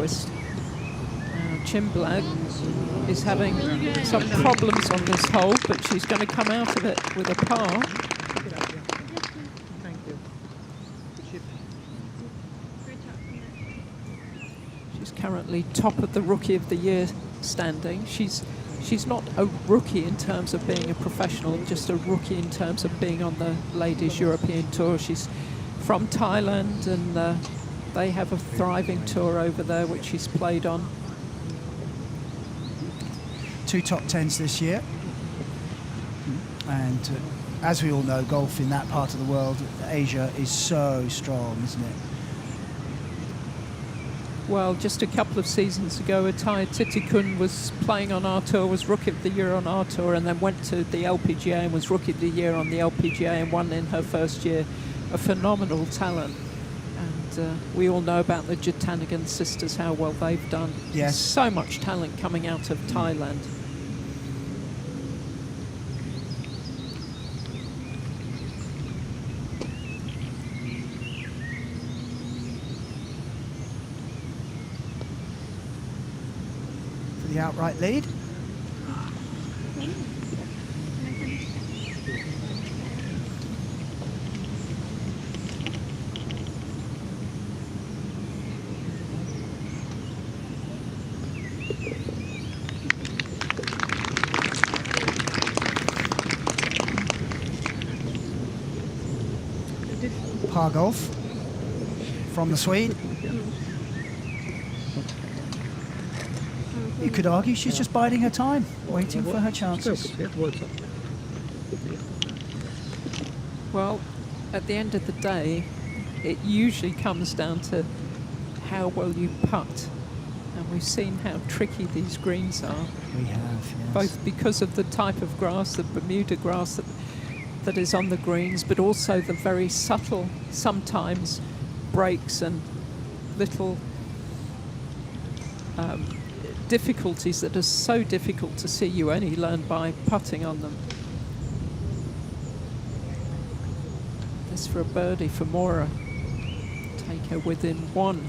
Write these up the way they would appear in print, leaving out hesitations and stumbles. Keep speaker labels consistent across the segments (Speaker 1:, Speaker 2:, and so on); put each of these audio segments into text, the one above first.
Speaker 1: twist. Chimblag is having some problems on this hole, but she's going to come out of it with a par.
Speaker 2: Thank you.
Speaker 1: She's currently top of the Rookie of the Year standing. She's not a rookie in terms of being a professional, just a rookie in terms of being on the Ladies European Tour. She's from Thailand, and they have a thriving tour over there, which she's played on.
Speaker 3: 2 top 10s this year. And as we all know, golf in that part of the world, Asia, is so strong, isn't it?
Speaker 1: Well, just a couple of seasons ago, Ataya Titikun was playing on our tour, was Rookie of the Year on our tour, and then went to the LPGA and was Rookie of the Year on the LPGA and won in her first year. A phenomenal talent. And we all know about the Jatanagan sisters, how well they've done.
Speaker 3: Yes.
Speaker 1: So much talent coming out of Thailand.
Speaker 3: For the outright lead. Par golf from the Swede. You could argue she's just biding her time, waiting for her chances.
Speaker 1: Well, at the end of the day, it usually comes down to how well you putt. And we've seen how tricky these greens are.
Speaker 3: We have, yes.
Speaker 1: Both because of the type of grass, the Bermuda grass that is on the greens, but also the very subtle, sometimes, breaks and little difficulties that are so difficult to see. You only learn by putting on them. This for a birdie for Mora. Take her within 1.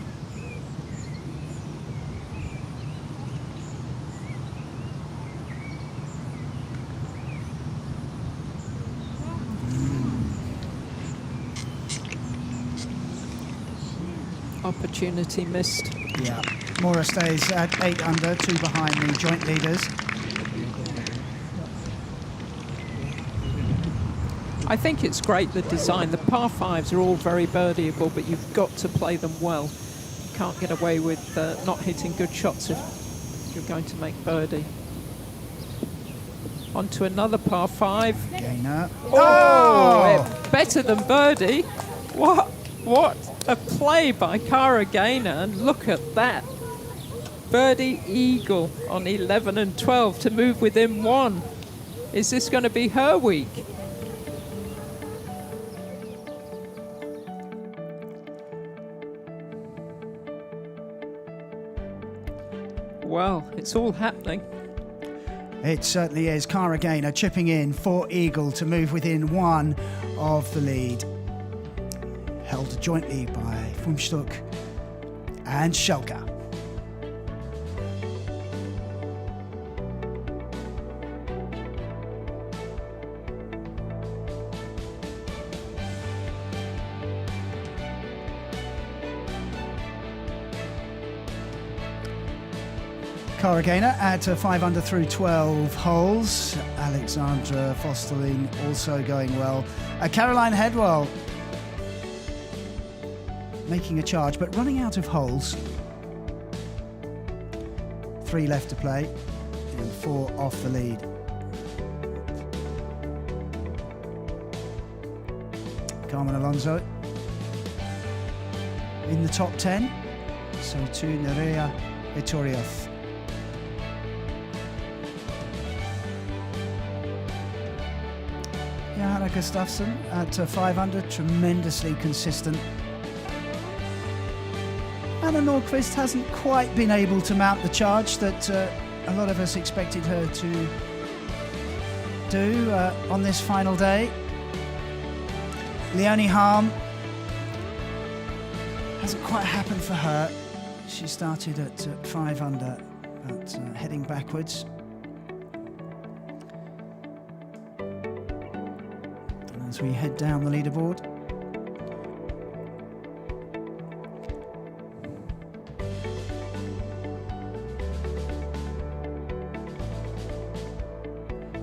Speaker 1: Opportunity missed.
Speaker 3: Yeah. Mora stays at 8 under, 2 behind the joint leaders.
Speaker 1: I think it's great, the design. The par 5s are all very birdieable, but you've got to play them well. You can't get away with not hitting good shots if you're going to make birdie. On to another par 5.
Speaker 3: Gainer.
Speaker 1: Oh! Better than birdie. What a play by Cara Gaynor, and look at that. Birdie eagle on 11 and 12 to move within 1. Is this going to be her week? Well, it's all happening.
Speaker 3: It certainly is. Cara Gaynor chipping in for eagle to move within 1 of the lead. Held jointly by Fumstuk and Schelke. Cara Gaynor at 5 under through 12 holes. Alexandra Fosterling also going well. Caroline Headwell making a charge, but running out of holes. 3 left to play and 4 off the lead. Carmen Alonso in the top 10. So too Nerea Iturrioth. Johanna Gustafsson at 5 under, tremendously consistent. Anna Nordqvist hasn't quite been able to mount the charge that a lot of us expected her to do on this final day. Leonie Harm hasn't quite happened for her. She started at 5 under, but heading backwards. And as we head down the leaderboard,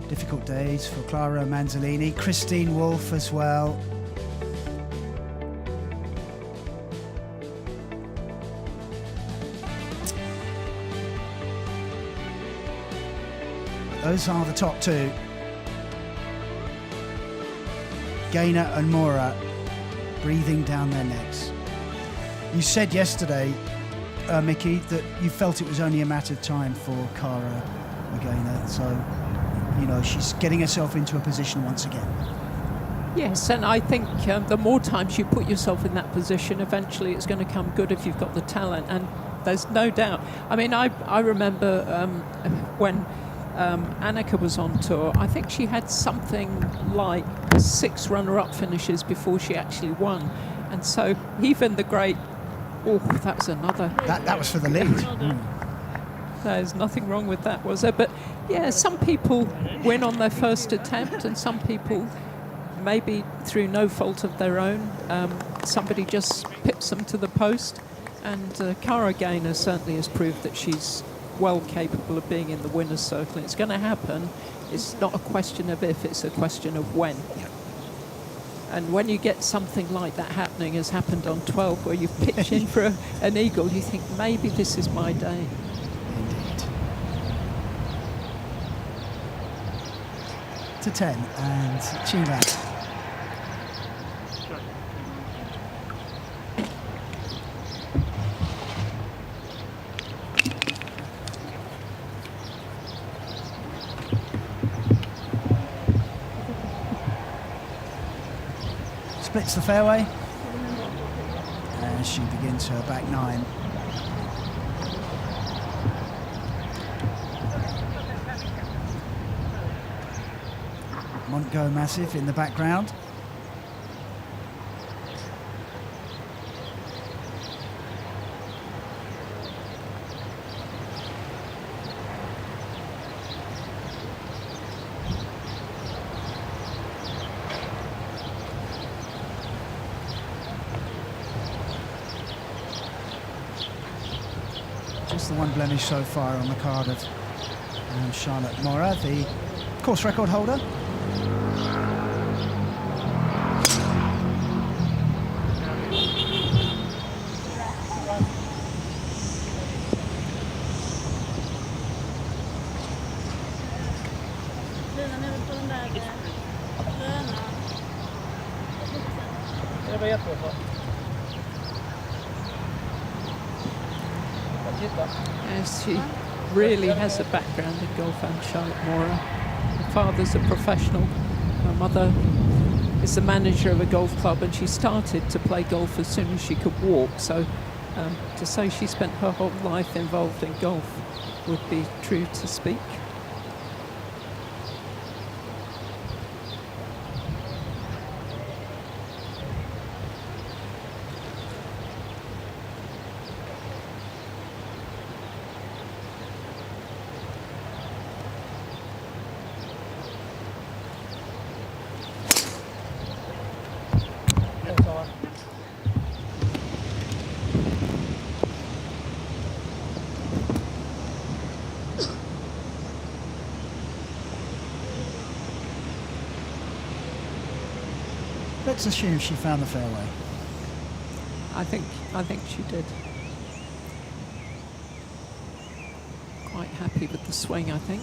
Speaker 3: difficult days for Clara Manzolini, Christine Wolfe as well. Those are the top two. Gaynor and Mora breathing down their necks. You said yesterday, Mickey, that you felt it was only a matter of time for Cara Gaynor. So, you know, she's getting herself into a position once again.
Speaker 1: Yes, and I think the more times you put yourself in that position, eventually it's going to come good if you've got the talent. And there's no doubt. I mean, I remember when Annika was on tour, I think she had something like 6 runner-up finishes before she actually won. And so even the great, that was another.
Speaker 3: That was for the lead.
Speaker 1: There's nothing wrong with that, was there? But yeah, some people win on their first attempt, and some people, maybe through no fault of their own, somebody just pips them to the post. And Cara Gaynor certainly has proved that she's well capable of being in the winner's circle. It's going to happen. It's not a question of if, it's a question of when.
Speaker 3: Yep.
Speaker 1: And when you get something like that happening, as happened on 12, where you pitch in for an eagle, you think, maybe this is my day.
Speaker 3: Indeed. To 10, and Chila. Splits the fairway as she begins her back 9. Montgo Massive in the background. Just the one blemish so far on the card of Charlotte Mora, the course record holder.
Speaker 1: Yes, she really has a background in golf, and Charlotte Mora. Her father's a professional. Her mother is the manager of a golf club, and she started to play golf as soon as she could walk. So to say she spent her whole life involved in golf would be true to speak.
Speaker 3: Let's assume she found the fairway.
Speaker 1: I think she did. Quite happy with the swing, I think.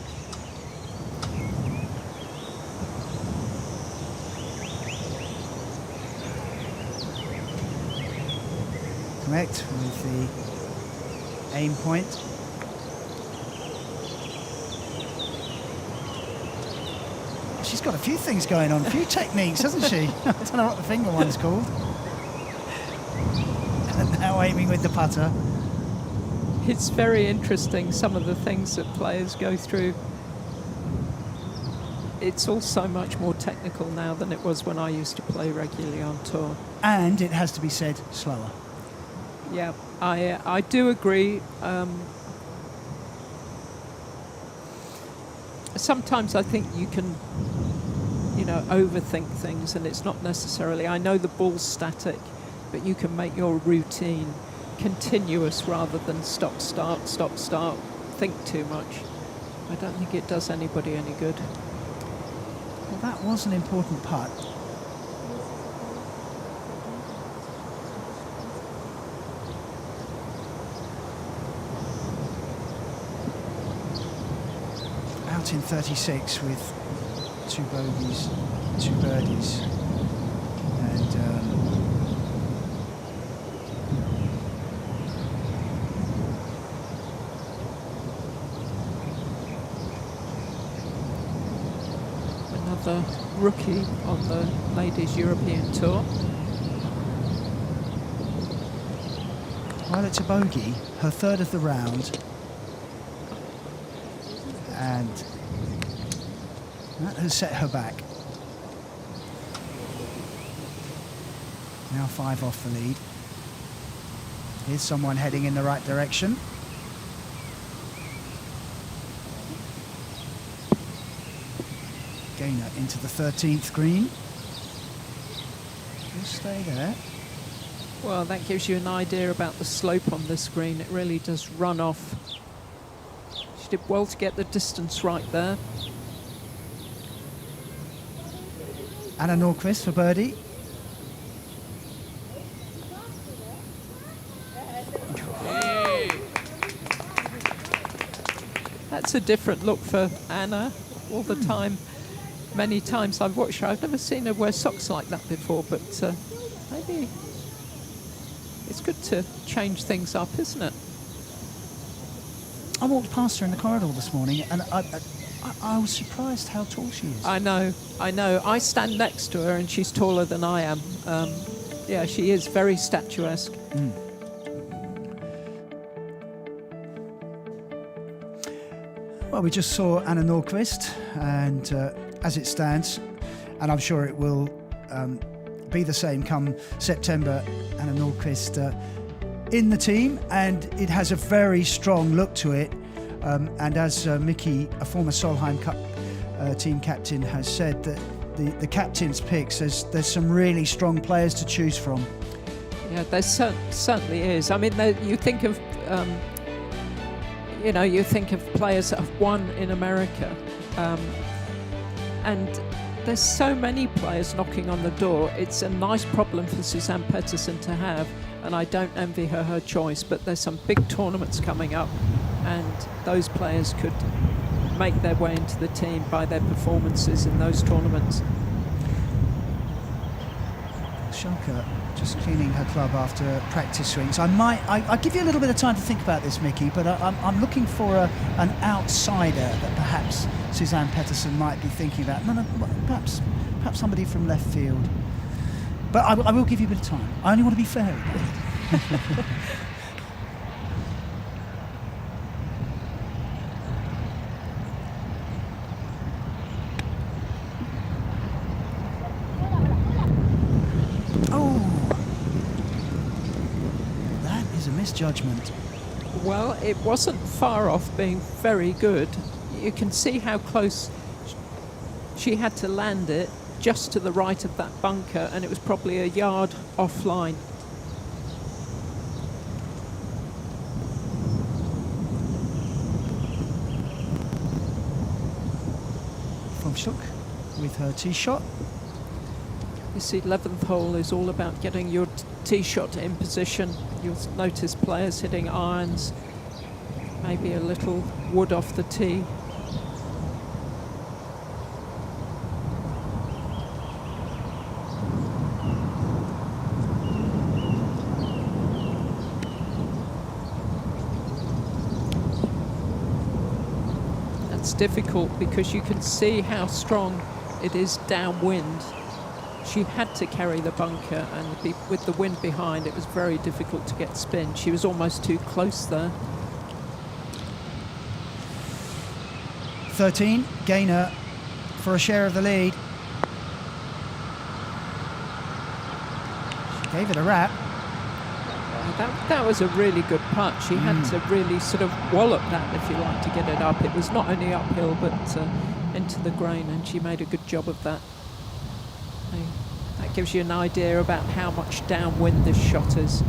Speaker 3: Correct with the aim point. She's got a few things going on, a few techniques, hasn't she? I don't know what the finger one's called. And now aiming with the putter.
Speaker 1: It's very interesting, some of the things that players go through. It's all so much more technical now than it was when I used to play regularly on tour.
Speaker 3: And it has to be said, slower.
Speaker 1: Yeah, I do agree. Sometimes I think you can, overthink things, and it's not necessarily. I know the ball's static, but you can make your routine continuous rather than stop, start, think too much. I don't think it does anybody any good.
Speaker 3: Well, that was an important putt. Out in 36 with 2 bogeys, 2 birdies, and
Speaker 1: another rookie on the Ladies European Tour.
Speaker 3: While it's a bogey, her 3rd of the round, and that has set her back. Now 5 off the lead. Here's someone heading in the right direction. Gainer into the 13th green. She'll stay there.
Speaker 1: Well, that gives you an idea about the slope on this green. It really does run off. She did well to get the distance right there.
Speaker 3: Anna Nordqvist for birdie.
Speaker 1: That's a different look for Anna all the time. Many times I've watched her. I've never seen her wear socks like that before, but maybe it's good to change things up, isn't it?
Speaker 3: I walked past her in the corridor this morning, and I was surprised how tall she is.
Speaker 1: I know. I stand next to her and she's taller than I am. Yeah, she is very statuesque.
Speaker 3: Well, we just saw Anna Nordqvist, and as it stands, and I'm sure it will be the same come September, Anna Nordqvist in the team, and it has a very strong look to it. And as Mickey, a former Solheim Cup team captain, has said, that the captain's picks, there's some really strong players to choose from.
Speaker 1: Yeah, there certainly is. I mean, you think of players that have won in America, and there's so many players knocking on the door. It's a nice problem for Suzanne Pettersson to have, and I don't envy her choice, but there's some big tournaments coming up, and those players could make their way into the team by their performances in those tournaments.
Speaker 3: Schalke just cleaning her club after practice swings. I'll give you a little bit of time to think about this, Mickey, but I'm looking for an outsider that perhaps Suzanne Pettersson might be thinking about. No, perhaps somebody from left field. But I will give you a bit of time. I only want to be fair about it. Misjudgment.
Speaker 1: Well, it wasn't far off being very good. You can see how close she had to land it, just to the right of that bunker, and it was probably a yard offline.
Speaker 3: Fomstuk with her tee shot.
Speaker 1: This 11th hole is all about getting your tee shot in position. You'll notice players hitting irons, maybe a little wood off the tee. That's difficult because you can see how strong it is downwind. She had to carry the bunker, and with the wind behind, it was very difficult to get spin. She was almost too close there.
Speaker 3: 13, Gainer for a share of the lead. She gave it a rap.
Speaker 1: That was a really good putt. She had to really sort of wallop that, if you like, to get it up. It was not only uphill, but into the grain, and she made a good job of that. That gives you an idea about how much downwind this shot is.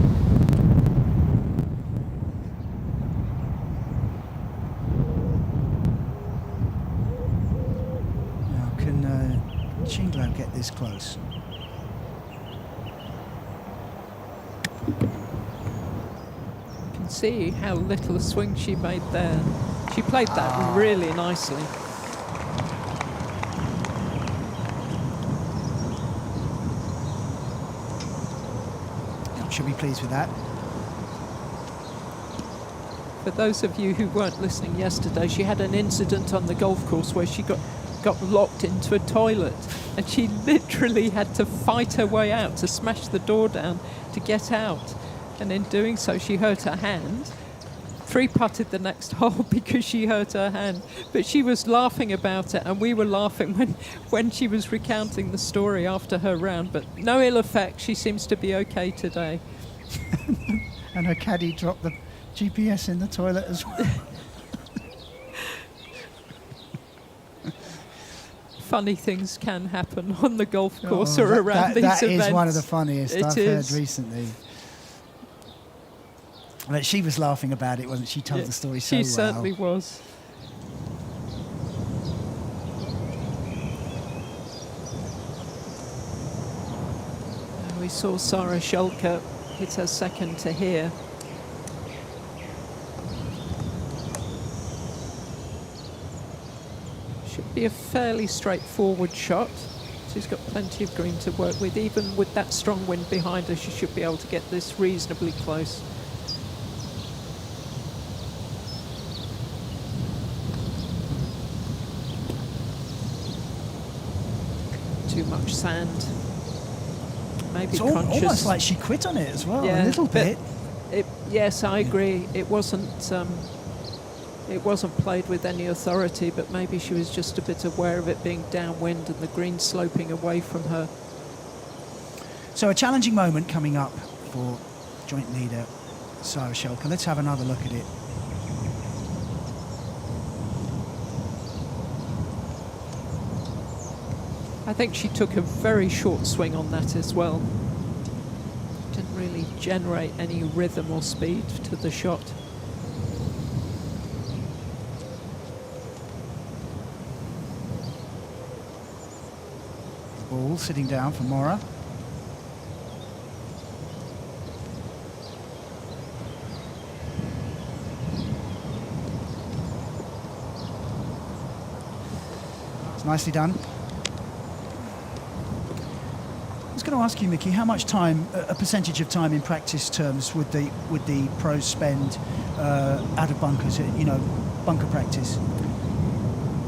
Speaker 3: Now, can Chinglo get this close?
Speaker 1: See how little a swing she made there. She played that really nicely.
Speaker 3: Should be pleased with that.
Speaker 1: For those of you who weren't listening yesterday, she had an incident on the golf course where she got locked into a toilet, and she literally had to fight her way out, to smash the door down to get out. And in doing so, she hurt her hand. 3-putted the next hole because she hurt her hand. But she was laughing about it, and we were laughing when she was recounting the story after her round. But no ill effect. She seems to be okay today.
Speaker 3: And her caddy dropped the GPS in the toilet as well.
Speaker 1: Funny things can happen on the golf course or around these events.
Speaker 3: That is one of the funniest I've heard recently. But she was laughing about it, wasn't she? She told the story so well.
Speaker 1: She certainly was. We saw Sarah Scholke hit her second to here. Should be a fairly straightforward shot. She's got plenty of green to work with. Even with that strong wind behind her, she should be able to get this reasonably close. Too much sand. Maybe
Speaker 3: it's
Speaker 1: conscious.
Speaker 3: Almost like she quit on it as well, a little bit.
Speaker 1: Yes, I agree. It wasn't played with any authority, but maybe she was just a bit aware of it being downwind and the green sloping away from her.
Speaker 3: So a challenging moment coming up for joint leader Sarah Scholke. Let's have another look at it.
Speaker 1: I think she took a very short swing on that as well. Didn't really generate any rhythm or speed to the shot.
Speaker 3: Ball sitting down for Mora. It's nicely done. I was going to ask you, Mickey, how much time, a percentage of time in practice terms, would the pros spend out of bunkers, bunker practice?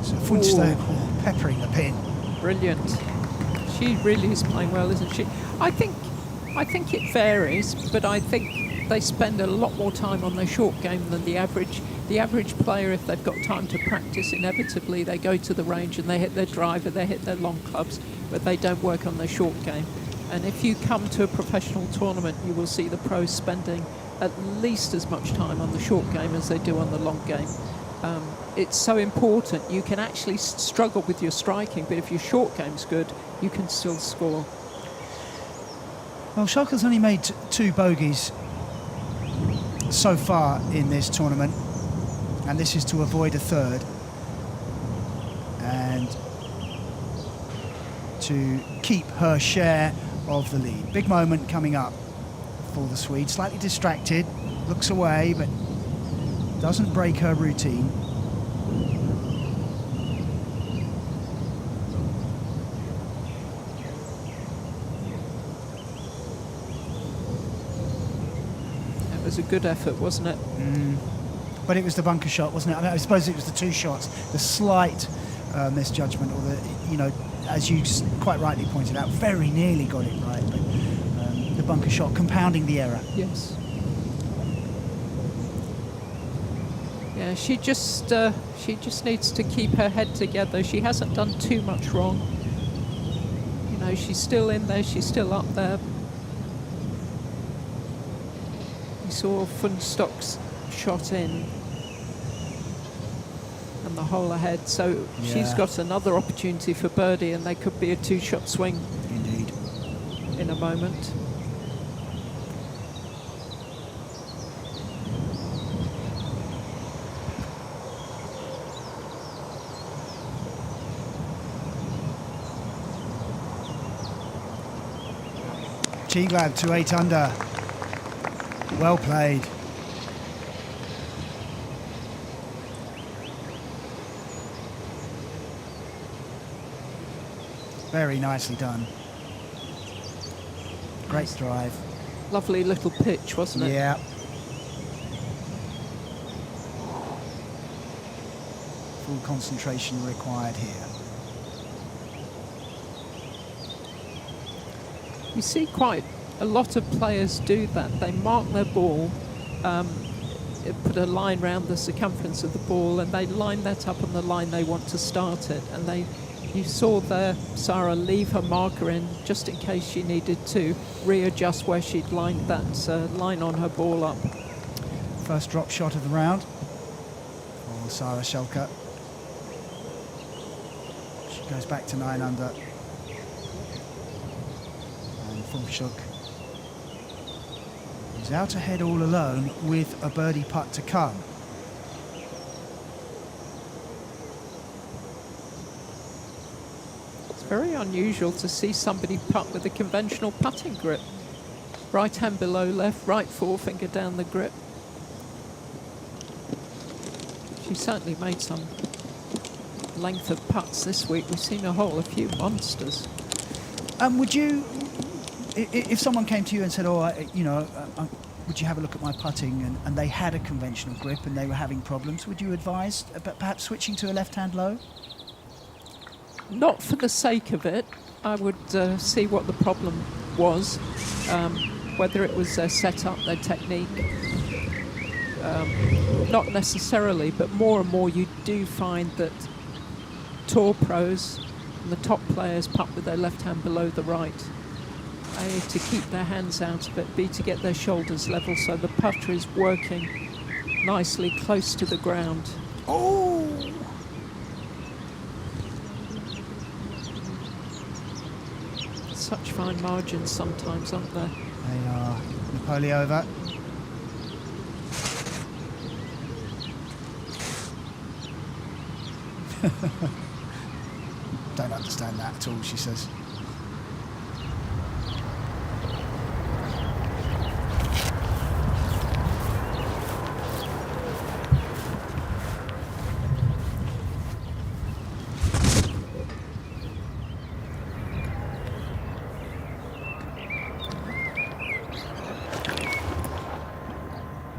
Speaker 3: So Funchstock peppering the pin.
Speaker 1: Brilliant. She really is playing well, isn't she? I think it varies, but I think they spend a lot more time on their short game than the average. The average player, if they've got time to practice, inevitably they go to the range and they hit their driver, they hit their long clubs, but they don't work on their short game. And if you come to a professional tournament, you will see the pros spending at least as much time on the short game as they do on the long game. It's so important. You can actually struggle with your striking, but if your short game's good, you can still score.
Speaker 3: Well, Scholke's only made 2 bogeys so far in this tournament, and this is to avoid a third and to keep her share of the lead. Big moment coming up for the Swede. Slightly distracted, looks away, but doesn't break her routine.
Speaker 1: It was a good effort, wasn't it?
Speaker 3: But it was the bunker shot, wasn't it? I mean, I suppose it was the 2 shots, the slight misjudgment, or the, as you quite rightly pointed out, very nearly got it right, but the bunker shot compounding the error.
Speaker 1: Yes. Yeah, she just needs to keep her head together. She hasn't done too much wrong. She's still in there. She's still up there. saw Funstock's shot in and the hole ahead, so she's got another opportunity for birdie, and they could be a 2-shot swing.
Speaker 3: Indeed.
Speaker 1: In a moment.
Speaker 3: Teaglab to 8 under. Well played. Very nicely done. Great drive.
Speaker 1: Lovely little pitch, wasn't it?
Speaker 3: Yeah. Full concentration required here.
Speaker 1: You see quite a lot of players do that. They mark their ball, put a line round the circumference of the ball, and they line that up on the line they want to start it. And you saw there Sarah leave her marker in just in case she needed to readjust where she'd lined that line on her ball up.
Speaker 3: First drop shot of the round for Sarah Schelke. She goes back to 9 under. And Funstock is out ahead all alone with a birdie putt to come.
Speaker 1: Very unusual to see somebody putt with a conventional putting grip. Right hand below left, right forefinger down the grip. She certainly made some length of putts this week. We've seen a few monsters.
Speaker 3: Would you, if someone came to you and said, would you have a look at my putting, and they had a conventional grip and they were having problems, would you advise perhaps switching to a left-hand low?
Speaker 1: Not for the sake of it. I would see what the problem was, whether it was their setup, their technique. Not necessarily, but more and more you do find that tour pros and the top players putt with their left hand below the right. A, to keep their hands out of it, B, to get their shoulders level so the putter is working nicely close to the ground.
Speaker 3: Oh!
Speaker 1: Such fine margins sometimes, aren't there?
Speaker 3: They are. Napoleova. Don't understand that at all, she says.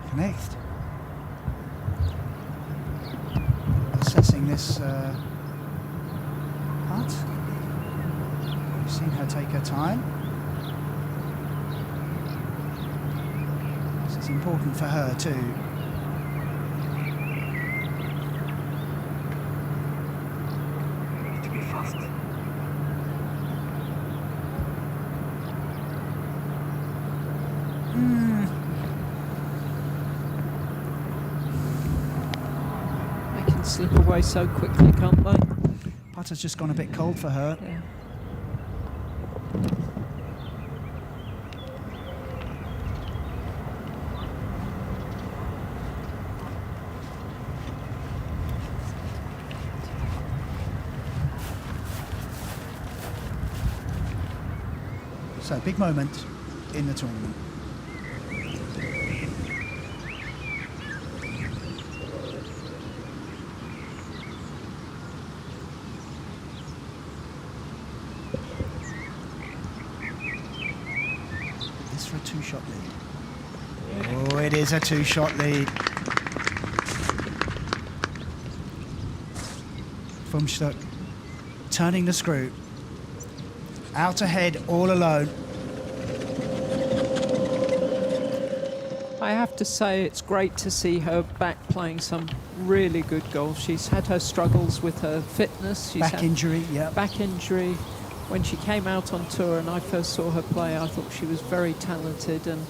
Speaker 3: Connect. Assessing this putt. We've seen her take her time. This is important for her too. To be fast.
Speaker 1: Slip away so quickly, can't they?
Speaker 3: Putter's just gone a bit cold for her.
Speaker 1: Yeah.
Speaker 3: So, big moment in the tournament. For a 2-shot lead. Oh, it is a 2-shot lead. Funstock turning the screw. Out ahead, all alone.
Speaker 1: I have to say it's great to see her back playing some really good golf. She's had her struggles with her fitness. She's
Speaker 3: back injury, yeah.
Speaker 1: Back injury. When she came out on tour and I first saw her play, I thought she was very talented, and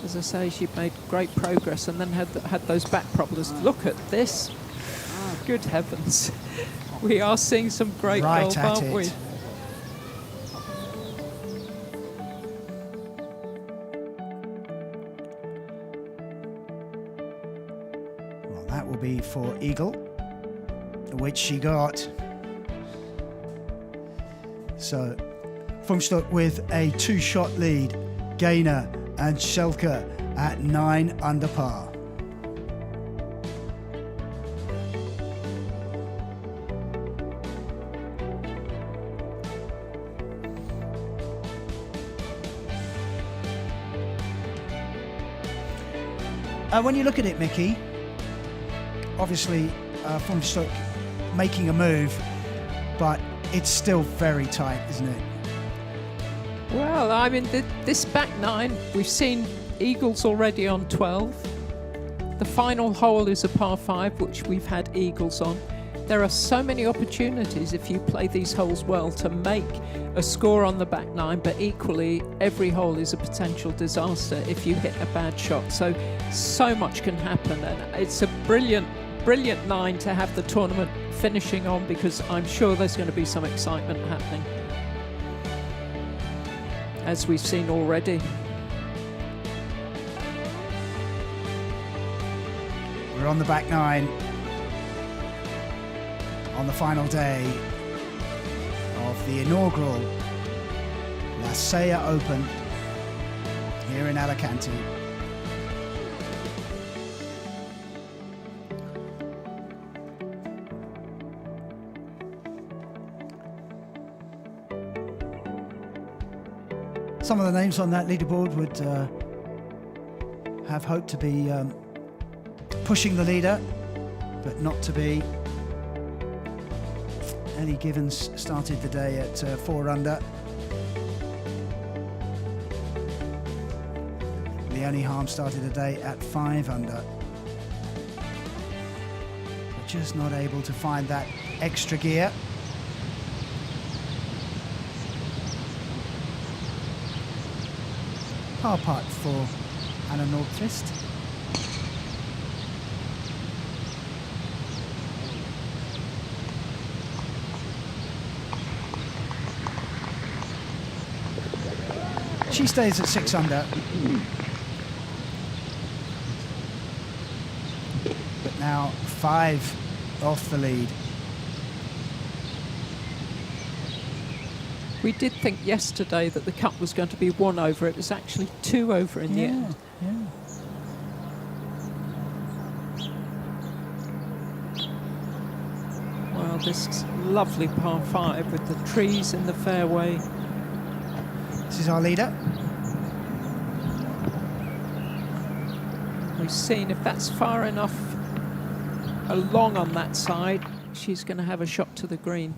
Speaker 1: As I say, she made great progress and then had those back problems. Look at this. Good heavens. We are seeing some great golf, aren't we?
Speaker 3: Well, that will be for eagle, which she got. So, Fumstuk with a 2-shot lead. Gaynor and Schelke at 9 under par. When you look at it, Mickey, obviously Fumstuk making a move, but it's still very tight, isn't it?
Speaker 1: Well, I mean, this back 9, we've seen eagles already on 12. The final hole is a par 5, which we've had eagles on. There are so many opportunities if you play these holes well to make a score on the back 9, but equally every hole is a potential disaster if you hit a bad shot. So much can happen, and it's a brilliant 9 to have the tournament finishing on, because I'm sure there's going to be some excitement happening, as we've seen already.
Speaker 3: We're on the back 9 on the final day of the inaugural La Sella Open here in Alicante. Some of the names on that leaderboard would have hoped to be pushing the leader, but not to be. Ellie Givens started the day at 4 under. Leonie Harm started the day at 5 under. But just not able to find that extra gear. Par putt for Anna Nordqvist. She stays at 6 under. But now 5 off the lead.
Speaker 1: We did think yesterday that the cut was going to be 1 over. It was actually 2 over in the end.
Speaker 3: Yeah.
Speaker 1: Well, this lovely par 5 with the trees in the fairway.
Speaker 3: This is our leader.
Speaker 1: We've seen if that's far enough along on that side, she's going to have a shot to the green.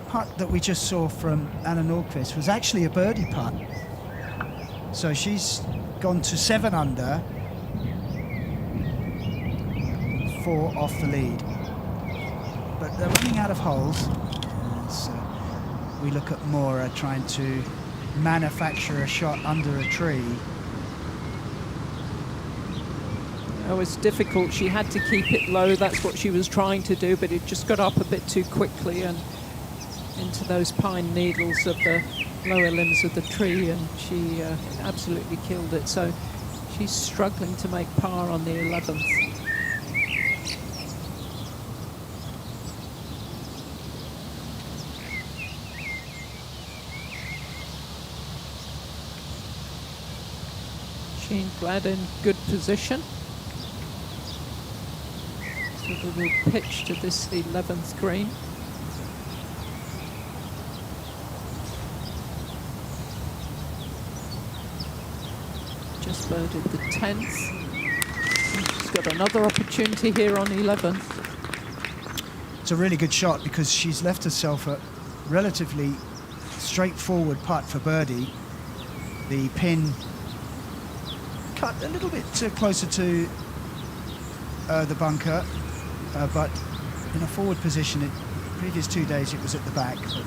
Speaker 3: Putt that we just saw from Anna Nordqvist was actually a birdie putt. So she's gone to 7 under, 4 off the lead. But they're running out of holes. So we look at Mora trying to manufacture a shot under a tree.
Speaker 1: It was difficult. She had to keep it low. That's what she was trying to do, but it just got up a bit too quickly and into those pine needles of the lower limbs of the tree, and she absolutely killed it. So she's struggling to make par on the 11th. Jean Glad in good position. So they will pitch to this 11th green. Just birded the 10th. She's got another opportunity here on 11th.
Speaker 3: It's a really good shot because she's left herself a relatively straightforward putt for birdie. The pin cut a little bit closer to the bunker, but in a forward position. Previous 2 days it was at the back. But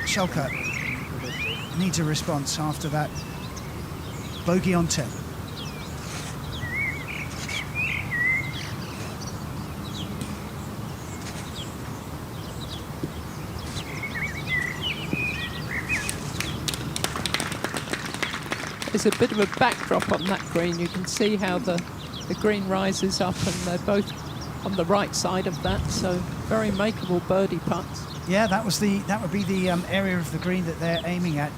Speaker 3: Shelka needs a response after that bogey on 10.
Speaker 1: There's a bit of a backdrop on that green. You can see how the green rises up, and they're both on the right side of that, so very makeable birdie putts.
Speaker 3: Yeah, that would be the area of the green that they're aiming at.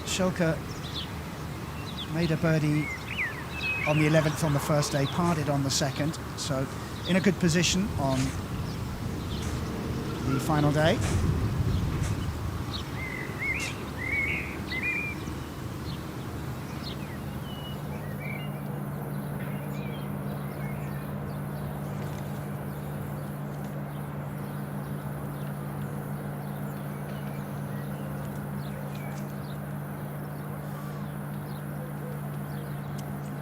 Speaker 3: Shelka made a birdie on the 11th on the first day, parted on the second, so in a good position on the final day.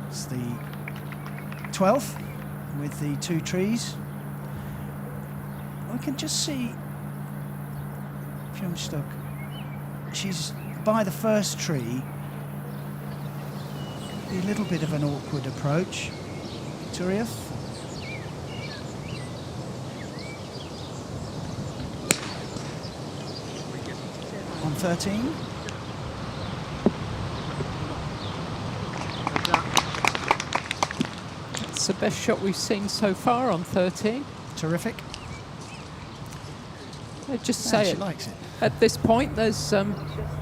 Speaker 3: It's the 12th with the 2 trees. We can just see Fjumstok. She's by the first tree. A little bit of an awkward approach. Turiath. On 13.
Speaker 1: It's the best shot we've seen so far on 13.
Speaker 3: Terrific.
Speaker 1: I just
Speaker 3: Yeah,
Speaker 1: say
Speaker 3: she
Speaker 1: it.
Speaker 3: likes it.
Speaker 1: At this point, there's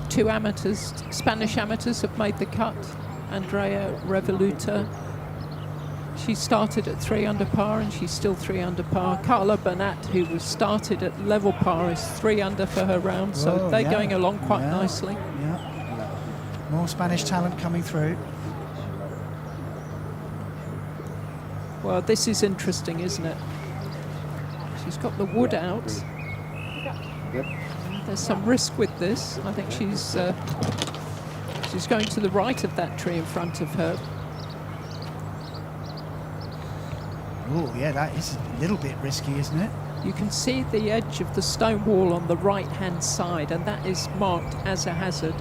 Speaker 1: 2 amateurs, Spanish amateurs, have made the cut. Andrea Revoluta, she started at 3 under par and she's still 3 under par. Carla Bernat, who was started at level par, is 3 under for her round, so
Speaker 3: Whoa,
Speaker 1: they're
Speaker 3: yeah,
Speaker 1: going along quite
Speaker 3: yeah,
Speaker 1: nicely.
Speaker 3: Yeah. More Spanish talent coming through.
Speaker 1: Well, this is interesting, isn't it? She's got the wood out. There's some risk with this. I think she's going to the right of that tree in front of her.
Speaker 3: Oh, yeah, that is a little bit risky, isn't it?
Speaker 1: You can see the edge of the stone wall on the right-hand side, and that is marked as a hazard.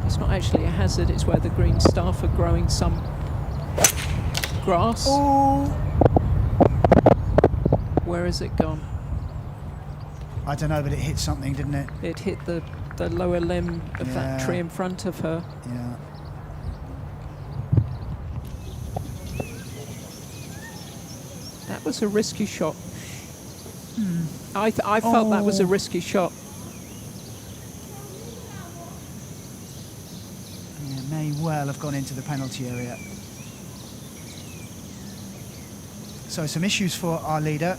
Speaker 1: It's not actually a hazard, it's where the green staff are growing some grass.
Speaker 3: Oh!
Speaker 1: Where has it gone?
Speaker 3: I don't know, but it hit something, didn't it?
Speaker 1: It hit the lower limb of that
Speaker 3: Yeah.
Speaker 1: tree in front of her.
Speaker 3: Yeah.
Speaker 1: That was a risky shot. I felt that was a risky shot.
Speaker 3: Yeah, may well have gone into the penalty area. So some issues for our leader.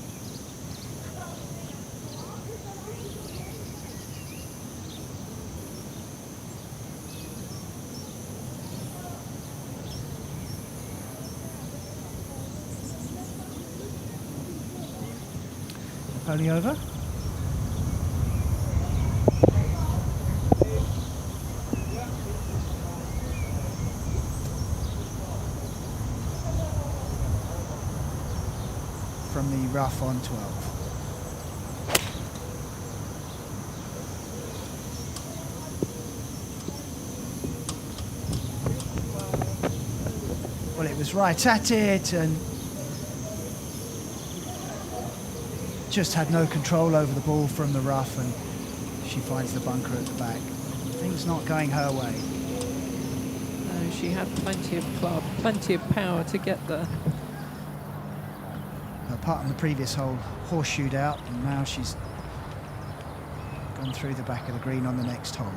Speaker 3: Napoli over. From the rough on 12. Well, it was right at it and just had no control over the ball from the rough, and she finds the bunker at the back. Things not going her way.
Speaker 1: No, she had plenty of club, plenty of power to get there.
Speaker 3: Her putt on the previous hole horseshoed out, and now she's gone through the back of the green on the next hole.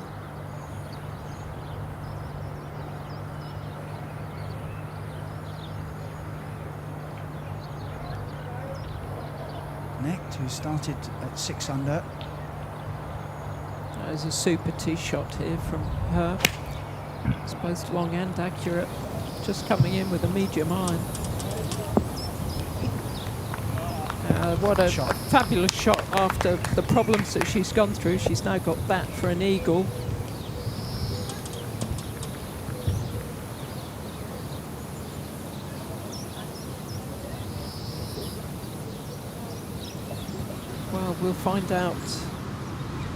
Speaker 3: Necht, who started at 6 under.
Speaker 1: That is a super tee shot here from her. It's both long and accurate. Just coming in with a medium iron. What a
Speaker 3: shot.
Speaker 1: fabulous shot after the problems that she's gone through. She's now got that for an eagle. Well, we'll find out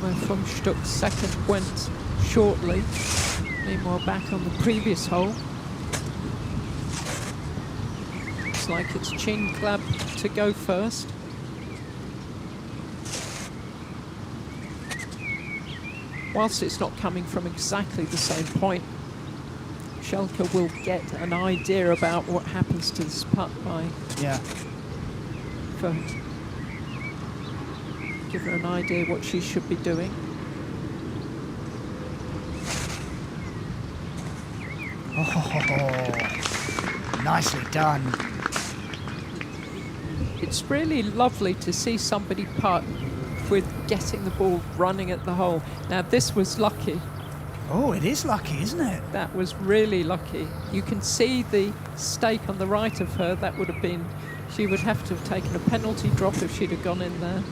Speaker 1: where Fumstuck's second went shortly. Meanwhile, back on the previous hole. Looks like it's Chin Club to go first. Whilst it's not coming from exactly the same point, Shelka will get an idea about what happens to this putt by give her an idea what she should be doing.
Speaker 3: Oh, nicely done.
Speaker 1: It's really lovely to see somebody putt with getting the ball running at the hole. Now this was lucky.
Speaker 3: Oh, it is lucky, isn't it?
Speaker 1: That was really lucky. You can see the stake on the right of her. That would have been, she would have to have taken a penalty drop if she'd have gone in there.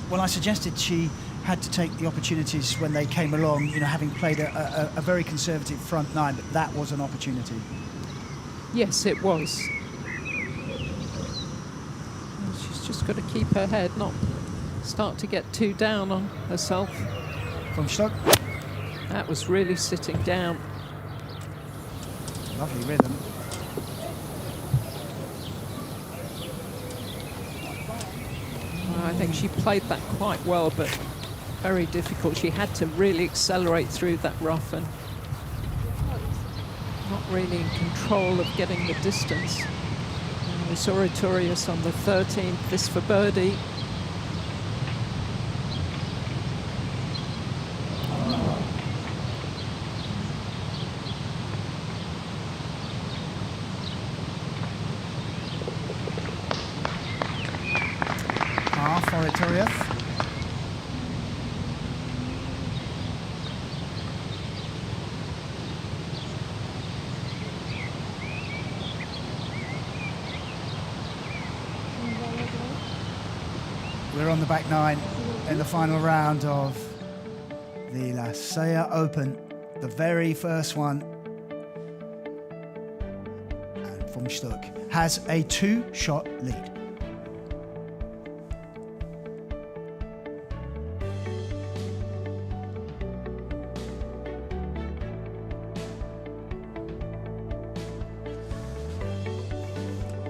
Speaker 3: Well, I suggested she had to take the opportunities when they came along, you know, having played a very conservative front nine, but that was an opportunity.
Speaker 1: Yes, it was. She's just got to keep her head, not start to get too down on herself.
Speaker 3: Fumstuck.
Speaker 1: That was really sitting down.
Speaker 3: Lovely rhythm.
Speaker 1: I think she played that quite well, but very difficult. She had to really accelerate through that rough and not really in control of getting the distance. And we saw Artorius on the 13th, this for birdie.
Speaker 3: We're on the back nine in the final round of the La Sella Open, the very first one. And Fumstuck has a 2-shot lead.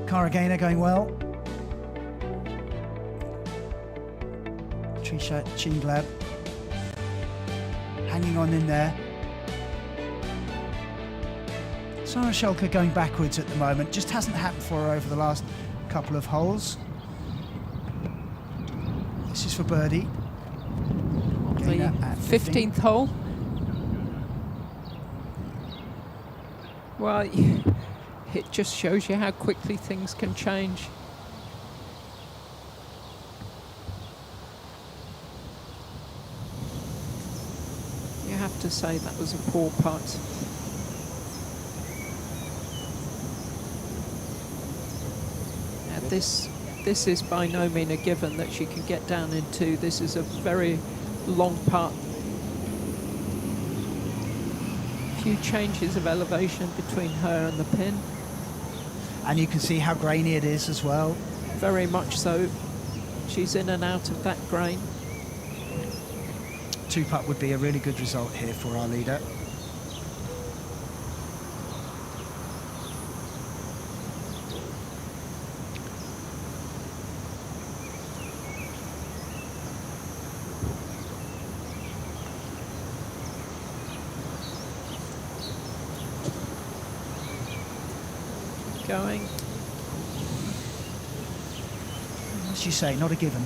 Speaker 3: Cara Gaynor going well. Trisha Chinglab hanging on in there. Sarah Shelka going backwards at the moment. Just hasn't happened for her over the last couple of holes. This is for birdie.
Speaker 1: The 15th hole. Well, it just shows you how quickly things can change. You have to say that was a poor putt. Now this is by no means a given that she can get down into. This is a very long putt. A few changes of elevation between her and the pin.
Speaker 3: And you can see how grainy it is as well.
Speaker 1: Very much so. She's in and out of that grain.
Speaker 3: 2-putt would be a really good result here for our leader.
Speaker 1: Going.
Speaker 3: As you say, not a given.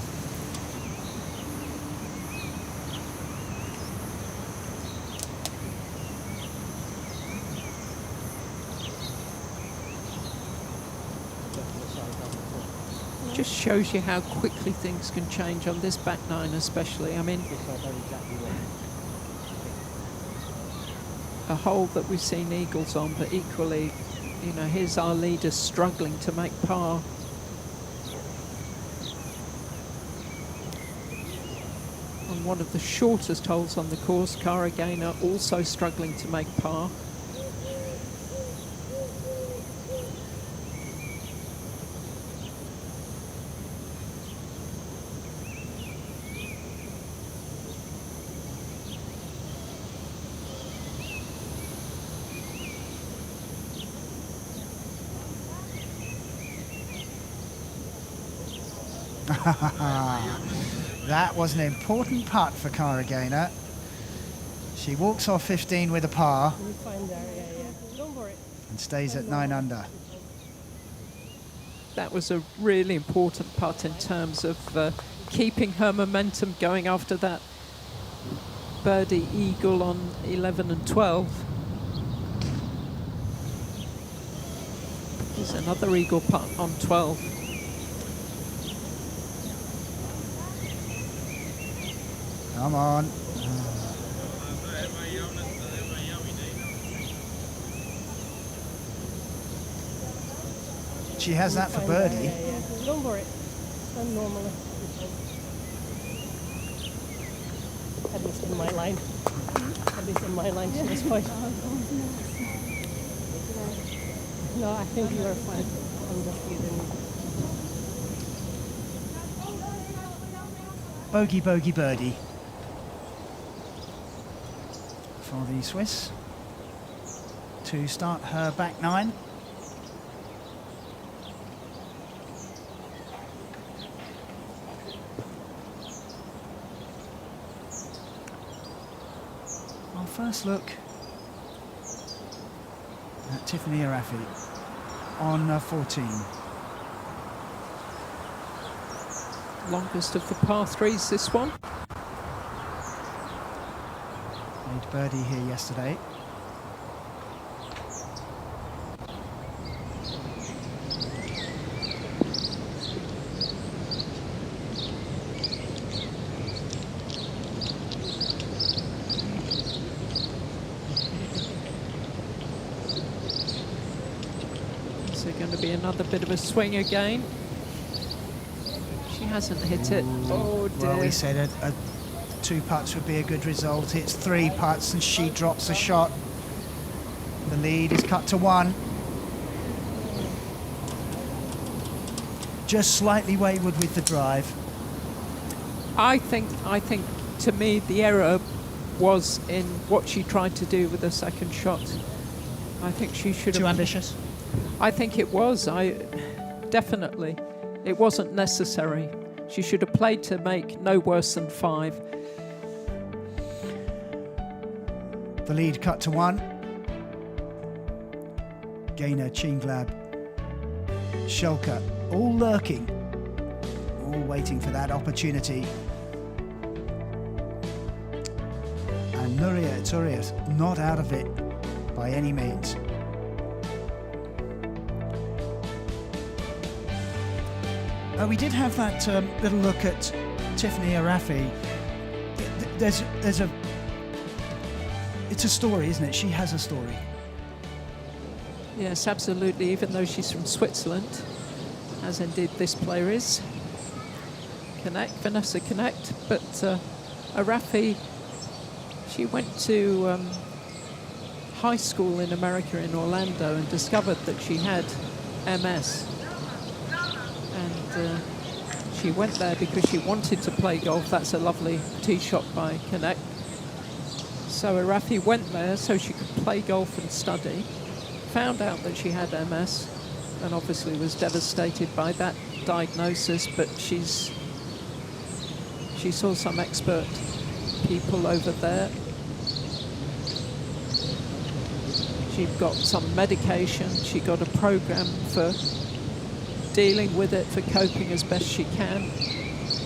Speaker 1: just shows you how quickly things can change on this back nine especially. I mean, a hole that we've seen eagles on, but equally, you know, here's our leader struggling to make par. On one of the shortest holes on the course, Cara Gaynor also struggling to make par.
Speaker 3: That was an important putt for Cara Gaynor. She walks off 15 with a par and stays at 9 under.
Speaker 1: That was a really important putt in terms of keeping her momentum going after that birdie eagle on 11 and 12. There's another eagle putt on 12.
Speaker 3: Come on. She has that for birdie.
Speaker 2: Go for it. Done normally. At least in my line. At least in my line, she was fine. No, I think you are fine. I'm just kidding.
Speaker 3: Bogey, bogey, birdie for the Swiss to start her back nine. Our first look at Tiffany Arafi on 14.
Speaker 1: Longest of the par threes, this one.
Speaker 3: Made birdie here yesterday.
Speaker 1: Is there going to be another bit of a swing again? She hasn't hit it. Oh dear.
Speaker 3: Well, we said two putts would be a good result. It's 3 putts and she drops a shot. The lead is cut to 1. Just slightly wayward with the drive.
Speaker 1: I think to me the error was in what she tried to do with the second shot. I think she should have...
Speaker 3: Too ambitious?
Speaker 1: I think it was. Definitely. It wasn't necessary. She should have played to make no worse than 5.
Speaker 3: The lead cut to 1. Gaynor, Chinglab, Schelke, all lurking, all waiting for that opportunity. And Nuria Eturias not out of it by any means. We did have that little look at Tiffany Arafi. It's a story, isn't it? She has a story.
Speaker 1: Yes, absolutely, even though she's from Switzerland, as indeed this player is. Vanessa Connect, but Arafi, she went to high school in America in Orlando and discovered that she had MS. And she went there because she wanted to play golf. That's a lovely tee shot by Connect. So Arafi went there so she could play golf and study. Found out that she had MS and obviously was devastated by that diagnosis, but she saw some expert people over there. She got some medication. She got a program for dealing with it, for coping as best she can,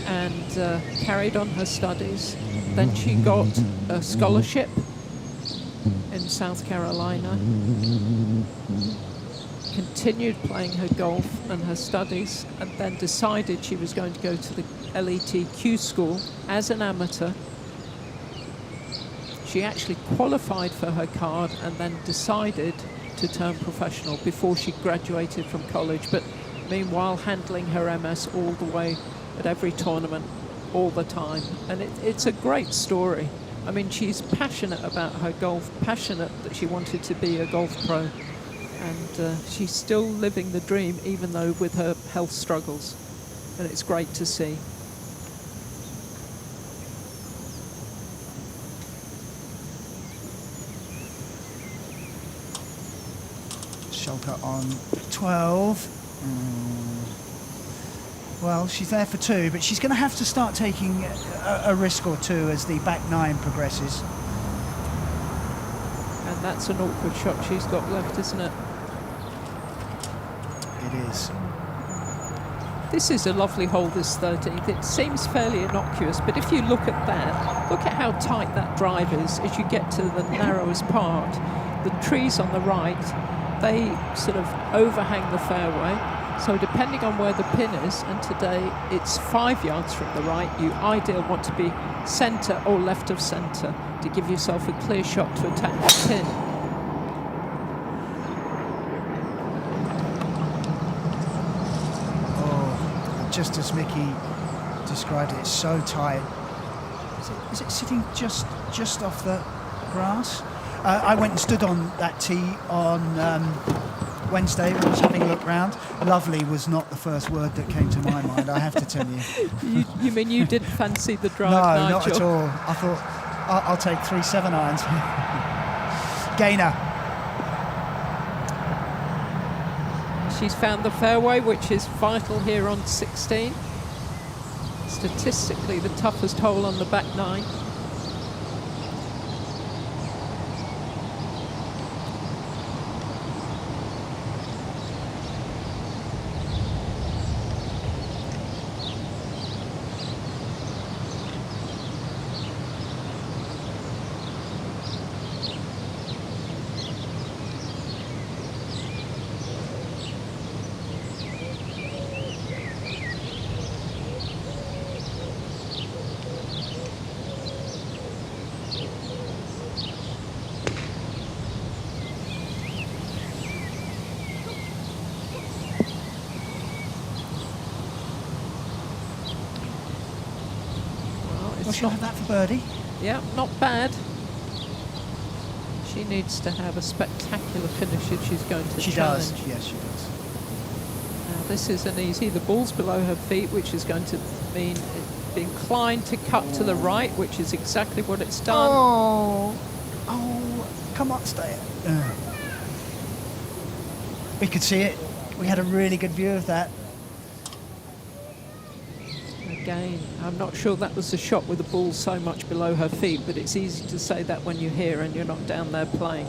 Speaker 1: and carried on her studies. Then she got a scholarship in South Carolina continued playing her golf and her studies, and then decided she was going to go to the LETQ school as an amateur. She actually qualified for her card and then decided to turn professional before she graduated from college, but meanwhile handling her MS all the way at every tournament, all the time. And it's a great story. I mean, she's passionate about her golf, passionate that she wanted to be a golf pro, and she's still living the dream even though with her health struggles, and it's great to see.
Speaker 3: Schalke on 12. Well, she's there for 2, but she's going to have to start taking a risk or two as the back 9 progresses.
Speaker 1: And that's an awkward shot she's got left, isn't it?
Speaker 3: It is.
Speaker 1: This is a lovely hole, this 13th. It seems fairly innocuous, but if you look at that, look at how tight that drive is as you get to the narrowest part. The trees on the right, they sort of overhang the fairway. So depending on where the pin is, and today it's 5 yards from the right, you ideally want to be centre or left of centre to give yourself a clear shot to attack the pin.
Speaker 3: Oh, just as Mickey described it, it's so tight. Is it sitting just off the grass? I went and stood on that tee on Wednesday when I was having a look round. Lovely was not the first word that came to my mind, I have to tell you.
Speaker 1: You mean you didn't fancy the drive,
Speaker 3: No,
Speaker 1: Nigel?
Speaker 3: not at all. I thought, I'll take 3 7-irons. Gainer.
Speaker 1: She's found the fairway, which is vital here on 16. Statistically, the toughest hole on the back 9.
Speaker 3: Well, she'll have that for birdie.
Speaker 1: Yeah, not bad. She needs to have a spectacular finish if she's going to challenge.
Speaker 3: Does. Yes, she does.
Speaker 1: Now, this isn't easy. The ball's below her feet, which is going to mean it's inclined to cut to the right, which is exactly what it's done.
Speaker 3: Oh, come on, stay. We could see it. We had a really good view of that.
Speaker 1: Again, I'm not sure that was a shot with the ball so much below her feet, but it's easy to say that when you're here and you're not down there playing.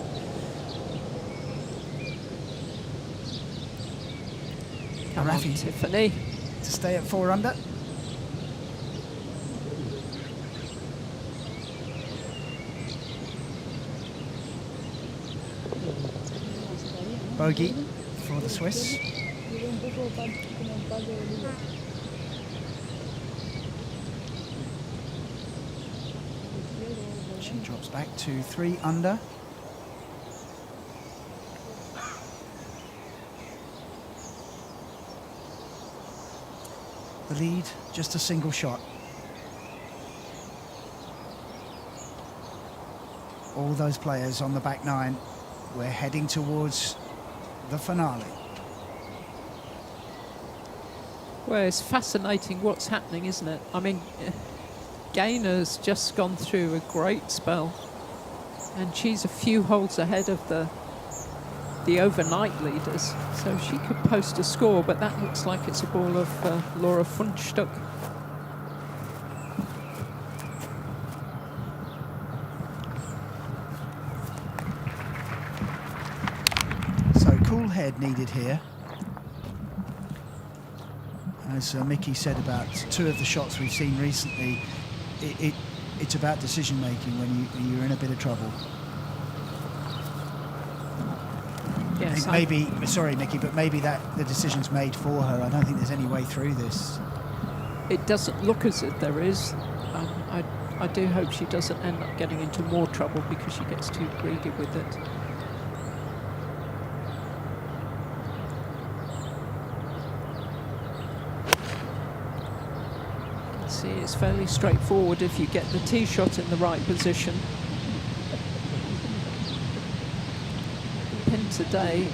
Speaker 1: Come on,
Speaker 3: Rafi
Speaker 1: Tiffany.
Speaker 3: to stay at 4 under. Bogey for the Swiss. She drops back to 3 under. The lead, just a single shot. All those players on the back 9, we're heading towards the finale.
Speaker 1: Well, it's fascinating what's happening, isn't it? I mean, Gainer's just gone through a great spell, and she's a few holes ahead of the overnight leaders, so she could post a score, but that looks like it's a ball of Laura Fundstück.
Speaker 3: So cool head needed here. As Mickey said about 2 of the shots we've seen recently, it's about decision making when you're in a bit of trouble.
Speaker 1: Yes,
Speaker 3: Maybe, sorry, Mickey, but maybe that the decision's made for her. I don't think there's any way through this.
Speaker 1: it doesn't look as if there is. I do hope she doesn't end up getting into more trouble because she gets too greedy with it. See, it's fairly straightforward if you get the tee shot in the right position. The pin today,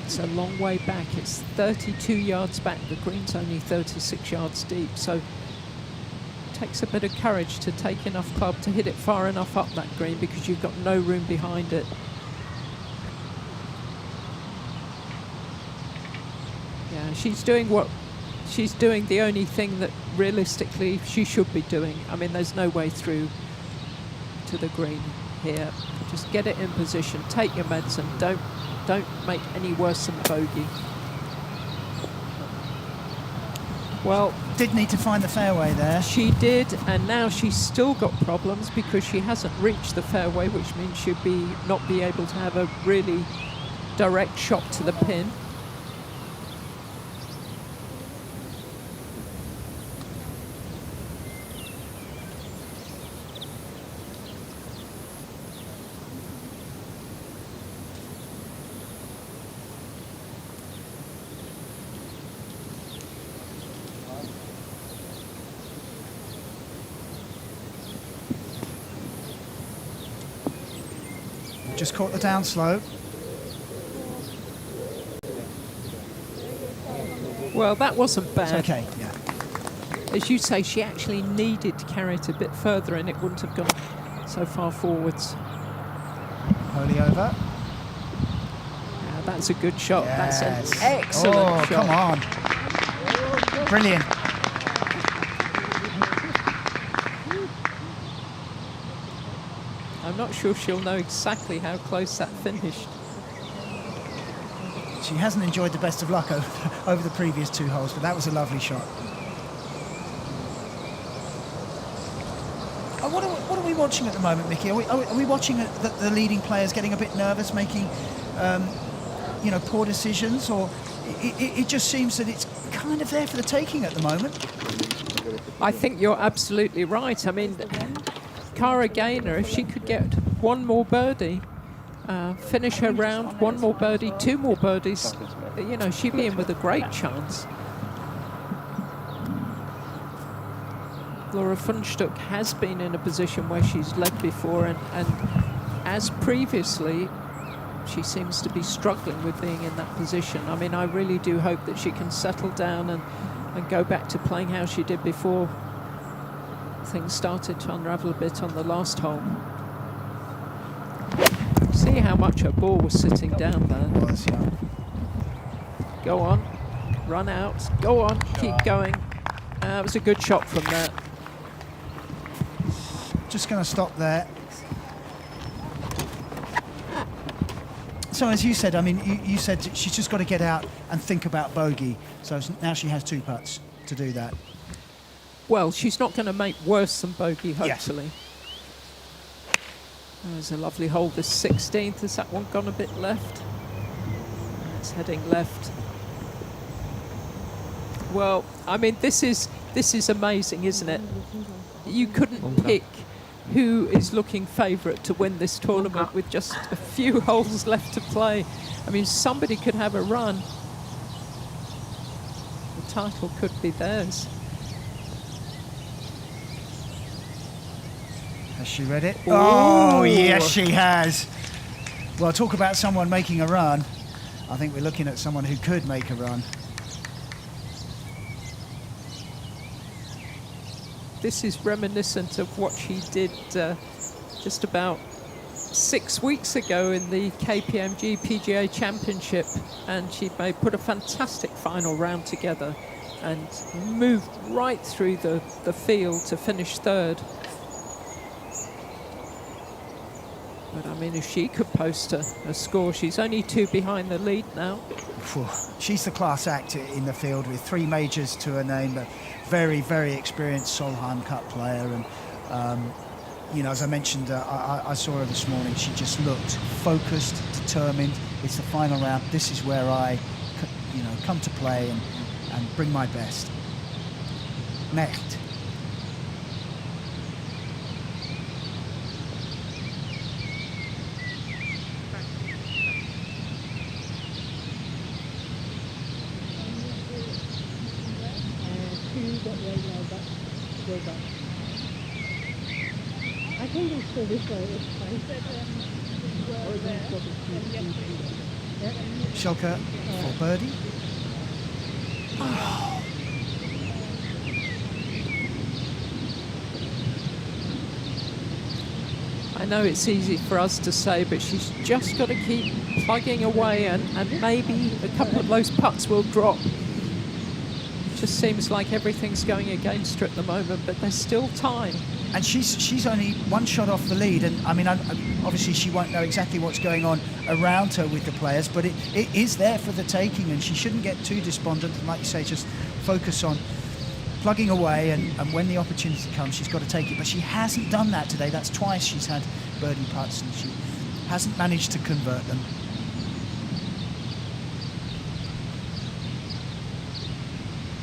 Speaker 1: it's a long way back. It's 32 yards back. The green's only 36 yards deep, so it takes a bit of courage to take enough club to hit it far enough up that green because you've got no room behind it. Yeah, she's doing the only thing that realistically she should be doing. I mean, there's no way through to the green here. Just get it in position, take your medicine, don't make any worse than bogey. Well,
Speaker 3: Did need to find the fairway there.
Speaker 1: she did, and now she's still got problems because she hasn't reached the fairway, which means she'll not be able to have a really direct shot to the pin.
Speaker 3: Just caught the down slope.
Speaker 1: Well, that wasn't bad.
Speaker 3: It's okay, yeah.
Speaker 1: As you say, she actually needed to carry it a bit further and it wouldn't have gone so far forwards.
Speaker 3: Holy over.
Speaker 1: Yeah, that's a good shot.
Speaker 3: Yes.
Speaker 1: That's an excellent shot.
Speaker 3: Come on. Brilliant.
Speaker 1: I'm not sure she'll know exactly how close that finished.
Speaker 3: She hasn't enjoyed the best of luck over the previous two holes, but that was a lovely shot. What are we watching at the moment, Mickey? Are we watching the leading players getting a bit nervous, making poor decisions, or it just seems that it's kind of there for the taking at the moment?
Speaker 1: I think you're absolutely right. I mean, Cara Gaynor, if she could get one more birdie, finish her round, one more birdie, two more birdies, she'd be in with a great chance. Laura Funchstuck has been in a position where she's led before, and as previously, she seems to be struggling with being in that position. I mean, I really do hope that she can settle down and go back to playing how she did before things started to unravel a bit on the last hole. See how much her ball was sitting down there.
Speaker 3: It was, yeah.
Speaker 1: Go on, run out, go on, keep going. It was a good shot from there.
Speaker 3: Just going to stop there. So as you said, I mean, you said she's just got to get out and think about bogey. So now she has two putts to do that.
Speaker 1: Well, she's not going to make worse than bogey, hopefully.
Speaker 3: Yes.
Speaker 1: There's a lovely hole, this 16th. Has that one gone a bit left? It's heading left. Well, I mean, this is amazing, isn't it? You couldn't pick who is looking favourite to win this tournament with just a few holes left to play. I mean, somebody could have a run. The title could be theirs.
Speaker 3: Has she read it?
Speaker 1: Ooh.
Speaker 3: Oh, yes, she has. Well, talk about someone making a run. I think we're looking at someone who could make a run.
Speaker 1: This is reminiscent of what she did just about 6 weeks ago in the KPMG PGA Championship, and she put a fantastic final round together and moved right through the field to finish third. But I mean, if she could post a score, she's only 2 behind the lead now.
Speaker 3: She's the class act in the field with 3 majors to her name, but very, very experienced Solheim Cup player, and you know, as I mentioned, I saw her this morning. She just looked focused, determined. It's the final round. This is where I, you know, come to play and bring my best. Next.
Speaker 2: I think it's still this way. It's fine.
Speaker 3: Schelke for birdie. Oh.
Speaker 1: I know it's easy for us to say, but she's just got to keep plugging away, and maybe a couple of those putts will drop. It just seems like everything's going against her at the moment, but there's still time.
Speaker 3: And she's only one shot off the lead, and I mean, obviously she won't know exactly what's going on around her with the players, but it is there for the taking, and she shouldn't get too despondent. And like you say, just focus on plugging away, and when the opportunity comes, she's got to take it. But she hasn't done that today. That's twice she's had birdie putts, and she hasn't managed to convert them.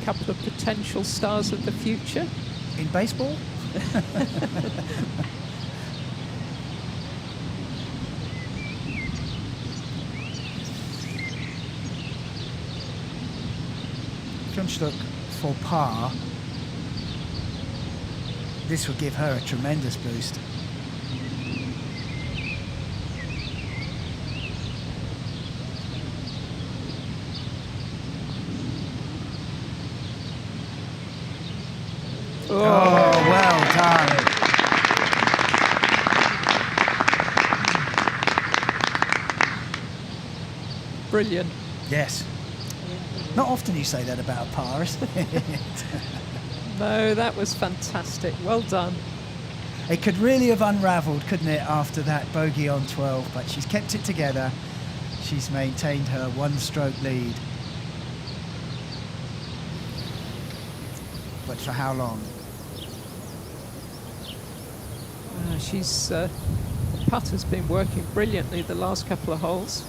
Speaker 1: Couple of potential stars of the future
Speaker 3: in baseball. Funchstock for par. This will give her a tremendous boost. Oh, well done.
Speaker 1: Brilliant.
Speaker 3: Yes. Not often you say that about par, is it?
Speaker 1: No, that was fantastic. Well done.
Speaker 3: It could really have unravelled, couldn't it, after that bogey on 12, but she's kept it together. She's maintained her one-stroke lead. But for how long?
Speaker 1: The putter's been working brilliantly the last couple of holes.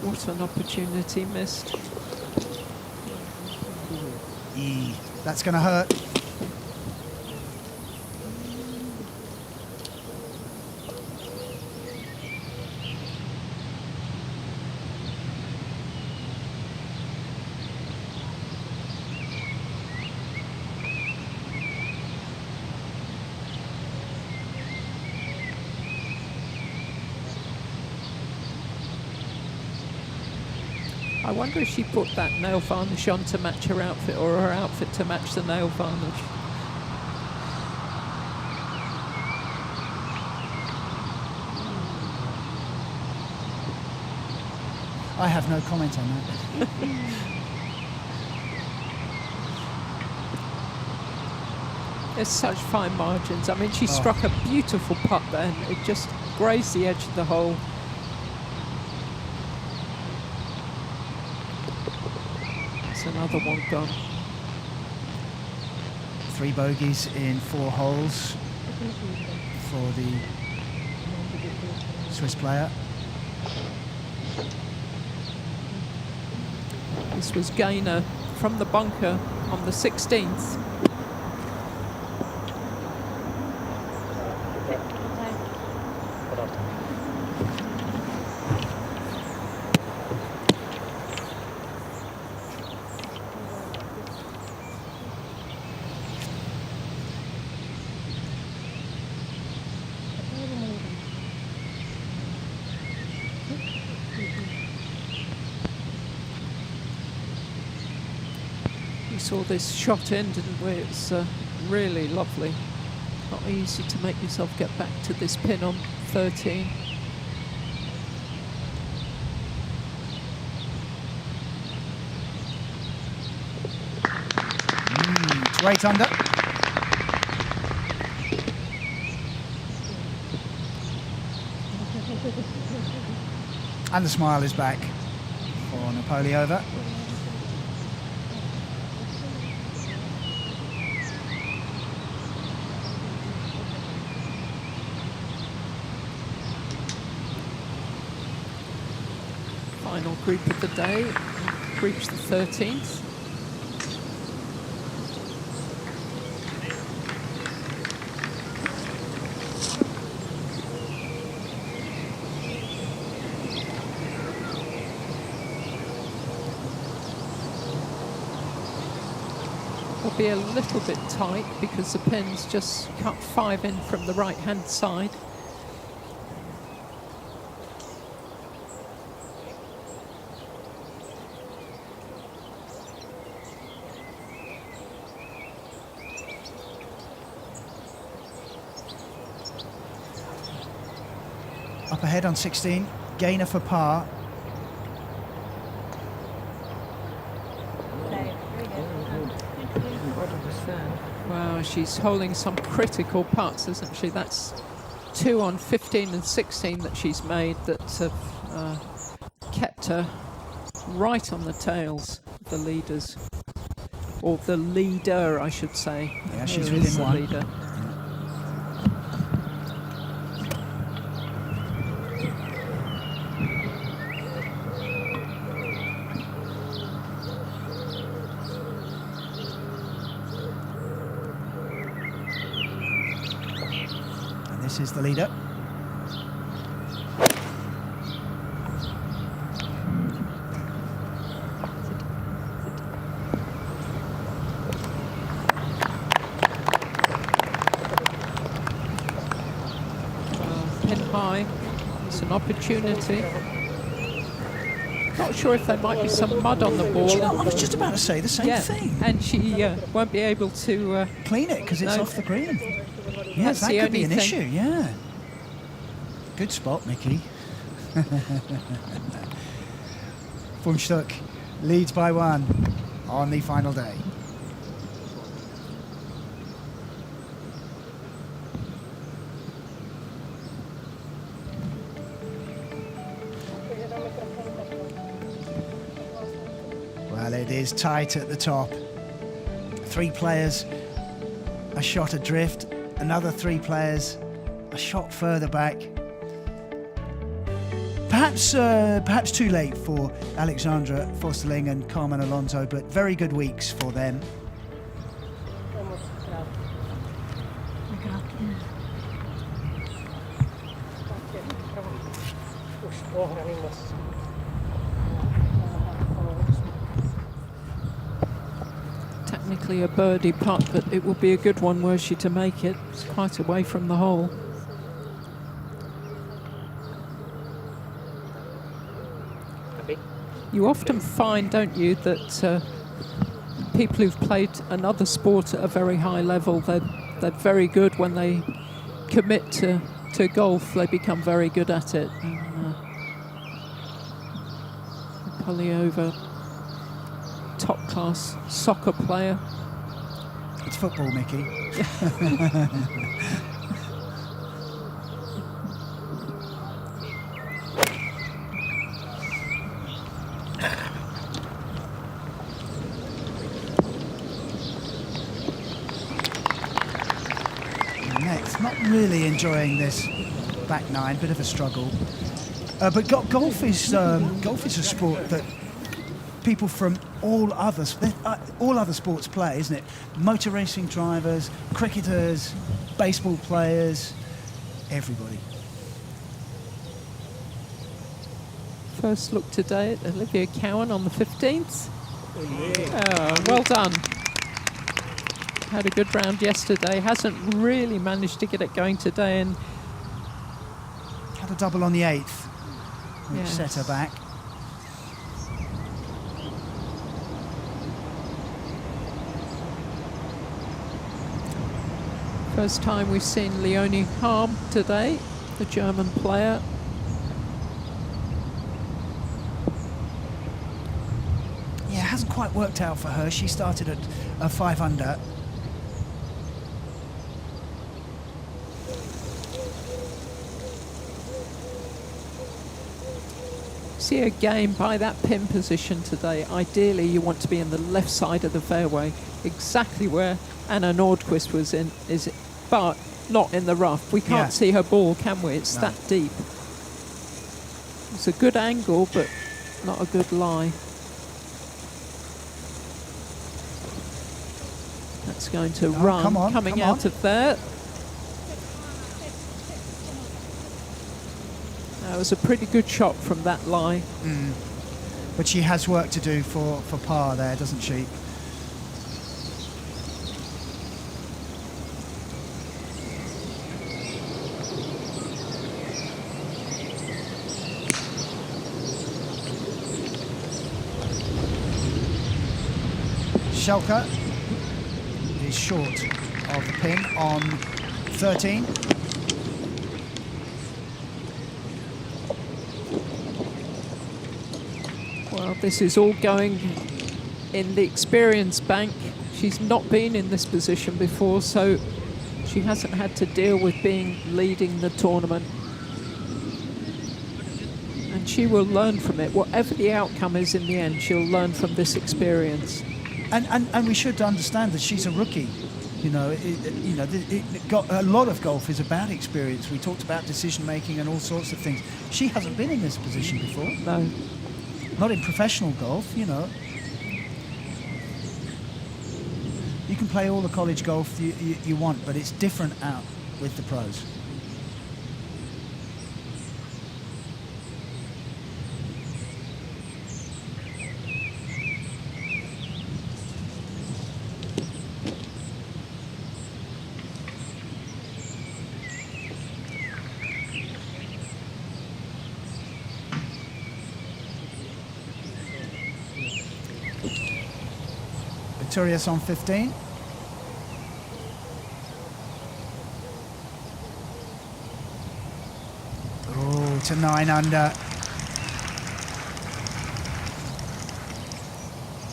Speaker 1: What an opportunity missed.
Speaker 3: That's going to hurt.
Speaker 1: I wonder if she put that nail varnish on to match her outfit, or her outfit to match the nail varnish.
Speaker 3: I have no comment on that.
Speaker 1: There's such fine margins. I mean, she struck a beautiful putt then. It just grazed the edge of the hole. Another one gone.
Speaker 3: 3 bogeys in 4 holes for the Swiss player.
Speaker 1: This was Gaynor from the bunker on the 16th. Saw this shot in, didn't we? It's really lovely. Not easy to make yourself get back to this pin on 13.
Speaker 3: It's right under. And the smile is back for Poli over.
Speaker 1: Final group of the day, reached the 13th. Will be a little bit tight because the pin's just cut 5 in from the right hand side.
Speaker 3: Up ahead on 16, gainer for par.
Speaker 1: Wow, she's holding some critical putts, isn't she? That's 2 on 15 and 16 that she's made that have kept her right on the tails of the leaders. Or the leader, I should say.
Speaker 3: Yeah, she's
Speaker 1: Who
Speaker 3: within
Speaker 1: is the
Speaker 3: one.
Speaker 1: leader.
Speaker 3: This is the leader.
Speaker 1: Pin high. It's an opportunity. Not sure if there might be some mud on the ball.
Speaker 3: Do you know, I was just about to say the same thing.
Speaker 1: And she won't be able to
Speaker 3: clean it because it's off the green. Yeah,
Speaker 1: That's
Speaker 3: that
Speaker 1: the
Speaker 3: could be
Speaker 1: only
Speaker 3: an
Speaker 1: thing.
Speaker 3: issue, yeah. Good spot, Mickey. Funchtuk leads by 1 on the final day. Well, it is tight at the top. 3 players a shot adrift, another 3 players a shot further back. Perhaps too late for Alexandra Fosterling and Carmen Alonso, but very good weeks for them.
Speaker 1: technically a birdie putt, but it will be a good one were she to make it. It's quite away from the hole. You often find, don't you, that people who've played another sport at a very high level, they're very good when they commit to golf. They become very good at it. And, Polyova, top-class soccer player.
Speaker 3: It's football, Mickey. Next, not really enjoying this back nine, bit of a struggle. But golf is a sport that people from all other sports play, isn't it? Motor racing drivers, cricketers, baseball players, everybody.
Speaker 1: First look today at Olivia Cowan on the 15th. Oh, well done. Had a good round yesterday. Hasn't really managed to get it going today, and
Speaker 3: Had a double on the 8th, which
Speaker 1: Yes.
Speaker 3: set her back.
Speaker 1: first time we've seen Leonie Harm today, the German player.
Speaker 3: Yeah, it hasn't quite worked out for her. She started at a 5 under.
Speaker 1: see a game by that pin position today, ideally you want to be in the left side of the fairway, exactly where Anna Nordqvist was in, but not in the rough. We can't see her ball, can we? It's that deep. It's a good angle, but not a good lie. That's going to run, coming out of there. That was a pretty good shot from that lie.
Speaker 3: But she has work to do for par there, doesn't she? Schelke is short of the pin on 13.
Speaker 1: Well, this is all going in the experience bank. She's not been in this position before, so she hasn't had to deal with leading the tournament. And she will learn from it. Whatever the outcome is in the end, she'll learn from this experience.
Speaker 3: And we should understand that she's a rookie. You know, a lot of golf is about experience. We talked about decision making and all sorts of things. She hasn't been in this position before.
Speaker 1: No.
Speaker 3: Not in professional golf, you know. You can play all the college golf you want, but it's different out with the pros. Victorious on 15. Oh, to 9 under.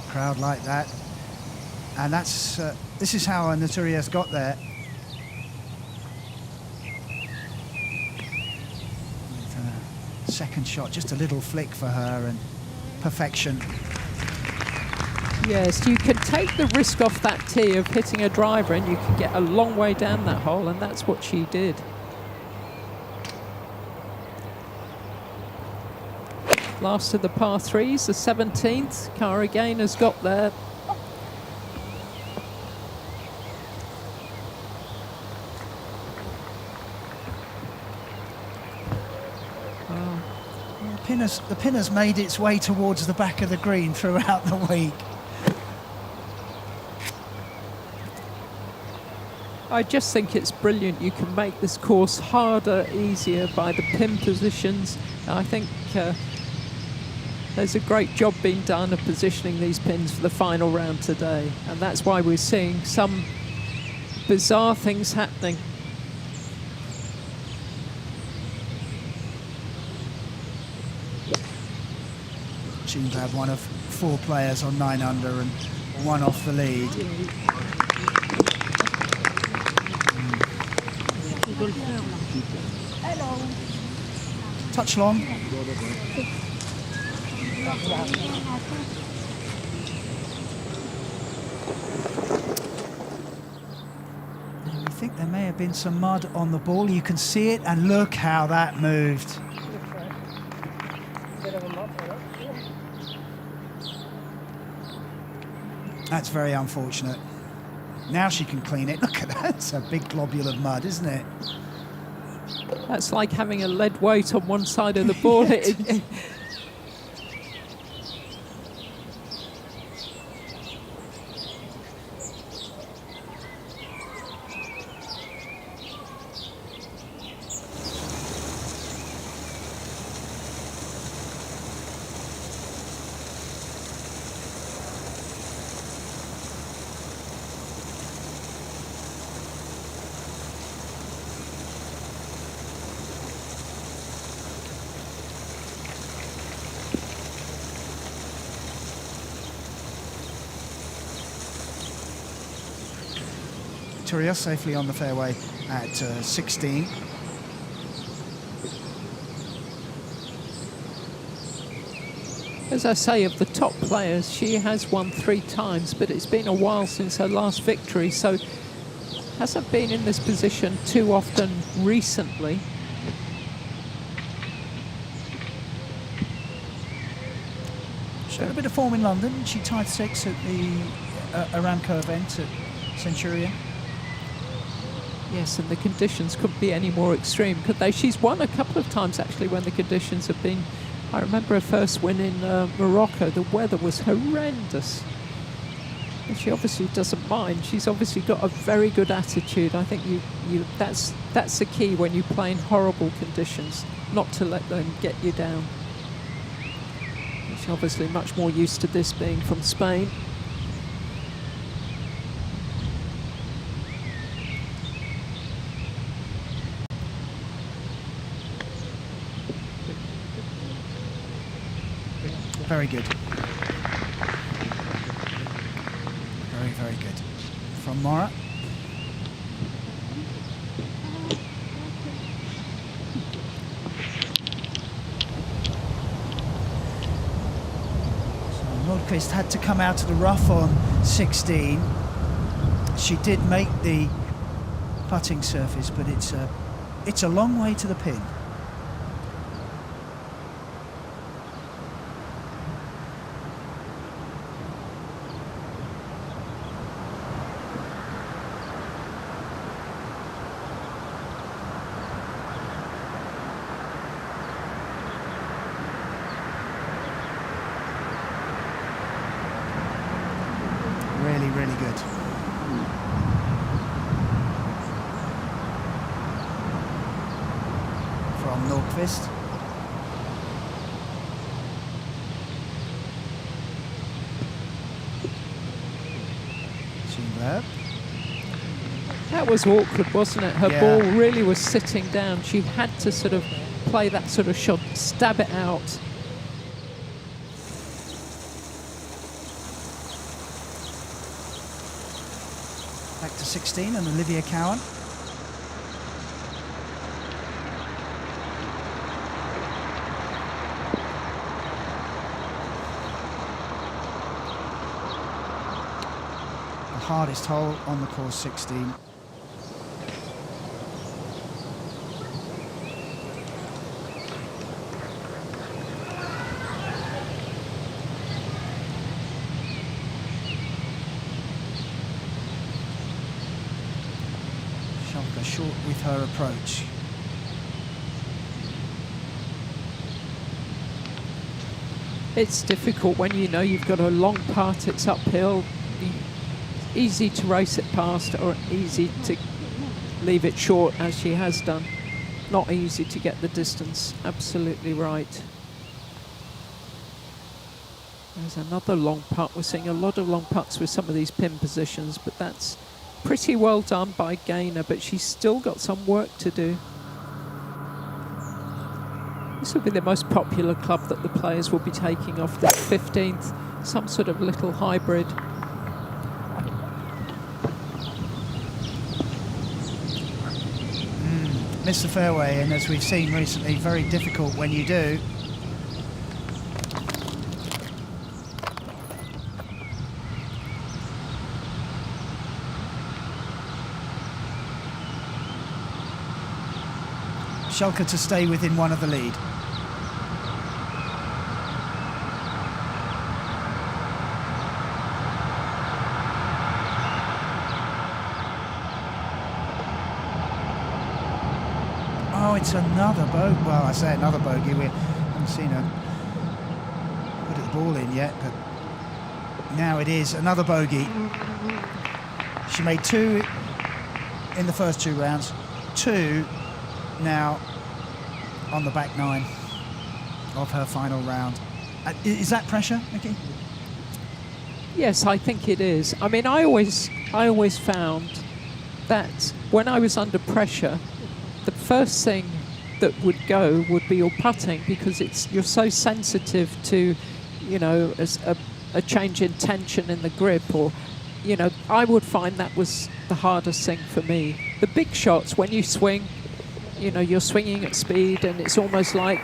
Speaker 3: Crowd like that. And that's this is how Notorious got there. With a second shot, just a little flick for her and perfection.
Speaker 1: Yes, you can take the risk off that tee of hitting a driver and you can get a long way down that hole, and that's what she did. Last of the par threes, the 17th. Cara Gaynor's got there.
Speaker 3: The pin has made its way towards the back of the green throughout the week.
Speaker 1: I just think it's brilliant. You can make this course harder, easier by the pin positions. I think there's a great job being done of positioning these pins for the final round today. And that's why we're seeing some bizarre things happening.
Speaker 3: Seems to have one of 4 players on 9 under and 1 off the lead.
Speaker 2: Hello.
Speaker 3: Touch long. I think there may have been some mud on the ball. You can see it, and look how that moved. That's very unfortunate. Now she can clean it. Look at that. It's a big globule of mud, isn't it?
Speaker 1: That's like having a lead weight on one side of the ball.
Speaker 3: Victoria safely on the fairway at 16.
Speaker 1: As I say, of the top players, she has won 3 times, but it's been a while since her last victory, so hasn't been in this position too often recently.
Speaker 3: She had a bit of form in London. She tied 6 at the Aramco event at Centurion.
Speaker 1: Yes, and the conditions couldn't be any more extreme, could they? She's won a couple of times, actually, when the conditions have been... I remember her first win in Morocco. The weather was horrendous. And she obviously doesn't mind. She's obviously got a very good attitude. I think that's the key when you play in horrible conditions, not to let them get you down. She's obviously much more used to this, being from Spain.
Speaker 3: Very good. Very, very good. From Mora. So Nordqvist had to come out of the rough on 16. She did make the putting surface, but it's a long way to the pin. Really, really good. From Nordqvist. Schindler.
Speaker 1: That was awkward, wasn't it? Her
Speaker 3: Yeah.
Speaker 1: ball really was sitting down. She had to sort of play that sort of shot, stab it out.
Speaker 3: Back to 16 and Olivia Cowan. The hardest hole on the course, 16. Schalke short with her approach.
Speaker 1: It's difficult when you know you've got a long putt, it's uphill. Easy to race it past or easy to leave it short, as she has done. Not easy to get the distance. Absolutely right. There's another long putt. We're seeing a lot of long putts with some of these pin positions, but that's pretty well done by Gaynor, but she's still got some work to do. This will be the most popular club that the players will be taking off the 15th, some sort of little hybrid.
Speaker 3: Missed the fairway, and as we've seen recently, very difficult when you do. Schalke to stay within one of the lead. Oh, it's another bogey. Well, I say another bogey. We haven't seen her put the ball in yet, but now it is another bogey. She made 2 in the first 2 rounds, 2 now on the back 9 of her final round. Is that pressure, Nikki?
Speaker 1: Yes, I think it is. I mean, I always found that when I was under pressure, the first thing that would go would be your putting, because you're so sensitive to, you know, as a change in tension in the grip, or, you know, I would find that was the hardest thing for me. The big shots, when you swing, you know, you're swinging at speed, and it's almost like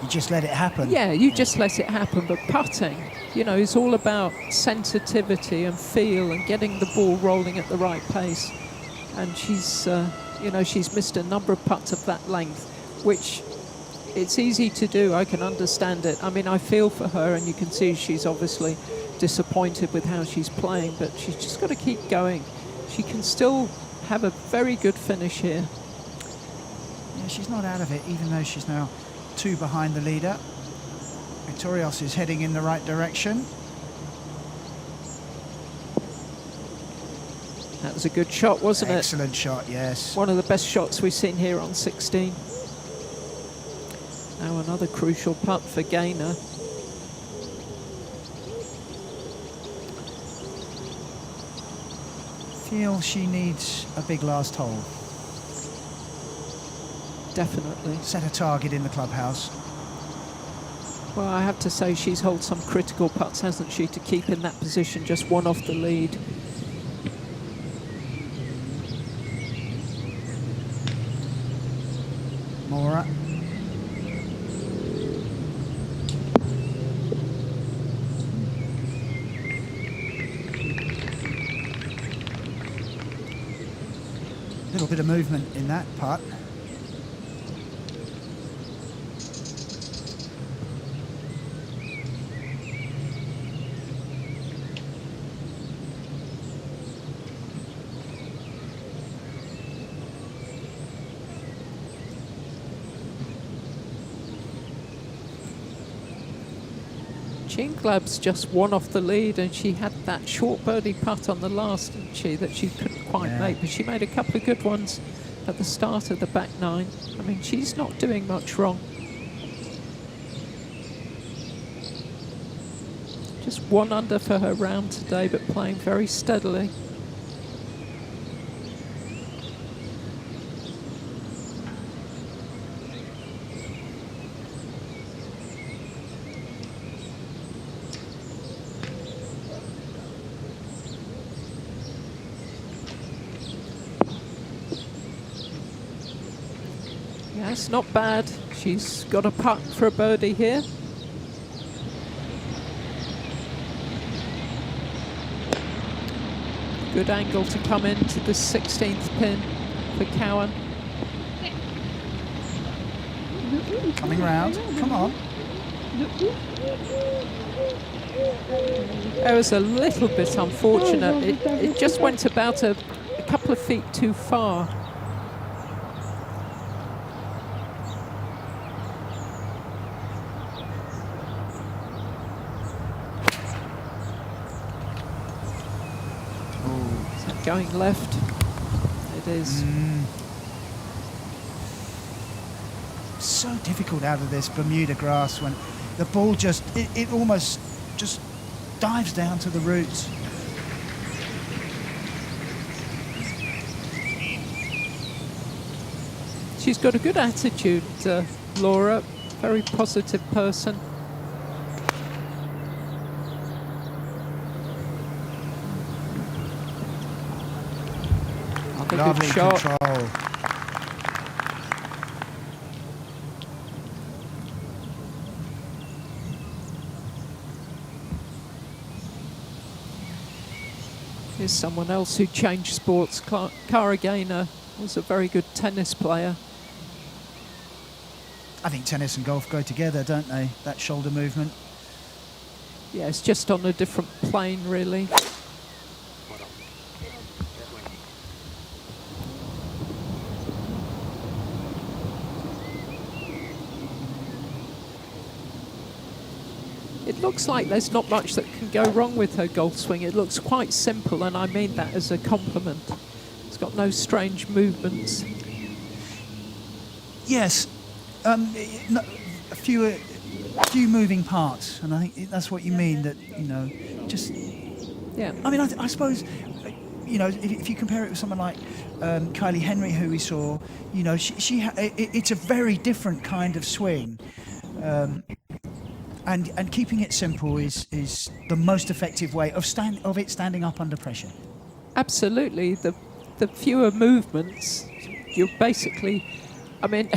Speaker 3: You just let it happen.
Speaker 1: Yeah, you just let it happen. But putting, you know, is all about sensitivity and feel and getting the ball rolling at the right pace. And she's, you know, she's missed a number of putts of that length, which it's easy to do. I can understand it. I mean, I feel for her, and you can see she's obviously disappointed with how she's playing, but she's just got to keep going. She can still have a very good finish here.
Speaker 3: Yeah, she's not out of it, even though she's now 2 behind the leader. Victorios is heading in the right direction.
Speaker 1: That was a good shot, wasn't it?
Speaker 3: Excellent shot, yes.
Speaker 1: One of the best shots we've seen here on 16. Now another crucial putt for Gaynor.
Speaker 3: Feel she needs a big last hole.
Speaker 1: Definitely.
Speaker 3: Set a target in the clubhouse.
Speaker 1: Well, I have to say she's held some critical putts, hasn't she, to keep in that position, just one off the lead.
Speaker 3: Mora. Little bit of movement in that putt.
Speaker 1: Glab's just one off the lead, and she had that short birdie putt on the last, didn't she, that she couldn't quite make, but she made a couple of good ones at the start of the back 9. I mean, she's not doing much wrong. Just 1 under for her round today, but playing very steadily. Yes, not bad. She's got a putt for a birdie here. Good angle to come into the 16th pin for Cowan.
Speaker 3: Coming round. Come on.
Speaker 1: It was a little bit unfortunate. It just went about a couple of feet too far. Going left, it is.
Speaker 3: So difficult out of this Bermuda grass when the ball just, it almost just dives down to the roots.
Speaker 1: She's got a good attitude, Laura, very positive person.
Speaker 3: Lovely
Speaker 1: good shot.
Speaker 3: Control.
Speaker 1: Here's someone else who changed sports. Cara Gaynor was a very good tennis player.
Speaker 3: I think tennis and golf go together, don't they? That shoulder movement.
Speaker 1: Yeah, it's just on a different plane, really. It looks like there's not much that can go wrong with her golf swing. It looks quite simple, and I mean that as a compliment. It's got no strange movements.
Speaker 3: Yes, a few moving parts, and I think that's what you mean. That, you know, just.
Speaker 1: Yeah.
Speaker 3: I mean, I suppose, you know, if you compare it with someone like Kylie Henry, who we saw, you know, it's a very different kind of swing. And keeping it simple is the most effective way of it standing up under pressure.
Speaker 1: Absolutely. The fewer movements, you're basically, I mean,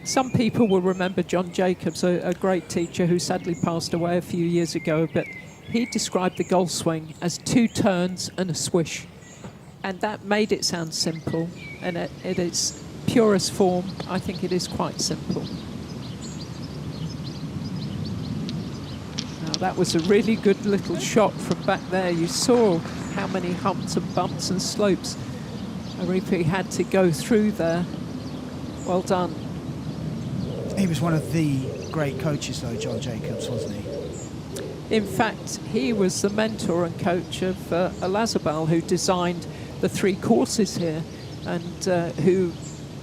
Speaker 1: Some people will remember John Jacobs, a great teacher who sadly passed away a few years ago, but he described the golf swing as 2 turns and a swish. And that made it sound simple, and at its purest form, I think it is quite simple. Now, that was a really good little shot from back there. You saw how many humps and bumps and slopes Arifi had to go through there. Well done.
Speaker 3: He was one of the great coaches, though, John Jacobs, wasn't he?
Speaker 1: In fact, he was the mentor and coach of Elazabal, who designed the 3 courses here, and who,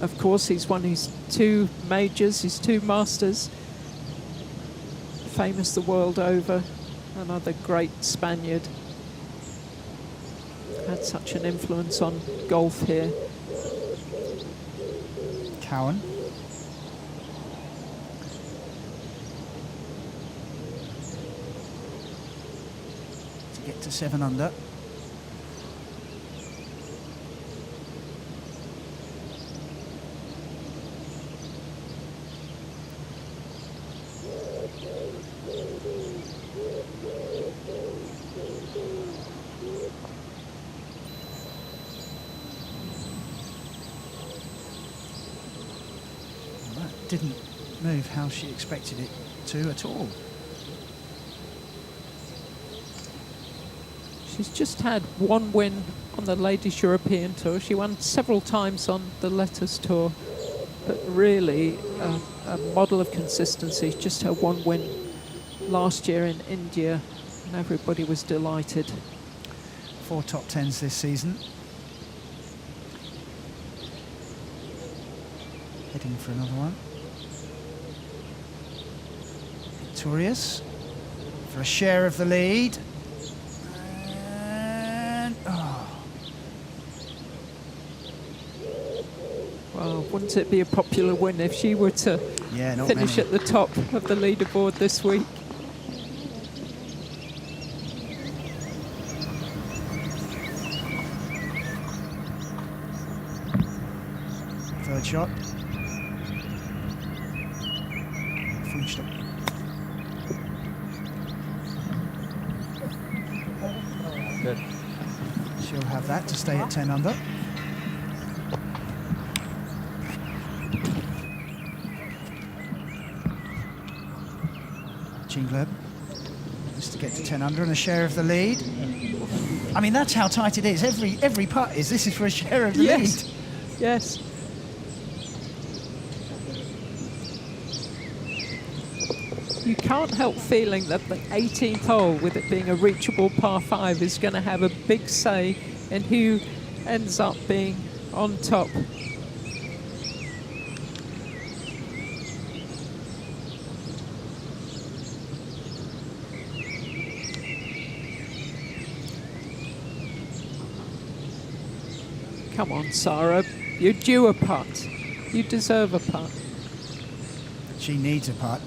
Speaker 1: of course, he's won his 2 majors, his 2 masters, famous the world over, another great Spaniard. Had such an influence on golf here.
Speaker 3: Cowan. To get to 7 under. Didn't move how she expected it to at all.
Speaker 1: She's just had 1 win on the Ladies European Tour. She won several times on the Letters Tour, but really a model of consistency. Just her 1 win last year in India, and everybody was delighted.
Speaker 3: 4 top 10s this season. Heading for another one. Victorious for a share of the lead. And,
Speaker 1: Well, wouldn't it be a popular win if she were to finish
Speaker 3: many
Speaker 1: at the top of the leaderboard this week?
Speaker 3: Third shot.
Speaker 4: Good.
Speaker 3: She'll have that to stay at 10 under. Jean Gleb just to get to 10 under and a share of the lead. I mean, that's how tight it is. Every putt is. This is for a share of the lead.
Speaker 1: Yes. You can't help feeling that the 18th hole, with it being a reachable par 5, is going to have a big say in who ends up being on top. Come on, Sarah, you're due a putt. You deserve a putt.
Speaker 3: She needs a putt.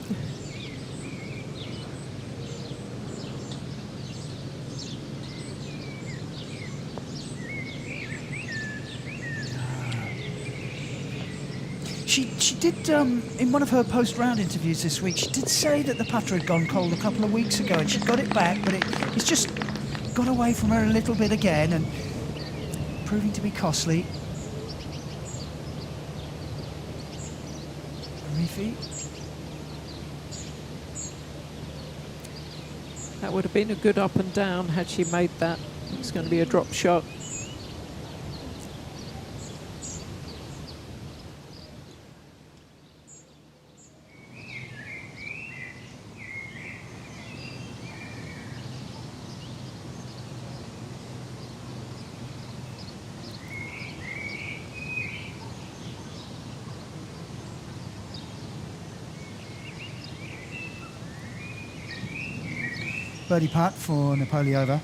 Speaker 3: She did, in one of her post-round interviews this week, she did say that the putter had gone cold a couple of weeks ago and she got it back, but it's just got away from her a little bit again and proving to be costly. Arifi.
Speaker 1: That would have been a good up and down had she made that. It's going to be a drop shot.
Speaker 3: Birdie putt for Napoliova.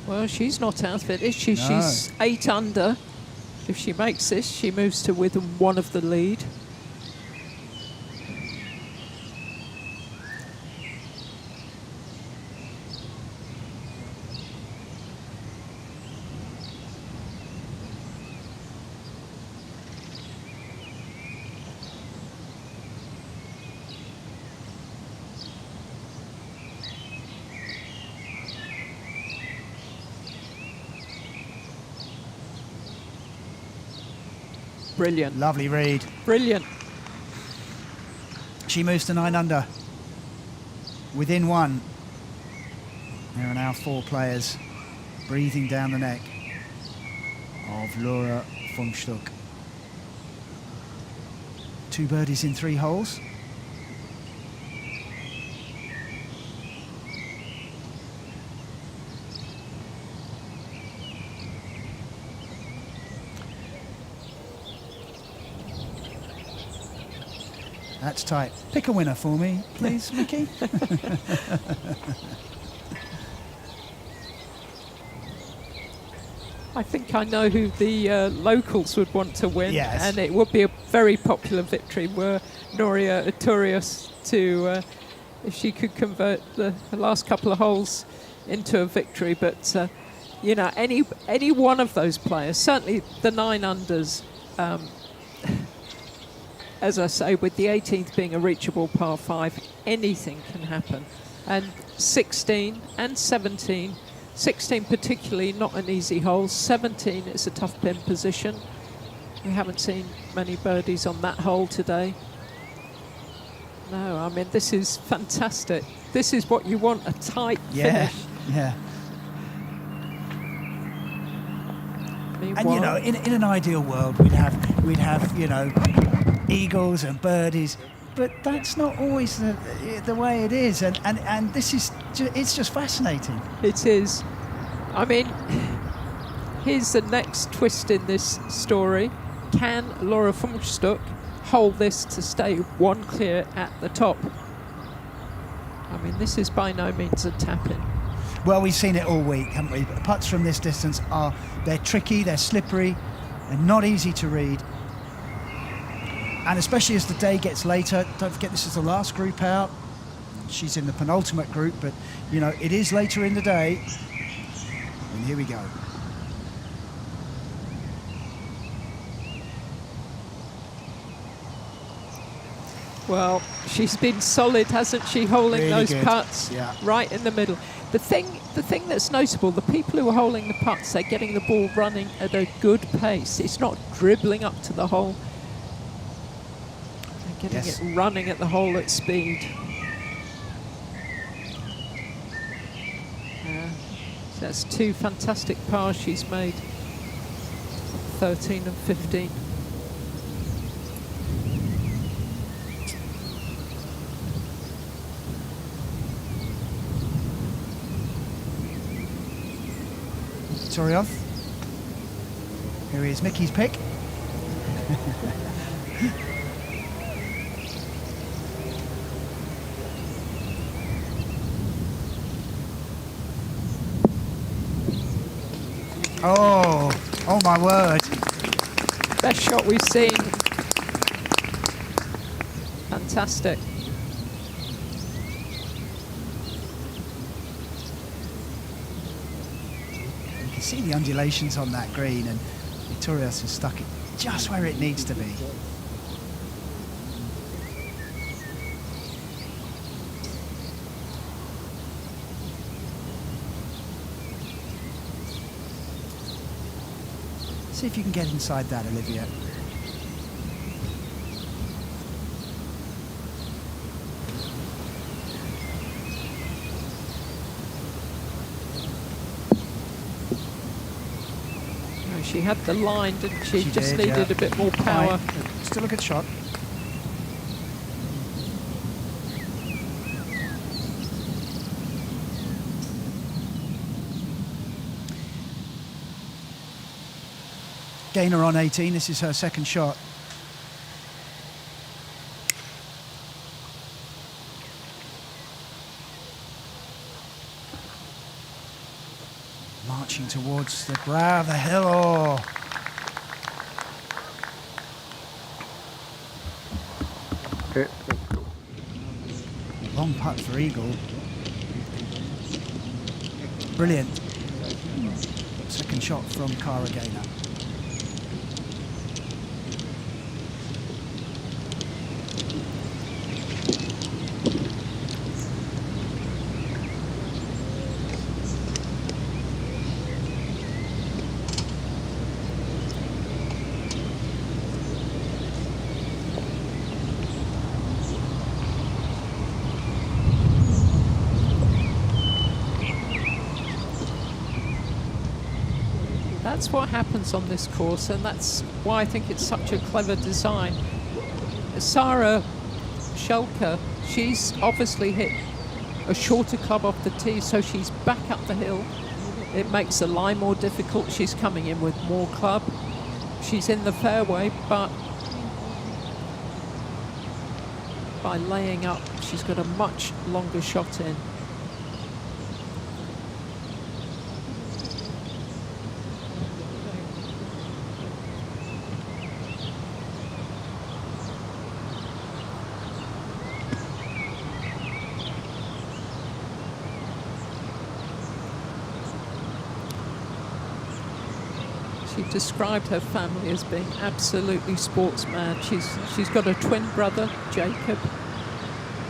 Speaker 1: Well, she's not out of it, is she?
Speaker 3: No.
Speaker 1: She's 8 under. If she makes this, she moves to within 1 of the lead. Brilliant.
Speaker 3: Lovely read.
Speaker 1: Brilliant.
Speaker 3: She moves to 9 under. Within 1. There are now 4 players breathing down the neck of Laura Fumstuck. 2 birdies in 3 holes. That's tight. Pick a winner for me, please, Mickey.
Speaker 1: I think I know who the locals would want to win,
Speaker 3: Yes.
Speaker 1: and it would be a very popular victory were Noria Iturrius to, if she could convert the last couple of holes into a victory. But you know, any one of those players, certainly the 9 unders. As I say, with the 18th being a reachable par 5, anything can happen. And 16 and 17, 16 particularly not an easy hole, 17 is a tough pin position. We haven't seen many birdies on that hole today. No, I mean, this is fantastic. This is what you want, a tight finish.
Speaker 3: Yeah.
Speaker 1: Meanwhile,
Speaker 3: And you know, in an ideal world, we'd have you know, eagles and birdies, but that's not always the way it is. And this is it's just fascinating.
Speaker 1: it is. I mean, here's the next twist in this story. Can Laura Fumstuck hold this to stay 1 clear at the top? I mean, this is by no means a tap-in.
Speaker 3: Well, we've seen it all week, haven't we? Putts from this distance they're tricky, they're slippery, they're not easy to read. And especially as the day gets later, don't forget this is the last group out. She's in the penultimate group, but you know, it is later in the day. And here we go.
Speaker 1: Well, she's been solid, hasn't she, holding
Speaker 3: Really
Speaker 1: those
Speaker 3: good.
Speaker 1: putts
Speaker 3: Yeah.
Speaker 1: right in the middle. The thing that's notable, the people who are holding the putts, they're getting the ball running at a good pace. It's not dribbling up to the hole. They're getting
Speaker 3: Yes.
Speaker 1: it running at the hole at speed. So that's 2 fantastic pars she's made, 13 and 15.
Speaker 3: Sorry, here is Mickey's pick. Oh my word.
Speaker 1: Best shot we've seen. Fantastic.
Speaker 3: You can see the undulations on that green, and Victorious has stuck it just where it needs to be. See if you can get inside that, Olivia.
Speaker 1: No, she had the line, didn't she?
Speaker 3: She
Speaker 1: Just
Speaker 3: did,
Speaker 1: needed
Speaker 3: yeah.
Speaker 1: a bit more power.
Speaker 3: Fine. Still a good shot. Gainer on 18, this is her second shot. Marching towards the brow of the hill. Oh. Long putt for eagle. Brilliant. Second shot from Cara Gaynor.
Speaker 1: that's what happens on this course, and that's why I think it's such a clever design. Sarah Schelke, she's obviously hit a shorter club off the tee, so she's back up the hill. It makes the lie more difficult. She's coming in with more club. She's in the fairway, but by laying up, she's got a much longer shot in. She described her family as being absolutely sports mad. She's got a twin brother, Jacob,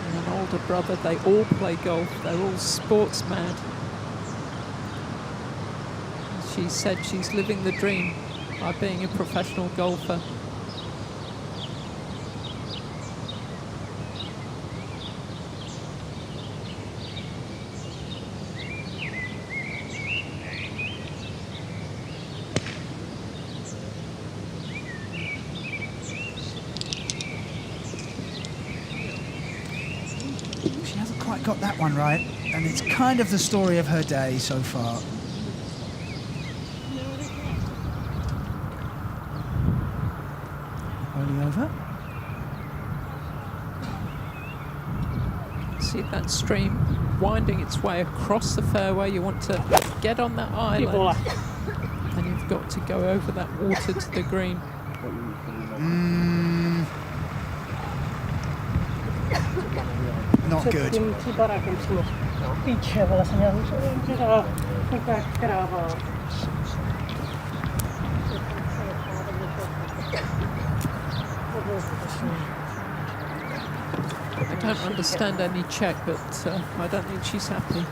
Speaker 1: and an older brother. They all play golf. They're all sports mad. She said she's living the dream by being a professional golfer.
Speaker 3: Got that one right, and it's kind of the story of her day so far. Only over.
Speaker 1: See that stream winding its way across the fairway. You want to get on that island, and you've got to go over that water to the green.
Speaker 3: Not good.
Speaker 1: I don't understand any Czech, but I don't think she's happy.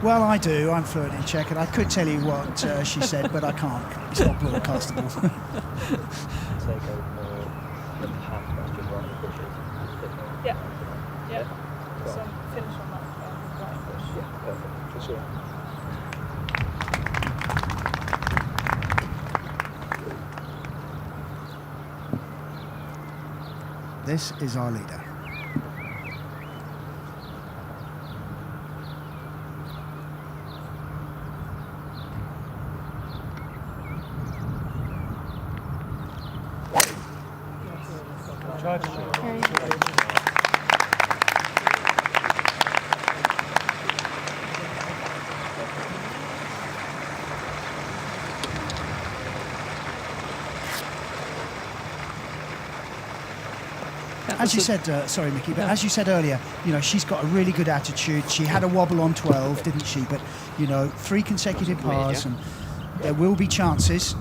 Speaker 3: Well, I do. I'm fluent in Czech, and I could tell you what she said, but I can't. It's not broadcastable.
Speaker 2: Yeah. So finish on that right push.
Speaker 4: Yeah, perfect. For sure.
Speaker 3: This is our leader. As you said, sorry, Mickey, but as you said earlier, you know, she's got a really good attitude. She had a wobble on 12, didn't she? But, you know, 3 consecutive pars, and there will be chances.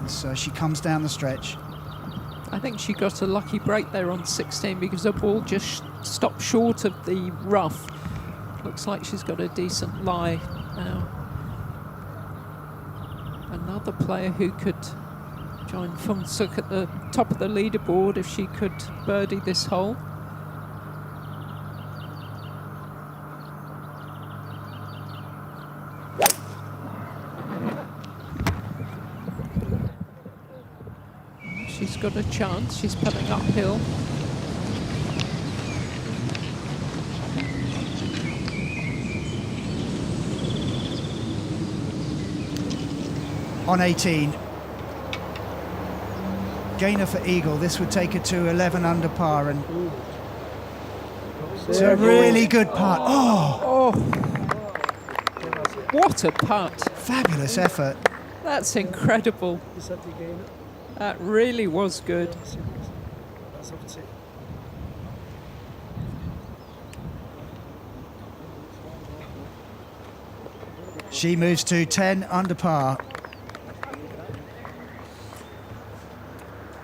Speaker 3: So she comes down the stretch.
Speaker 1: I think she got a lucky break there on 16 because the ball just stopped short of the rough. Looks like she's got a decent lie now. Another player who could join Fumsuk at the top of the leaderboard if she could birdie this hole. She's got a chance. She's putting uphill.
Speaker 3: On 18. Gainer for eagle. This would take her to 11 under par, and it's a really good putt. Oh,
Speaker 1: what a putt!
Speaker 3: Fabulous effort.
Speaker 1: That's incredible. That really was good.
Speaker 3: She moves to 10 under par.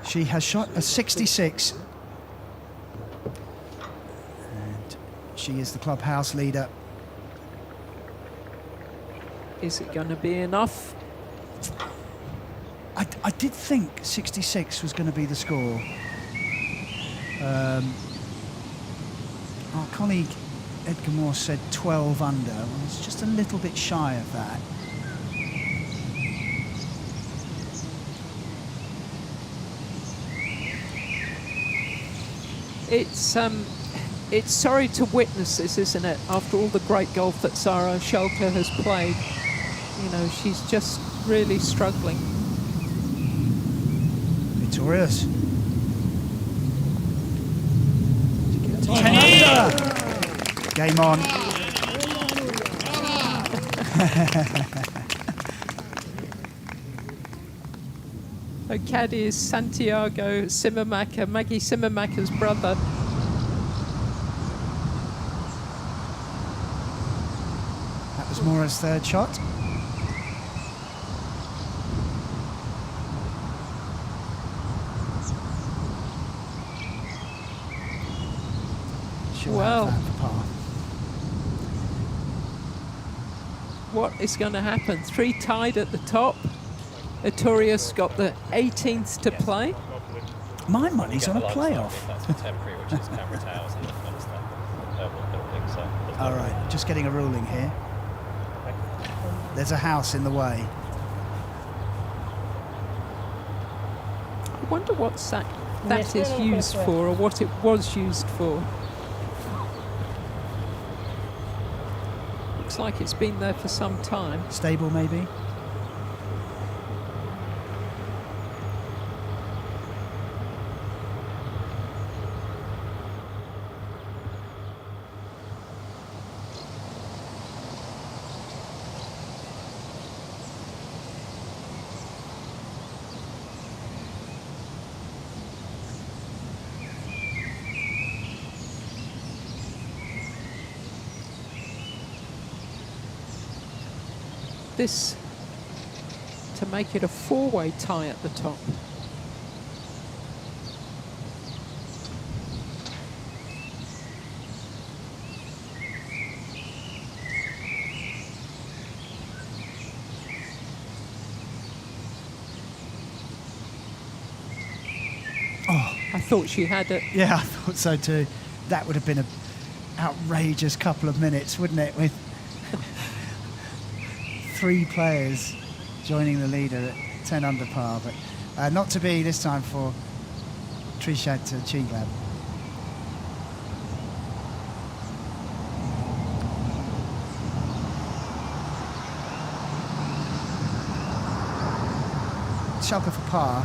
Speaker 3: She has shot a 66. And she is the clubhouse leader.
Speaker 1: Is it going to be enough?
Speaker 3: I did think 66 was going to be the score. Our colleague Edgar Moore said 12 under. Well, it's just a little bit shy of that.
Speaker 1: It's sorry to witness this, isn't it? After all the great golf that Sarah Schelke has played, you know, she's just really struggling.
Speaker 3: Victorious. 10 under. Game on.
Speaker 1: Her caddy is Santiago Simmermacher, Maggie Simmermacher's brother.
Speaker 3: That was Mora's third shot. She'll
Speaker 1: Well.
Speaker 3: have that for par.
Speaker 1: What is going to happen? 3 tied at the top. Artorius got the 18th to play.
Speaker 3: My money's on a playoff.
Speaker 4: That's for temporary, which is camera towers and that kind of stuff. Building, so
Speaker 3: All right, just getting a ruling here. There's a house in the way.
Speaker 1: I wonder what that
Speaker 2: Yes,
Speaker 1: is
Speaker 2: we're on
Speaker 1: used
Speaker 2: this way.
Speaker 1: for, or what it was used for. Looks like it's been there for some time.
Speaker 3: Stable, maybe?
Speaker 1: This to make it a 4-way tie at the top.
Speaker 3: Oh,
Speaker 1: I thought she had it.
Speaker 3: yeah, I thought so too. That would have been an outrageous couple of minutes, wouldn't it? With 3 players joining the leader at 10 under par, but not to be this time for Trishat Chinglab. Schalke for par.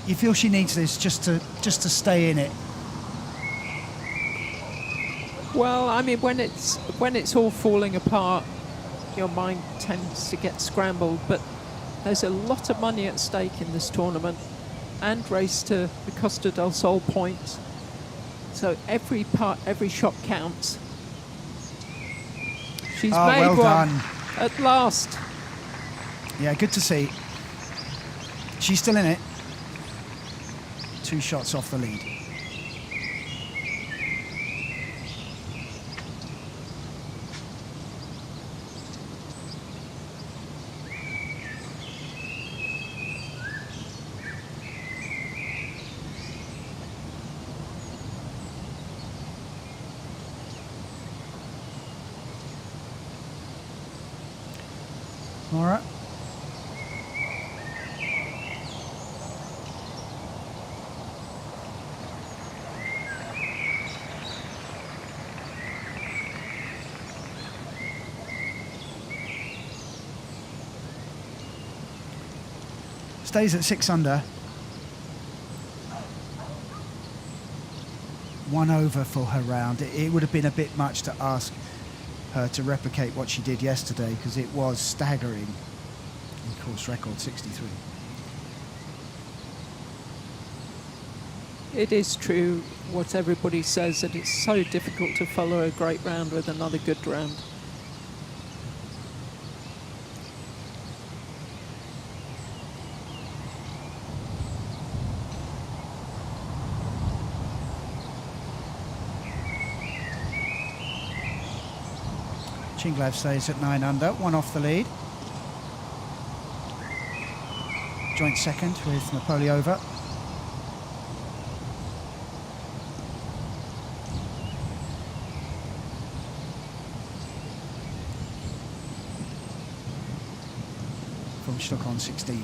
Speaker 3: You feel she needs this just to stay in it.
Speaker 1: Well, I mean, when it's all falling apart, your mind tends to get scrambled. But there's a lot of money at stake in this tournament, and race to the Costa del Sol points. So every shot counts. She's made
Speaker 3: well
Speaker 1: one
Speaker 3: done.
Speaker 1: at last.
Speaker 3: Yeah, good to see. She's still in it. 2 shots off the lead. Maura. Stays at 6 under. 1 over for her round. It would have been a bit much to ask her to replicate what she did yesterday, because it was staggering. Of course, record 63.
Speaker 1: It is true what everybody says, that it's so difficult to follow a great round with another good round.
Speaker 3: Chinglab stays at 9 under, 1 off the lead. Joint second with Napoliova. From Stock on 16.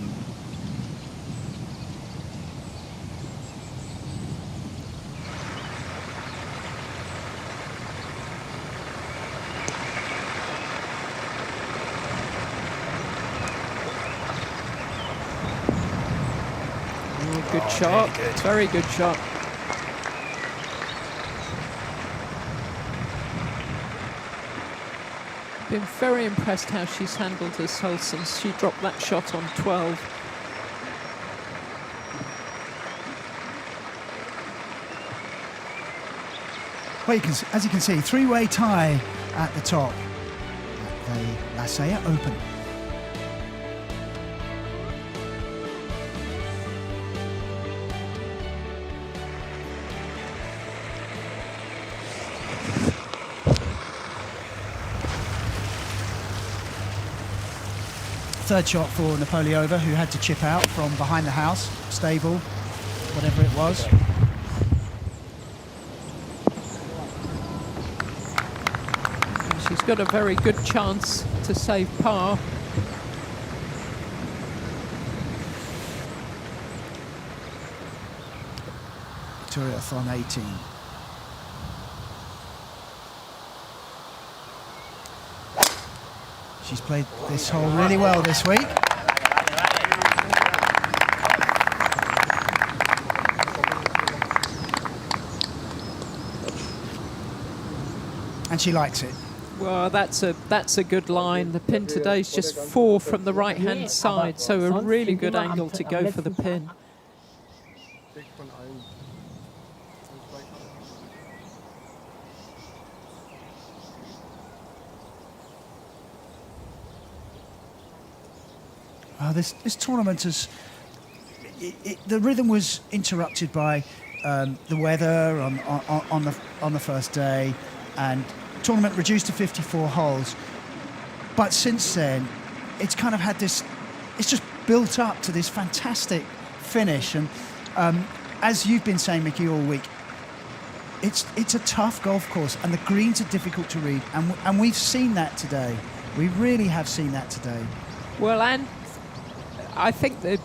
Speaker 1: Oh, good shot. Very good shot. Been very impressed how she's handled this hole since she dropped that shot on 12.
Speaker 3: Well, as you can see, three-way tie at the top at the La Sella Open. Third shot for Napoleova, who had to chip out from behind the house, stable, whatever it was.
Speaker 1: She's got a very good chance to save par.
Speaker 3: Victoria on 18. She's played this hole really well this week. And she likes it.
Speaker 1: Well, that's a good line. The pin today is just 4 from the right-hand side, so a really good angle to go for the pin. This tournament has... the rhythm was interrupted by the weather on the first day, and tournament reduced to 54 holes. But since then, it's kind of had this... It's just built up to this fantastic finish. And as you've been saying, Mickey, all week, it's a tough golf course, and the greens are difficult to read. And we've seen that today. We really have seen that today. Well, and I think the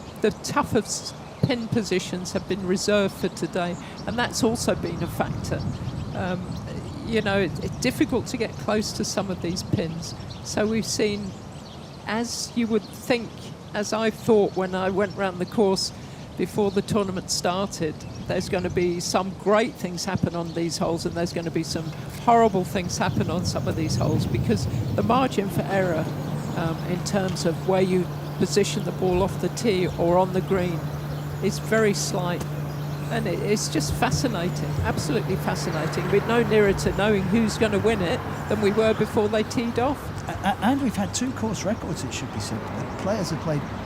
Speaker 1: toughest pin positions have been reserved for today, and that's also been a factor. You know, it's difficult to get close to some of these pins. So we've seen, as you would think, as I thought when I went round the course before the tournament started, there's going to be some great things happen on these holes, and there's going to be some horrible things happen on some of these holes, because the margin for error in terms of where you position the ball off the tee or on the green is very slight, and it's just fascinating, absolutely fascinating. We're no nearer to knowing who's going to win it than we were before they teed off.
Speaker 3: And we've had 2 course records, it should be said.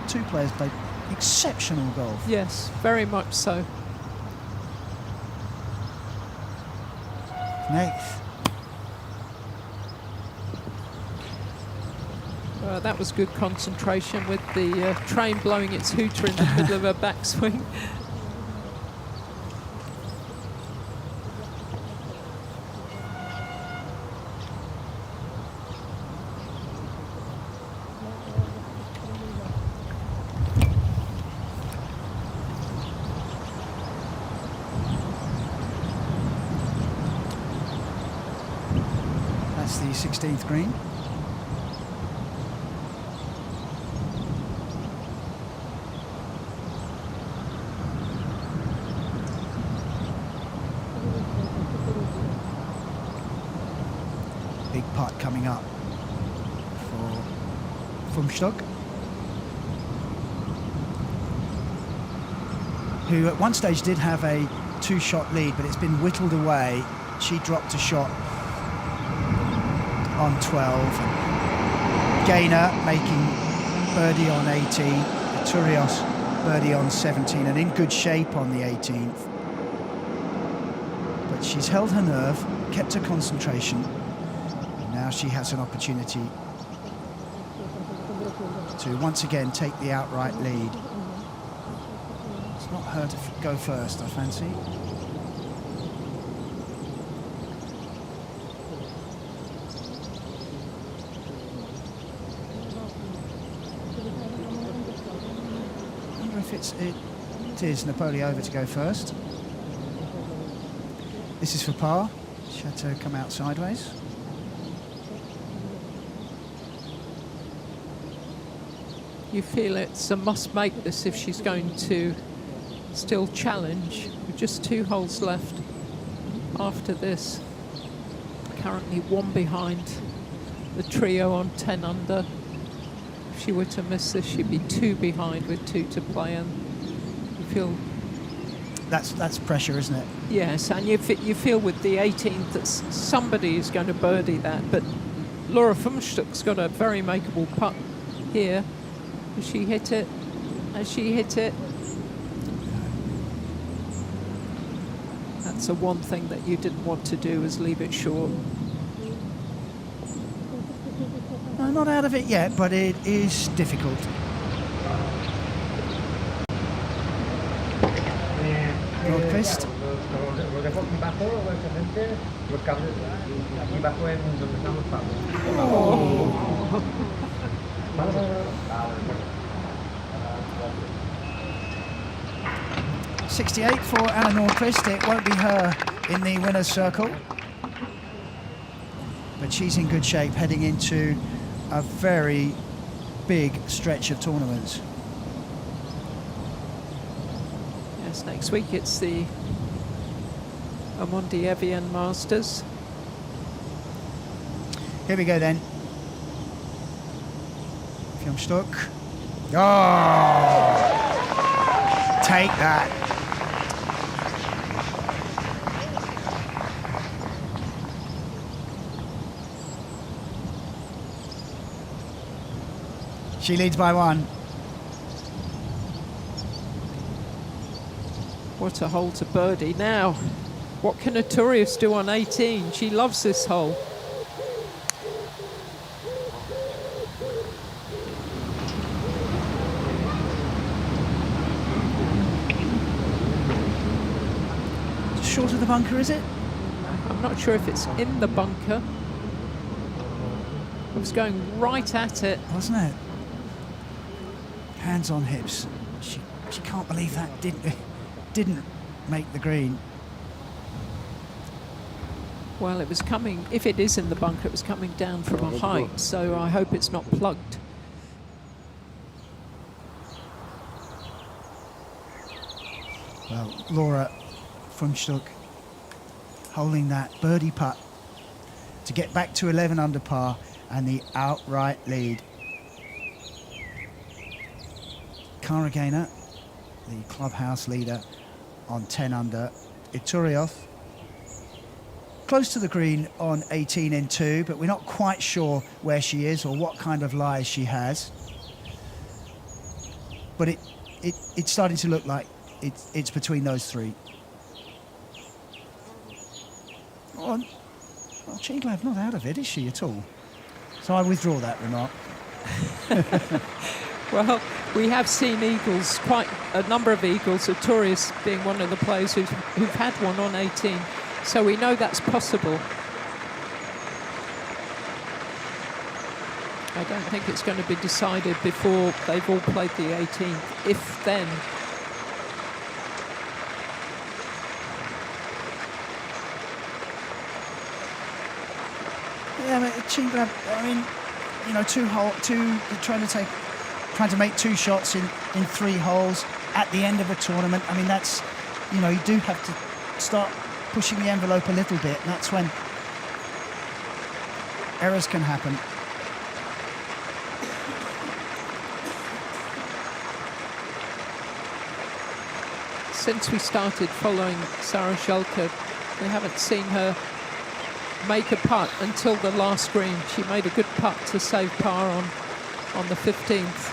Speaker 3: Two players played exceptional golf.
Speaker 1: Yes, very much so.
Speaker 3: Next.
Speaker 1: That was good concentration with the train blowing its hooter in the middle of a backswing.
Speaker 3: That's the 16th green. Big putt coming up for Fumstock, who at one stage did have a 2-shot lead, but it's been whittled away. She dropped a shot on 12. Gaynor making birdie on 18. Turios birdie on 17, and in good shape on the 18th. But she's held her nerve, kept her concentration. Now she has an opportunity to once again take the outright lead. It's not her to go first, I fancy. I wonder if it is Napoleova to go first. This is for par. She had to come out sideways.
Speaker 1: You feel it's a must make this if she's going to still challenge with just 2 holes left after this. Currently 1 behind the trio on 10 under. If she were to miss this, she'd be 2 behind with 2 to play, and you feel...
Speaker 3: That's pressure, isn't it?
Speaker 1: Yes, and you feel with the 18th that somebody is going to birdie that, but Laura Fumstuck's got a very makeable putt here. Has she hit it? Has she hit it? That's the one thing that you didn't want to do, is leave it short.
Speaker 3: No, not out of it yet, but it is difficult. Nordqvist. Oh. 68 for Anna Nordqvist. It won't be her in the winner's circle, but she's in good shape heading into a very big stretch of tournaments.
Speaker 1: Yes, next week it's the Amundi Evian Masters.
Speaker 3: Here we go then. Fjomstuk. Oh! Take that. She leads by 1.
Speaker 1: What a hole to birdie. Now, what can a tourist do on 18? She loves this hole.
Speaker 3: Short of the bunker, is it?
Speaker 1: I'm not sure if it's in the bunker. I was going right at it.
Speaker 3: Wasn't it? Hands on hips. She can't believe that didn't make the green.
Speaker 1: Well, it was coming, if it is in the bunker, it was coming down from a height, so I hope it's not plugged.
Speaker 3: Well, Laura Fumstuck holding that birdie putt to get back to 11 under par and the outright lead. Kara Gaynor, the clubhouse leader, on 10 under. Ituriov close to the green on 18 in 2, but we're not quite sure where she is or what kind of lies she has. But it's starting to look like it's between those 3. Well, Chiglav not out of it, is she, at all? So I withdraw that remark.
Speaker 1: Well, we have seen eagles, quite a number of eagles, Arturius being one of the players who've had one on 18. So we know that's possible. I don't think it's going to be decided before they've all played the 18th, if then.
Speaker 3: Yeah, Chiglav, I mean, you know, trying to make 2 shots in 3 holes at the end of a tournament. I mean, that's, you know, you do have to start pushing the envelope a little bit, and that's when errors can happen.
Speaker 1: Since we started following Sarah Schelke, we haven't seen her make a putt until the last green. She made a good putt to save par on the 15th.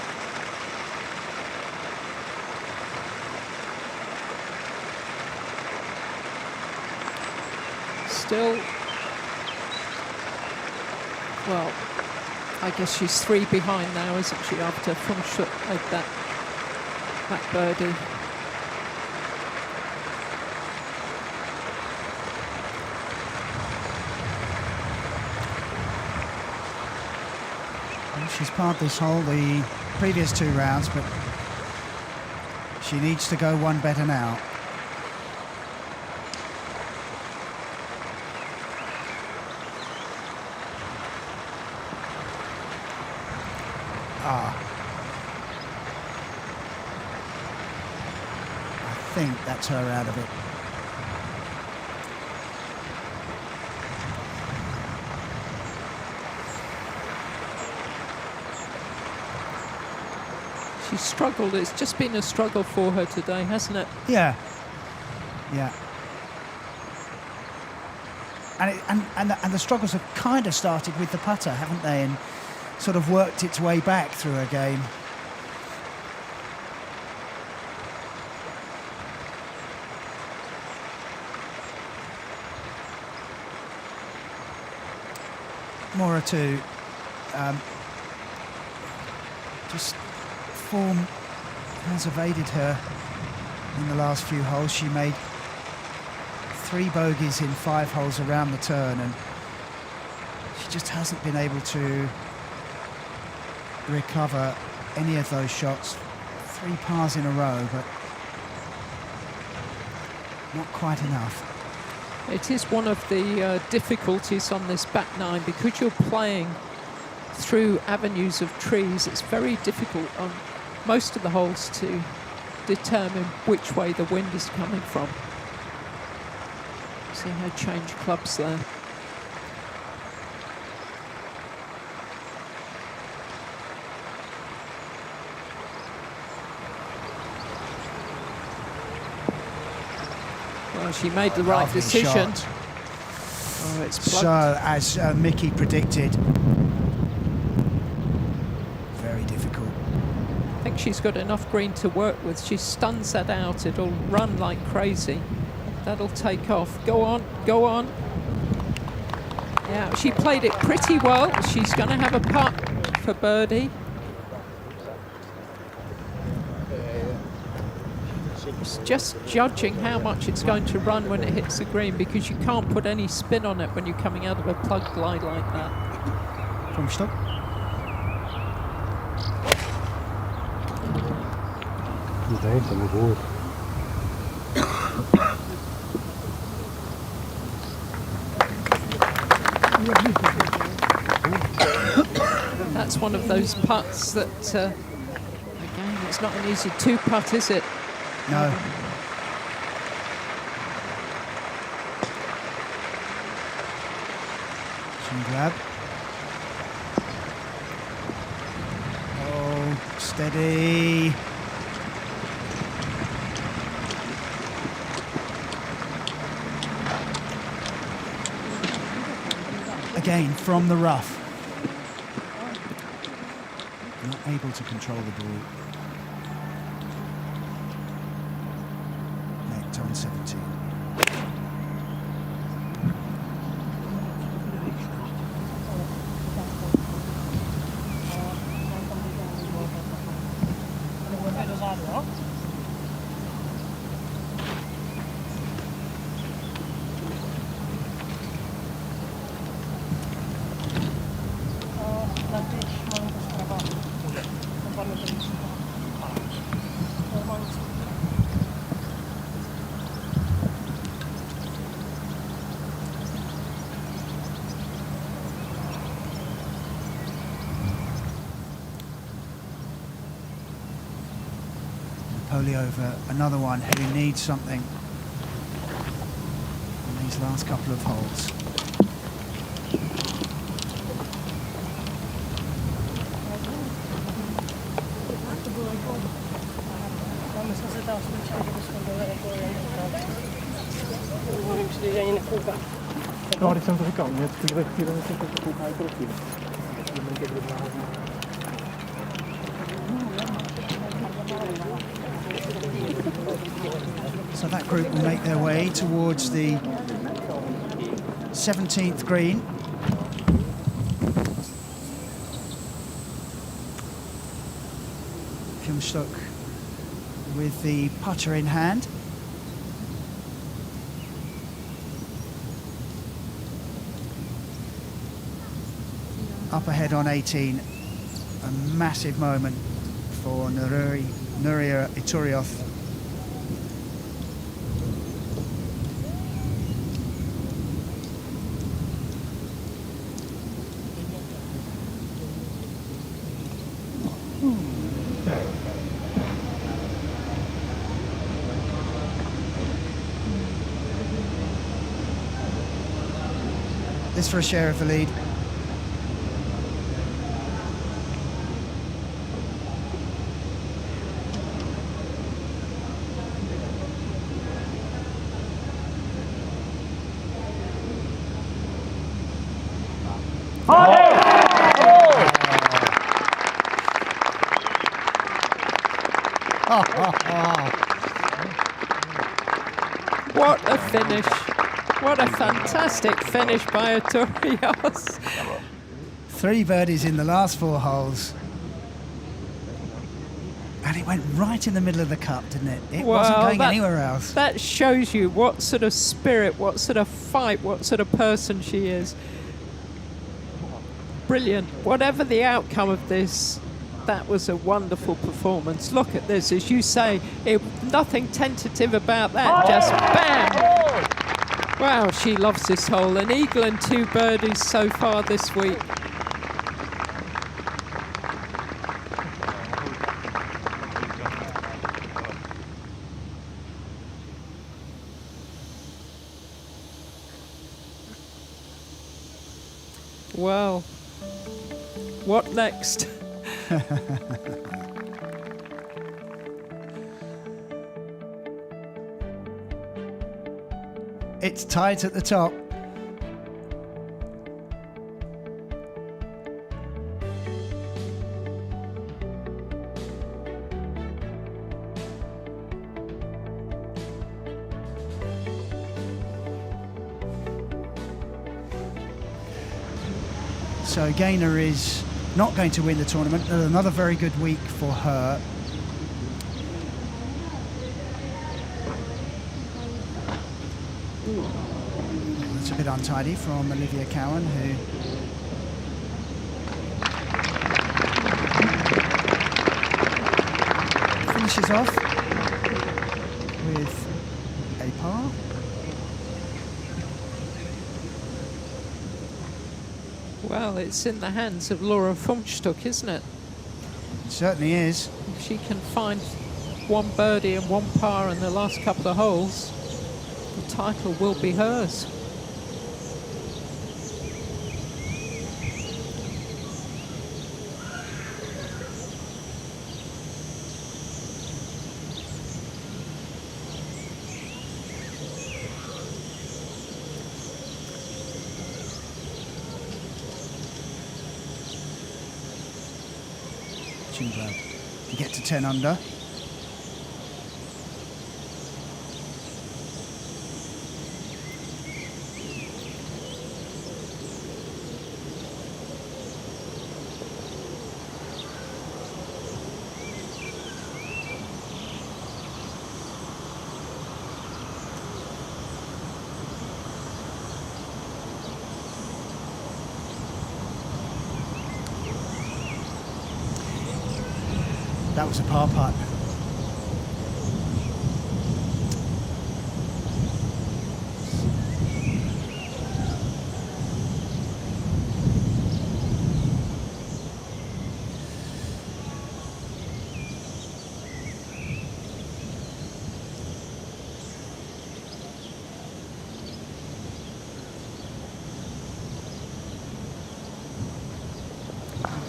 Speaker 1: Still, well, I guess she's 3 behind now, isn't she, after Fumstuck made that birdie.
Speaker 3: She's parred this hole the previous 2 rounds, but she needs to go one better now. I think that's her out of it.
Speaker 1: She's struggled. It's just been a struggle for her today, hasn't it?
Speaker 3: Yeah. Yeah. And the struggles have kind of started with the putter, haven't they? And sort of worked its way back through her game. Mora too. Just form has evaded her in the last few holes. She made 3 bogeys in 5 holes around the turn, and she just hasn't been able to recover any of those shots. 3 pars in a row, but not quite enough.
Speaker 1: It is one of the difficulties on this back nine, because you're playing through avenues of trees. It's very difficult on most of the holes to determine which way the wind is coming from. See her change clubs there. Well, she made the right
Speaker 3: Lovely
Speaker 1: decision.
Speaker 3: shot.
Speaker 1: Oh, it's plugged.
Speaker 3: So, as Mickey predicted, very difficult.
Speaker 1: I think she's got enough green to work with. She stuns that out. It'll run like crazy. That'll take off. Go on, go on. Yeah, she played it pretty well. She's going to have a putt for birdie. It's just judging how much it's going to run when it hits the green, because you can't put any spin on it when you're coming out of a plug glide like that.
Speaker 3: From stop.
Speaker 1: That's one of those putts that, again, it's not an easy 2-putt, is it?
Speaker 3: No. Chin grab. Oh, steady. Again, from the rough. Not able to control the ball. Net on 17. Over another one who needs something in these last couple of holes.
Speaker 5: Ja, det känns mycket om. Jag skulle rätt till den som ska få här på det.
Speaker 3: So that group will make their way towards the 17th green. Fjumstock with the putter in hand. Up ahead on 18, a massive moment for Nuria Iturioth. is for a share of the lead.
Speaker 1: What a finish. What a fantastic finish by Arturios.
Speaker 3: 3 birdies in the last 4 holes. And it went right in the middle of the cup, didn't it? It wasn't going anywhere else.
Speaker 1: That shows you what sort of spirit, what sort of fight, what sort of person she is. Brilliant. Whatever the outcome of this, that was a wonderful performance. Look at this, as you say, nothing tentative about that, just bam! Wow, she loves this hole. An eagle and 2 birdies so far this week. Well, what next?
Speaker 3: It's tight at the top. So Gaynor is not going to win the tournament. Another very good week for her. That's a bit untidy from Olivia Cowan, who finishes off with a par.
Speaker 1: Well, it's in the hands of Laura Funchstuck, isn't it?
Speaker 3: It certainly is.
Speaker 1: If she can find 1 birdie and 1 par in the last couple of holes, the title will be hers.
Speaker 3: To get to 10 under. That was a par putt.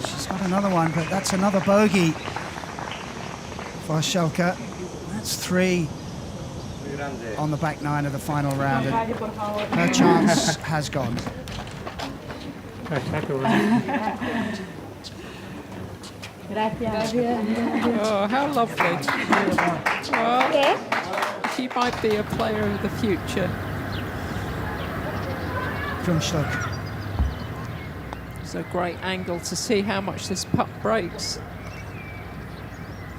Speaker 3: She's got another one, but that's another bogey for Shelka. That's 3 on the back 9 of the final round, and her chance has gone.
Speaker 1: Oh, how lovely. Well, she might be a player of the future.
Speaker 3: Grundschlag.
Speaker 1: It's a great angle to see how much this putt breaks.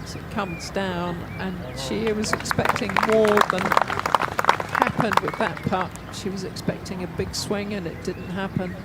Speaker 1: As it comes down, and she was expecting more than happened with that putt. She was expecting a big swing and it didn't happen.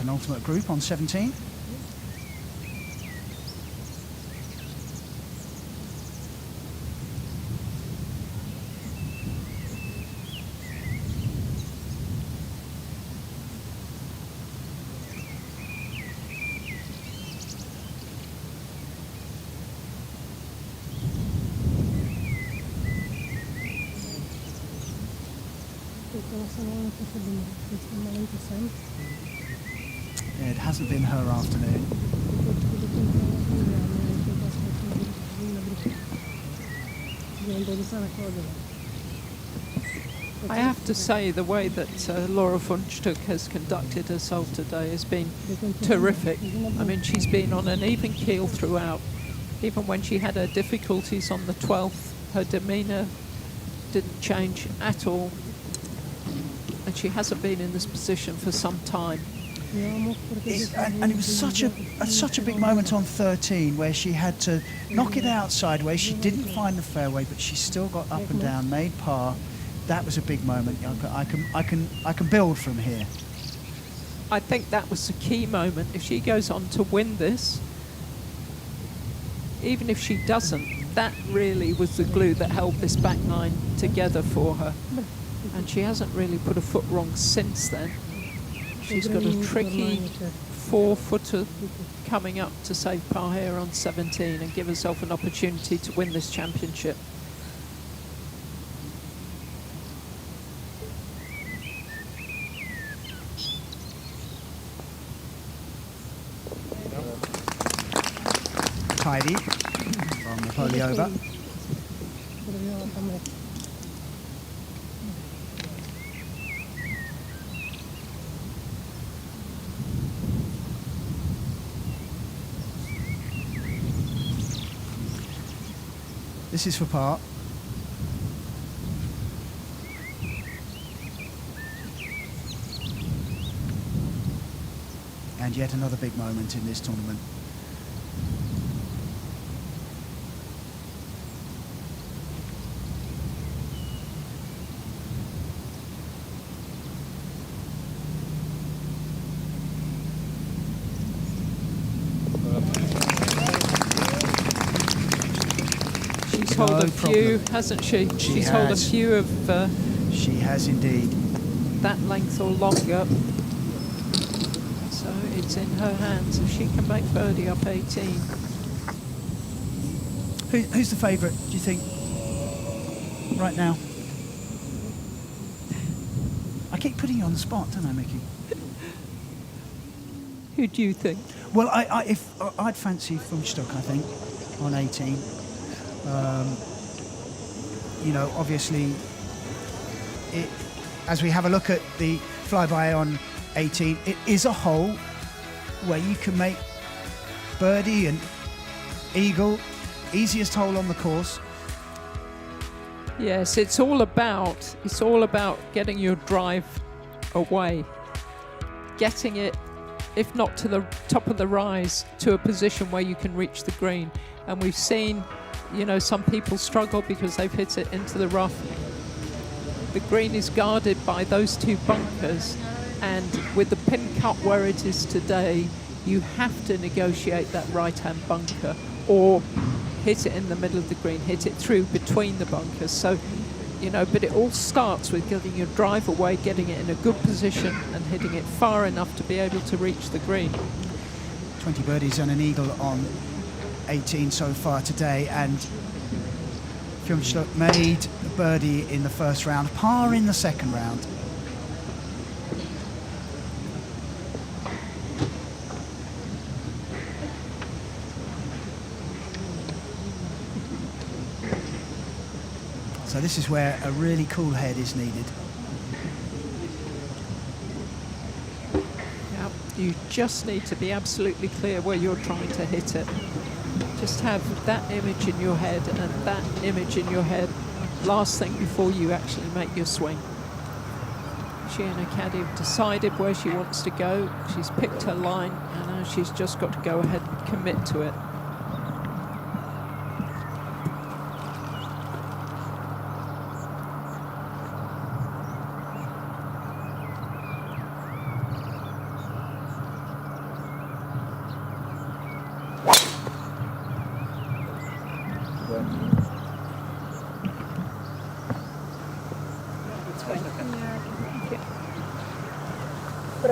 Speaker 3: penultimate group on 17. It hasn't been her afternoon.
Speaker 1: I have to say the way that Laura Funchtuk has conducted herself today has been terrific. I mean, she's been on an even keel throughout. Even when she had her difficulties on the 12th, her demeanour didn't change at all. And she hasn't been in this position for some time.
Speaker 3: And it was such a big moment on 13 where she had to knock it out sideways. She didn't find the fairway, but she still got up and down, made par. That was a big moment. I can build from here.
Speaker 1: I think that was the key moment. If she goes on to win this, even if she doesn't, that really was the glue that held this back nine together for her. And she hasn't really put a foot wrong since then. She's got a tricky 4-footer coming up to save par here on 17 and give herself an opportunity to win this championship.
Speaker 3: Tidy from the poli over. This is for par. And yet another big moment in this tournament.
Speaker 1: She's held a few, hasn't she? She's held a few of
Speaker 3: she has indeed.
Speaker 1: that length or longer. So it's in her hands if she can make birdie up 18.
Speaker 3: Who's the favourite, do you think, right now? I keep putting you on the spot, don't I, Mickey?
Speaker 1: Who do you think?
Speaker 3: Well, I'd fancy Funchtuk, I think, on 18. You know, obviously, as we have a look at the flyby on 18, it is a hole where you can make birdie and eagle, easiest hole on the course.
Speaker 1: Yes, it's all about getting your drive away, getting it, if not to the top of the rise, to a position where you can reach the green. And we've seen, you know, some people struggle because they've hit it into the rough. The green is guarded by those two bunkers, and with the pin cut where it is today, you have to negotiate that right-hand bunker or hit it in the middle of the green, hit it through between the bunkers. So, you know, but it all starts with getting your drive away, getting it in a good position and hitting it far enough to be able to reach the green.
Speaker 3: 20 birdies and an eagle on 18 so far today, and Funchtuk made a birdie in the first round, par in the second round. So this is where a really cool head is needed.
Speaker 1: Yeah, you just need to be absolutely clear where you're trying to hit it. Just have that image in your head and that image in your head last thing before you actually make your swing. She and her caddy have decided where she wants to go. She's picked her line, and now she's just got to go ahead and commit to it.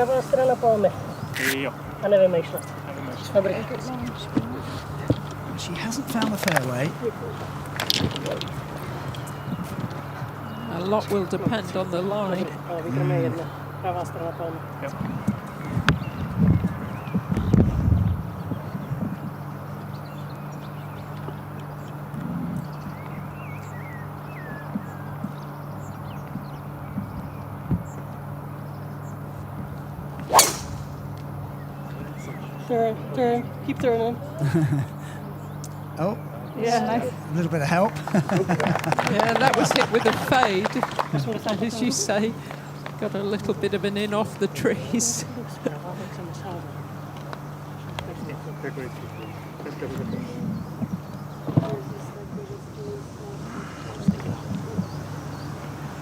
Speaker 2: Ravastran på mig.
Speaker 5: Ja,
Speaker 2: Han är väl mig snart.
Speaker 5: även med.
Speaker 2: Fabrik.
Speaker 3: She hasn't found the fairway.
Speaker 1: A lot will depend on the line.
Speaker 2: Ja, vi kan med med Ravastran på mig.
Speaker 5: Ja.
Speaker 2: Turn, keep turning.
Speaker 3: Oh,
Speaker 2: Yeah, nice.
Speaker 3: a little bit of help.
Speaker 1: Yeah, that was hit with a fade. And as you say, got a little bit of an in off the trees.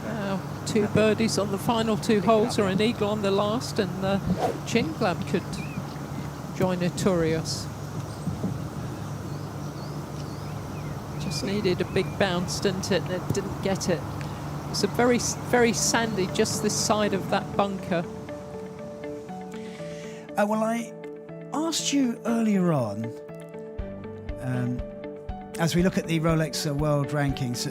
Speaker 1: Now, 2 birdies on the final 2 holes, or an eagle on the last, and Chinglab could join Arturios. Just needed a big bounce, didn't it? And it didn't get it. It's a very, very sandy, just this side of that bunker.
Speaker 3: Well, I asked you earlier on, as we look at the Rolex World Rankings,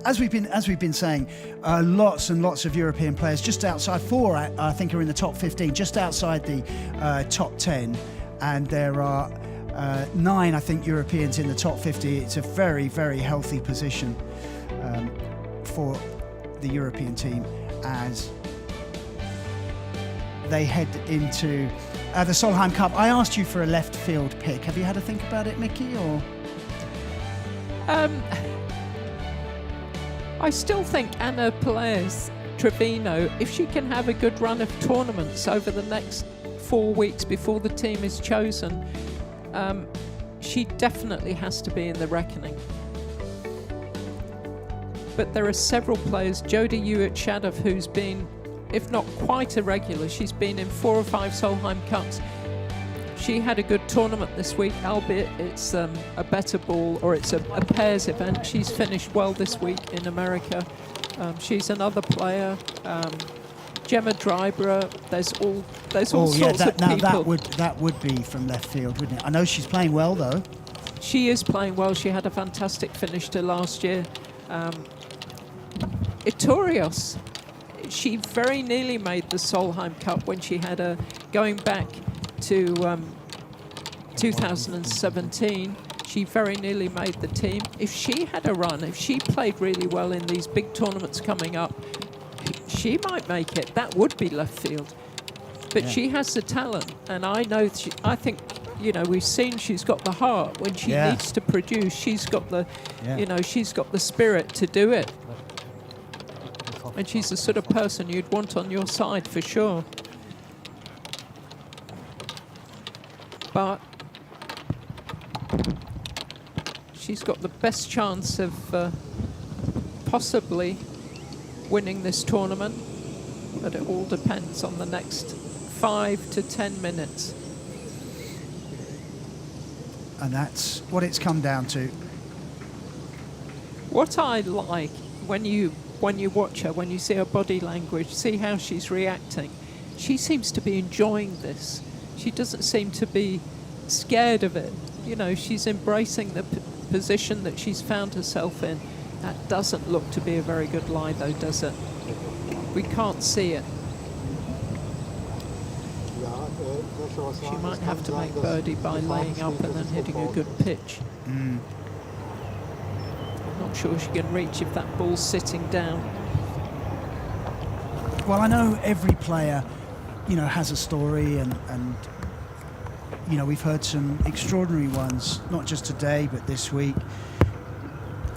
Speaker 3: as we've been saying, lots and lots of European players just outside. 4, I think, are in the top 15, just outside the top 10, and there are 9, I think, Europeans in the top 50. It's a very, very healthy position for the European team as they head into the Solheim Cup. I asked you for a left field pick. Have you had a think about it, Mickey? Or
Speaker 1: I still think Anna Pelaez Trevino, if she can have a good run of tournaments over the next 4 weeks before the team is chosen, she definitely has to be in the reckoning. But there are several players, Jodie Hewitt-Shadov, who's been, if not quite a regular, she's been in 4 or 5 Solheim Cups. She had a good tournament this week, albeit it's a better ball, or it's a pairs event. She's finished well this week in America. She's another player. Gemma Dryborough. There's all sorts of people.
Speaker 3: That would be from left field, wouldn't it? I know she's playing well though.
Speaker 1: She is playing well. She had a fantastic finish to last year. Arturios. She very nearly made the Solheim Cup when she had a going back to 2017. She very nearly made the team. If she had a run, if she played really well in these big tournaments coming up, she might make it. That would be left field. But she has the talent, and I know. I think, we've seen she's got the heart. When she needs to produce, she's got the, she's got the spirit to do it. And she's the sort of person you'd want on your side for sure. But she's got the best chance of possibly winning this tournament, but it all depends on the next 5 to 10 minutes.
Speaker 3: And that's what it's come down to.
Speaker 1: What I like when you watch her, when you see her body language, see how she's reacting, she seems to be enjoying this. She doesn't seem to be scared of it. She's embracing the position that she's found herself in. That doesn't look to be a very good lie, though, does it? We can't see it. She might have to make birdie by laying up and then hitting a good pitch. I'm not sure she can reach if that ball's sitting down.
Speaker 3: Well, I know every player, has a story, and we've heard some extraordinary ones, not just today, but this week.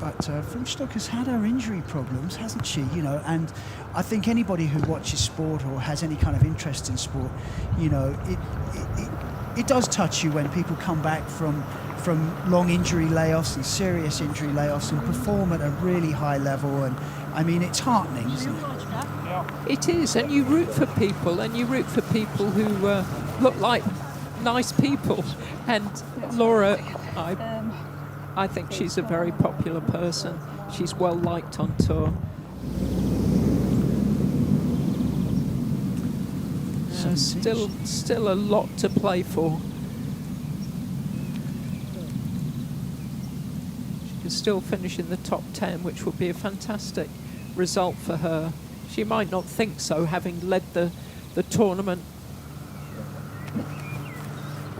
Speaker 3: But Frumstock has had her injury problems, hasn't she? And I think anybody who watches sport or has any kind of interest in sport, it does touch you when people come back from long injury layoffs and serious injury layoffs and perform at a really high level. And I mean, it's heartening, isn't it?
Speaker 1: It is, and you root for people, who look like nice people. And Laura, I think she's a very popular person. She's well liked on tour. Still a lot to play for. She could still finish in the top 10, which would be a fantastic result for her. She might not think so, having led the tournament.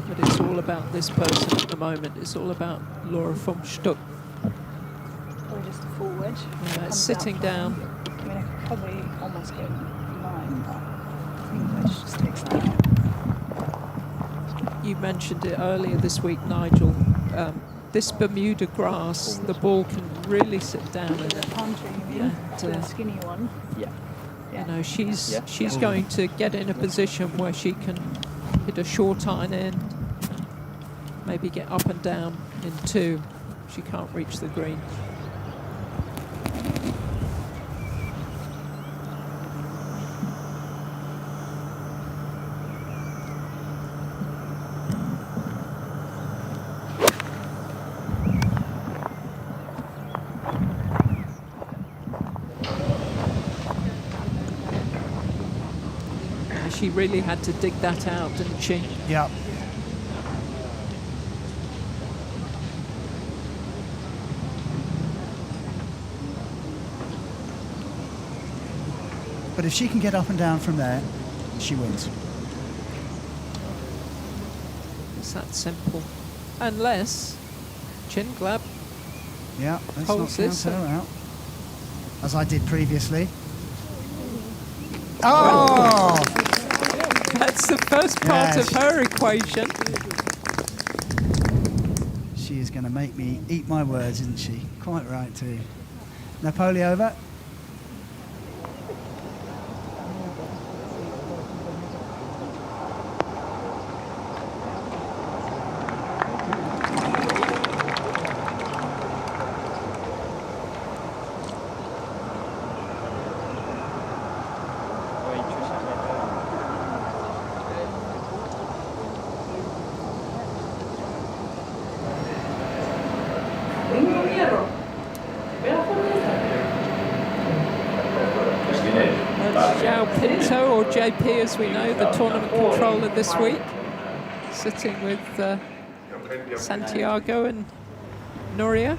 Speaker 1: But it's all about this person at the moment. It's all about Laura vom Stuck.
Speaker 6: Or just a full wedge.
Speaker 1: It's sitting down.
Speaker 6: I mean, I could probably almost get 9, but I think wedge just takes that.
Speaker 1: You mentioned it earlier this week, Nigel. This Bermuda grass, the ball can really sit down in
Speaker 6: The
Speaker 1: it.
Speaker 6: palm tree, you mean?
Speaker 1: And,
Speaker 6: The skinny one.
Speaker 1: You
Speaker 6: Yeah.
Speaker 1: know, she's going to get in a position where she can hit a short iron in, maybe get up and down in 2. She can't reach the green. She really had to dig that out, didn't she?
Speaker 3: Yeah. But if she can get up and down from there, she wins.
Speaker 1: It's that simple. Unless Chin Glab
Speaker 3: Yeah, let's
Speaker 1: holds
Speaker 3: not count
Speaker 1: this.
Speaker 3: her out. As I did previously. Oh!
Speaker 1: That's the first part
Speaker 3: Yes.
Speaker 1: of her equation.
Speaker 3: She is going to make me eat my words, isn't she? Quite right, too. Napoli over.
Speaker 1: João Pinto, or JP as we know, the tournament controller this week, sitting with Santiago and Nuria.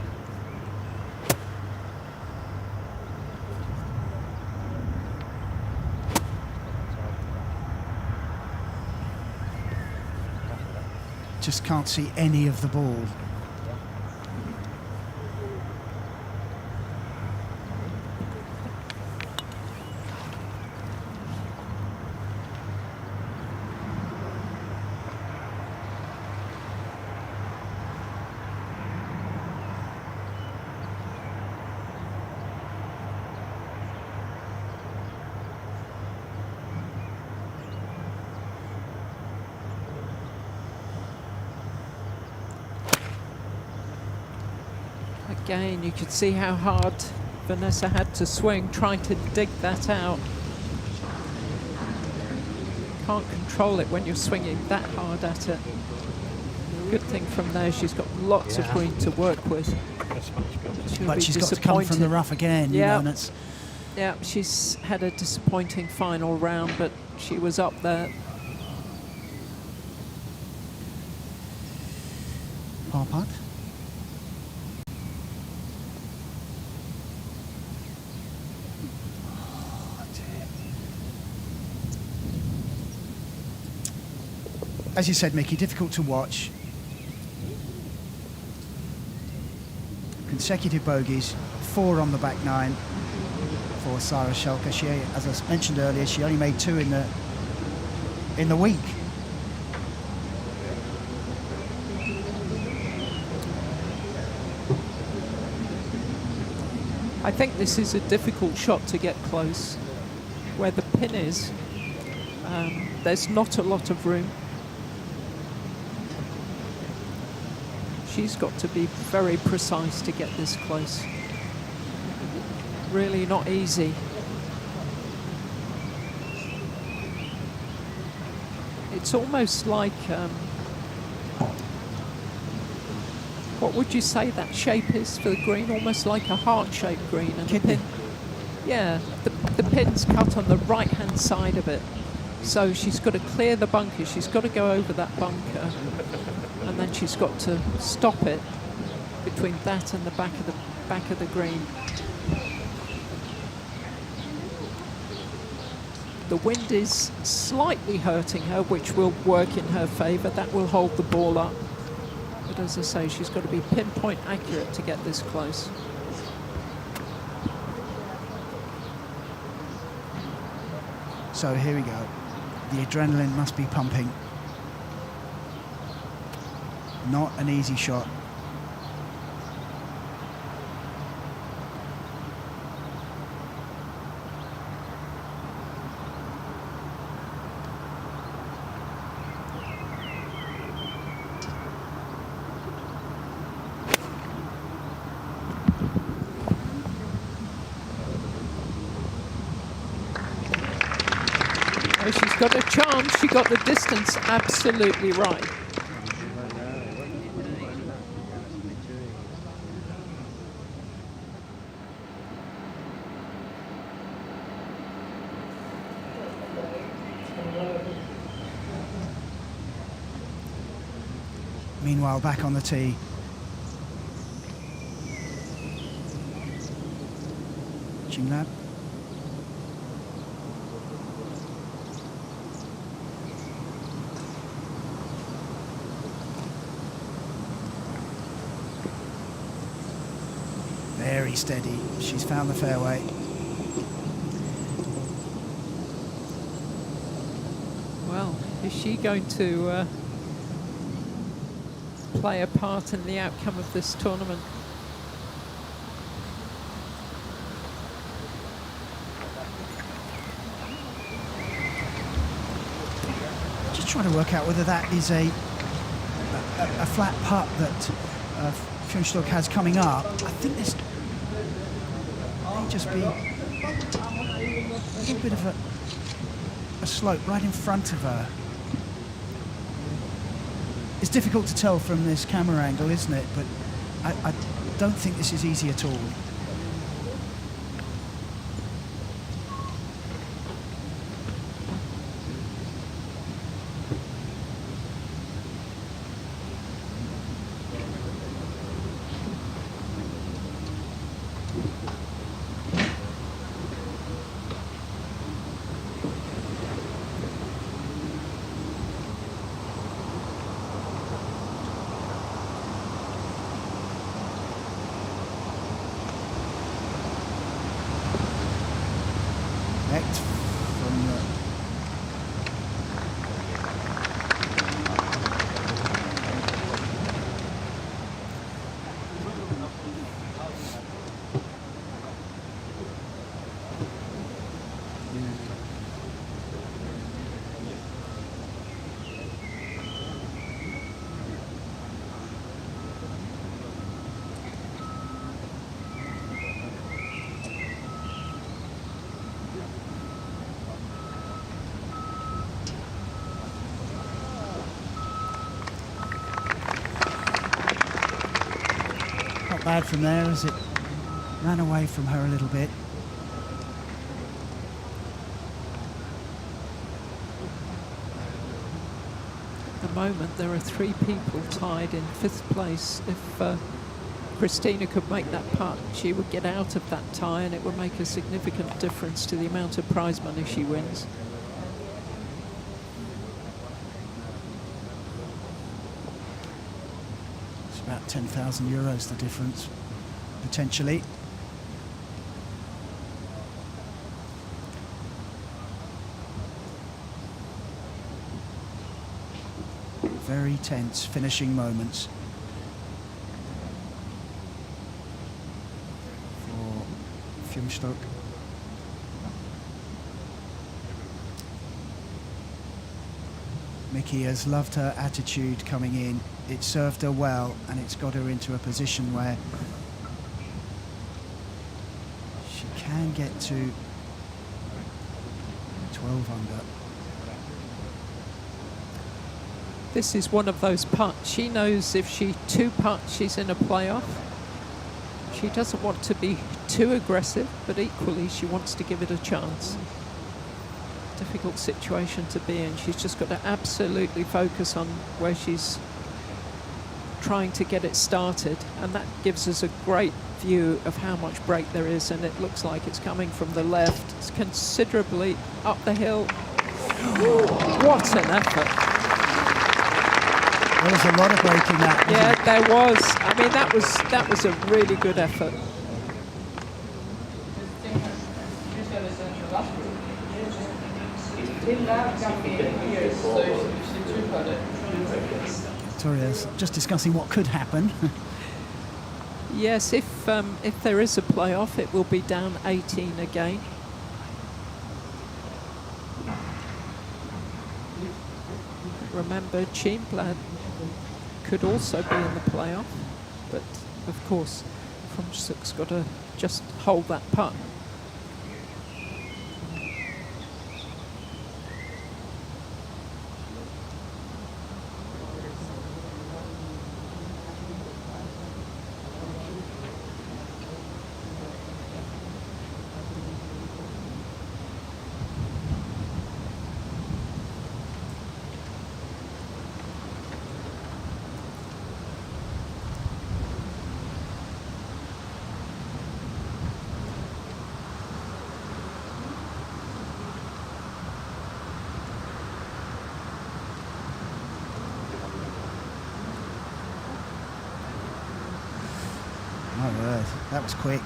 Speaker 3: Just can't see any of the ball.
Speaker 1: Again, you could see how hard Vanessa had to swing, trying to dig that out. Can't control it when you're swinging that hard at it. Good thing from there, she's got lots of green to work with.
Speaker 3: But she's got to come from the rough again, you know, and it's...
Speaker 1: Yeah, she's had a disappointing final round, but she was up there.
Speaker 3: Par putt. As you said, Mickey, difficult to watch. Consecutive bogeys, 4 on the back 9 for Sarah Schelke. She, as I mentioned earlier, she only made 2 in the week.
Speaker 1: I think this is a difficult shot to get close. Where the pin is, there's not a lot of room. She's got to be very precise to get this close. Really not easy. It's almost like, what would you say that shape is for the green? Almost like a heart-shaped green. And the
Speaker 3: Kidney.
Speaker 1: pin, yeah, the pin's cut on the right-hand side of it. So she's got to clear the bunker. She's got to go over that bunker, and then she's got to stop it between that and the back of the green. The wind is slightly hurting her, which will work in her favour. That will hold the ball up. But as I say, she's got to be pinpoint accurate to get this close.
Speaker 3: So here we go. The adrenaline must be pumping. Not an easy shot.
Speaker 1: Oh, she's got a chance. She got the distance absolutely right.
Speaker 3: Meanwhile, back on the tee. Chinglab. Very steady. She's found the fairway.
Speaker 1: Well, is she going to play a part in the outcome of this tournament?
Speaker 3: Just trying to work out whether that is a flat putt that Fjordstock has coming up. I think this may just be a little bit of a slope right in front of her. It's difficult to tell from this camera angle, isn't it? But I don't think this is easy at all. From the not bad from there as it ran away from her a little bit.
Speaker 1: At the moment, there are 3 people tied in 5th place. If Christina could make that putt, she would get out of that tie, and it would make a significant difference to the amount of prize money she wins.
Speaker 3: It's about 10,000 euros the difference, potentially. Very tense finishing moments for Fjordstock. Mickey has loved her attitude coming in. It served her well, and it's got her into a position where she can get to 12 under.
Speaker 1: This is one of those putts. She knows if she 2-putts, she's in a playoff. She doesn't want to be too aggressive, but equally she wants to give it a chance. difficult situation to be in. She's just got to absolutely focus on where she's trying to get it started, and that gives us a great view of how much break there is, and it looks like it's coming from the left. It's considerably up the hill. What an effort.
Speaker 3: There was a lot of break in that.
Speaker 1: Yeah, there was. I mean, that was a really good effort.
Speaker 3: Victoria's just discussing what could happen.
Speaker 1: Yes, if there is a playoff, it will be down 18 again. Remember, Chiemblad could also be in the playoff, but of course, Frumstuk's got to just hold that putt.
Speaker 3: My word, that was quick.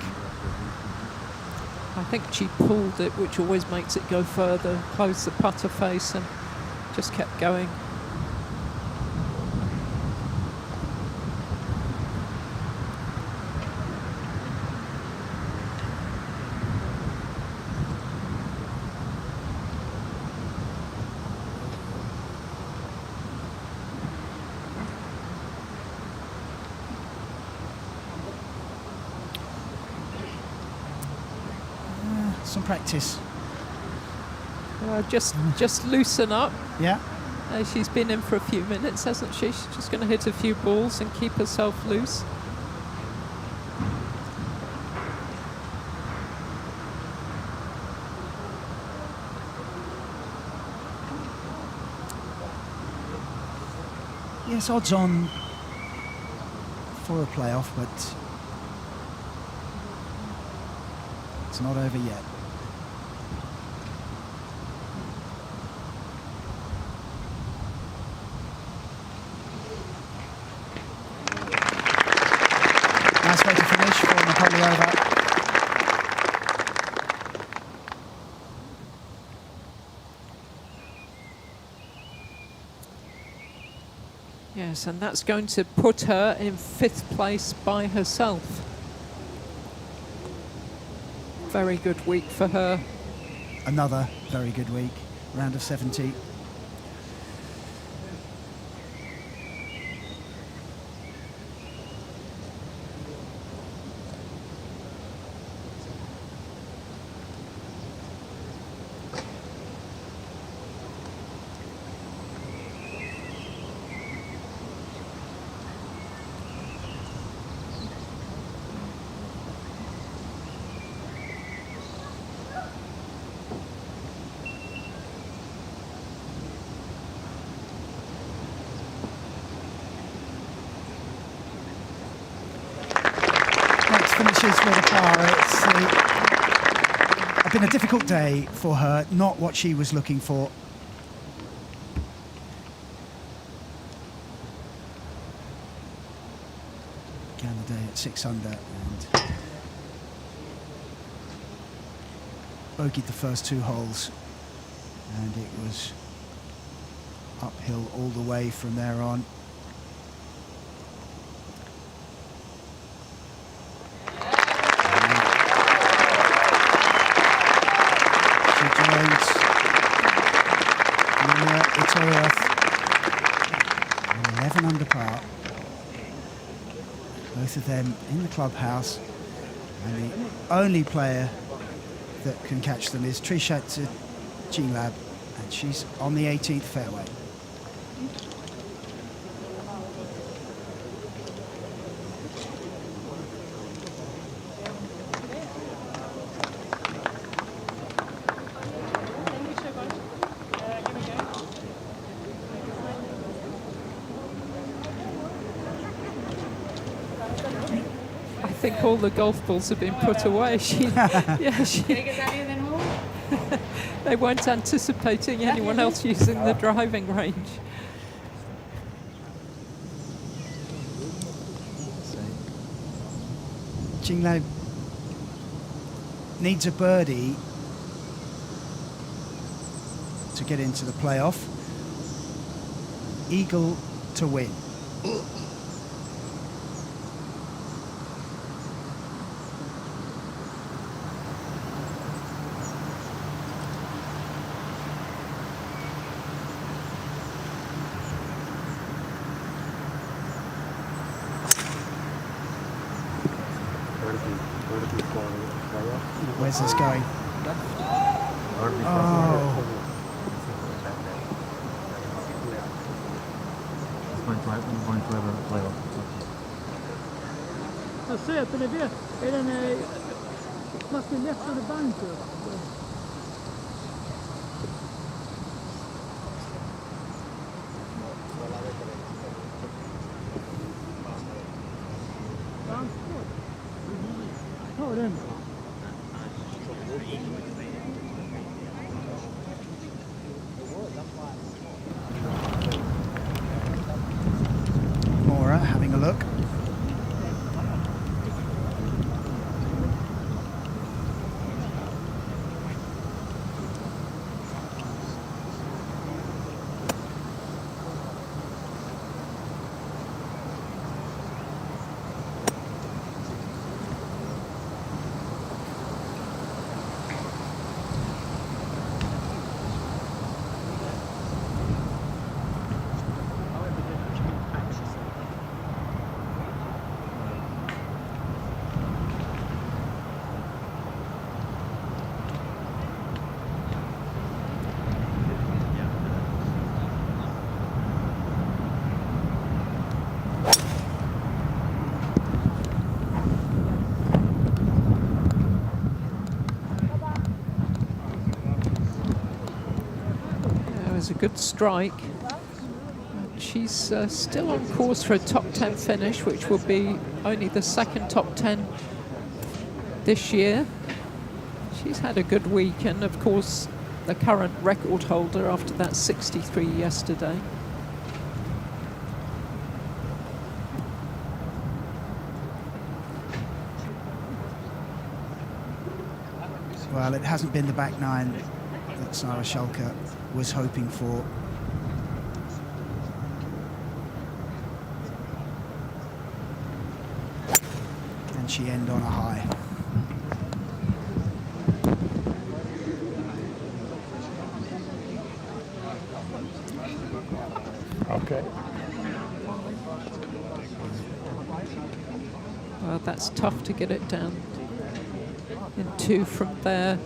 Speaker 1: I think she pulled it, which always makes it go further, closed the putter face and just kept going.
Speaker 3: Some practice.
Speaker 1: Just loosen up.
Speaker 3: Yeah.
Speaker 1: She's been in for a few minutes, hasn't she? She's just going to hit a few balls and keep herself loose.
Speaker 3: Yes, odds on for a playoff, but it's not over yet. Nice way to finish for Napoleova.
Speaker 1: Yes, and that's going to put her in 5th place by herself. Very good week for her.
Speaker 3: Another very good week. Round of 70. Finishes with a par. It's been a difficult day for her, not what she was looking for. Began the day at 6 under and bogeyed the first 2 holes, and it was uphill all the way from there on. Victoria 11 under par. Both of them in the clubhouse, and the only player that can catch them is Trishat Chiemblad, and she's on the 18th fairway.
Speaker 1: think all the golf balls have been put away. They weren't anticipating anyone else using the driving range.
Speaker 3: Jinglab needs a birdie to get into the playoff. Eagle to win. Where's this going? Oh.
Speaker 5: Jag ser att den är vet. Är den fast den lätt under banken? Ja, den.
Speaker 3: Maura having a look.
Speaker 1: A good strike. She's still on course for a top 10 finish, which will be only the second top 10 this year. She's had a good week, and of course the current record holder after that 63 yesterday.
Speaker 3: Well, it hasn't been the back nine that Sarah Schalke was hoping for. And she ended on a high.
Speaker 5: Okay.
Speaker 1: Well, that's tough to get it down in two from there.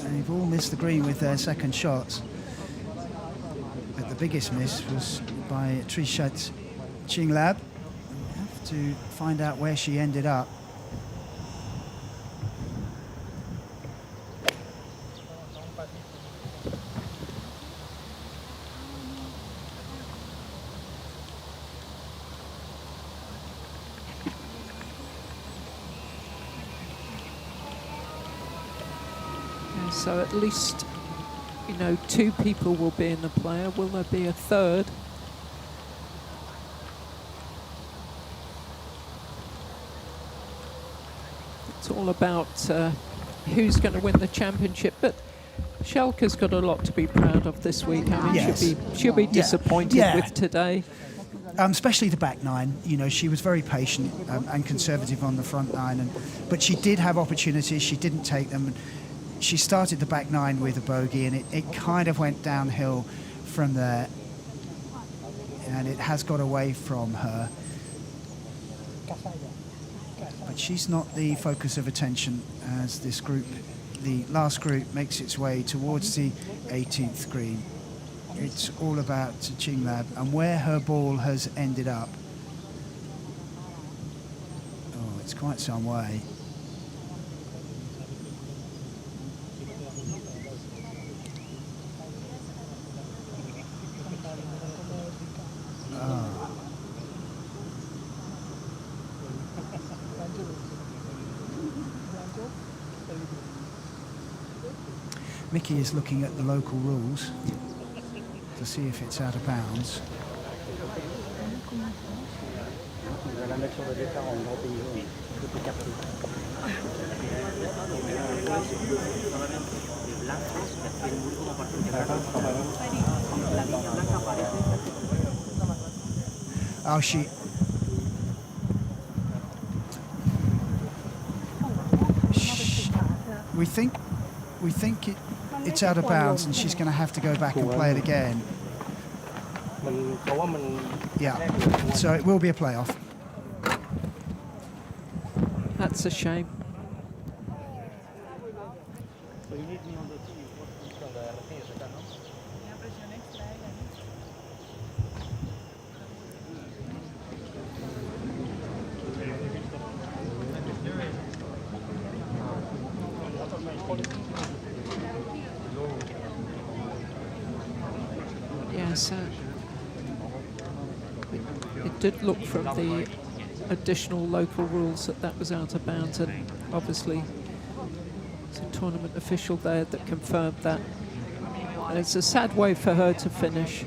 Speaker 3: They've all missed the green with their second shots. But the biggest miss was by Trishat Jinglab. We have to find out where she ended up.
Speaker 1: So at least, you know, two people will be in the player. Will there be a third? It's all about who's going to win the championship. But Schalke's got a lot to be proud of this week. I mean,
Speaker 3: Yes.
Speaker 1: she'll be disappointed
Speaker 3: Yeah.
Speaker 1: with today.
Speaker 3: Especially the back nine. You know, she was very patient and conservative on the front nine, but she did have opportunities. She didn't take them. She started the back nine with a bogey, and it kind of went downhill from there, and it has got away from her. But she's not the focus of attention as this group, the last group, makes its way towards the 18th green. It's all about Jinglab and where her ball has ended up. Oh, it's quite some way. Mickey is looking at the local rules to see if it's out of bounds. Oh, we think it's out of bounds, and she's going to have to go back and play it again. Yeah, so it will be a playoff.
Speaker 1: That's a shame. Yes, it did look from the additional local rules that was out of bounds, and obviously it's a tournament official there that confirmed that. And it's a sad way for her to finish,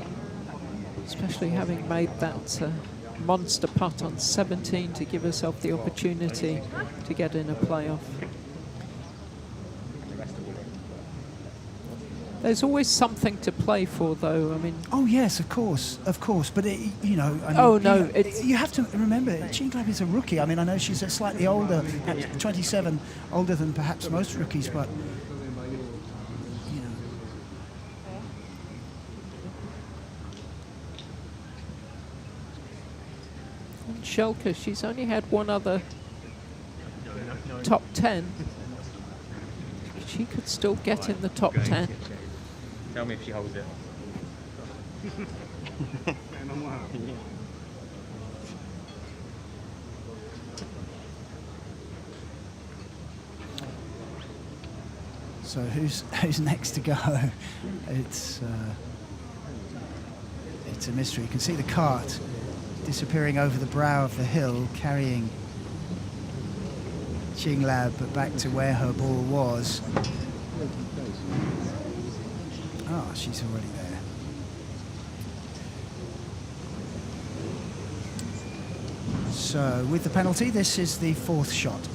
Speaker 1: especially having made that monster putt on 17 to give herself the opportunity to get in a playoff. There's always something to play for, though. I mean.
Speaker 3: Oh yes, of course. But you know. I mean,
Speaker 1: oh no,
Speaker 3: you have to remember, Jean Glab is a rookie. I mean, I know she's a slightly older, at 27, older than perhaps most rookies, but you know.
Speaker 1: And Schelke, she's only had one other top 10. She could still get in the top 10.
Speaker 4: Tell me if she holds it.
Speaker 3: So who's next to go? It's a mystery. You can see the cart disappearing over the brow of the hill, carrying Jean Glab, but back to where her ball was. Oh, she's already there. So with the penalty, this is the fourth shot.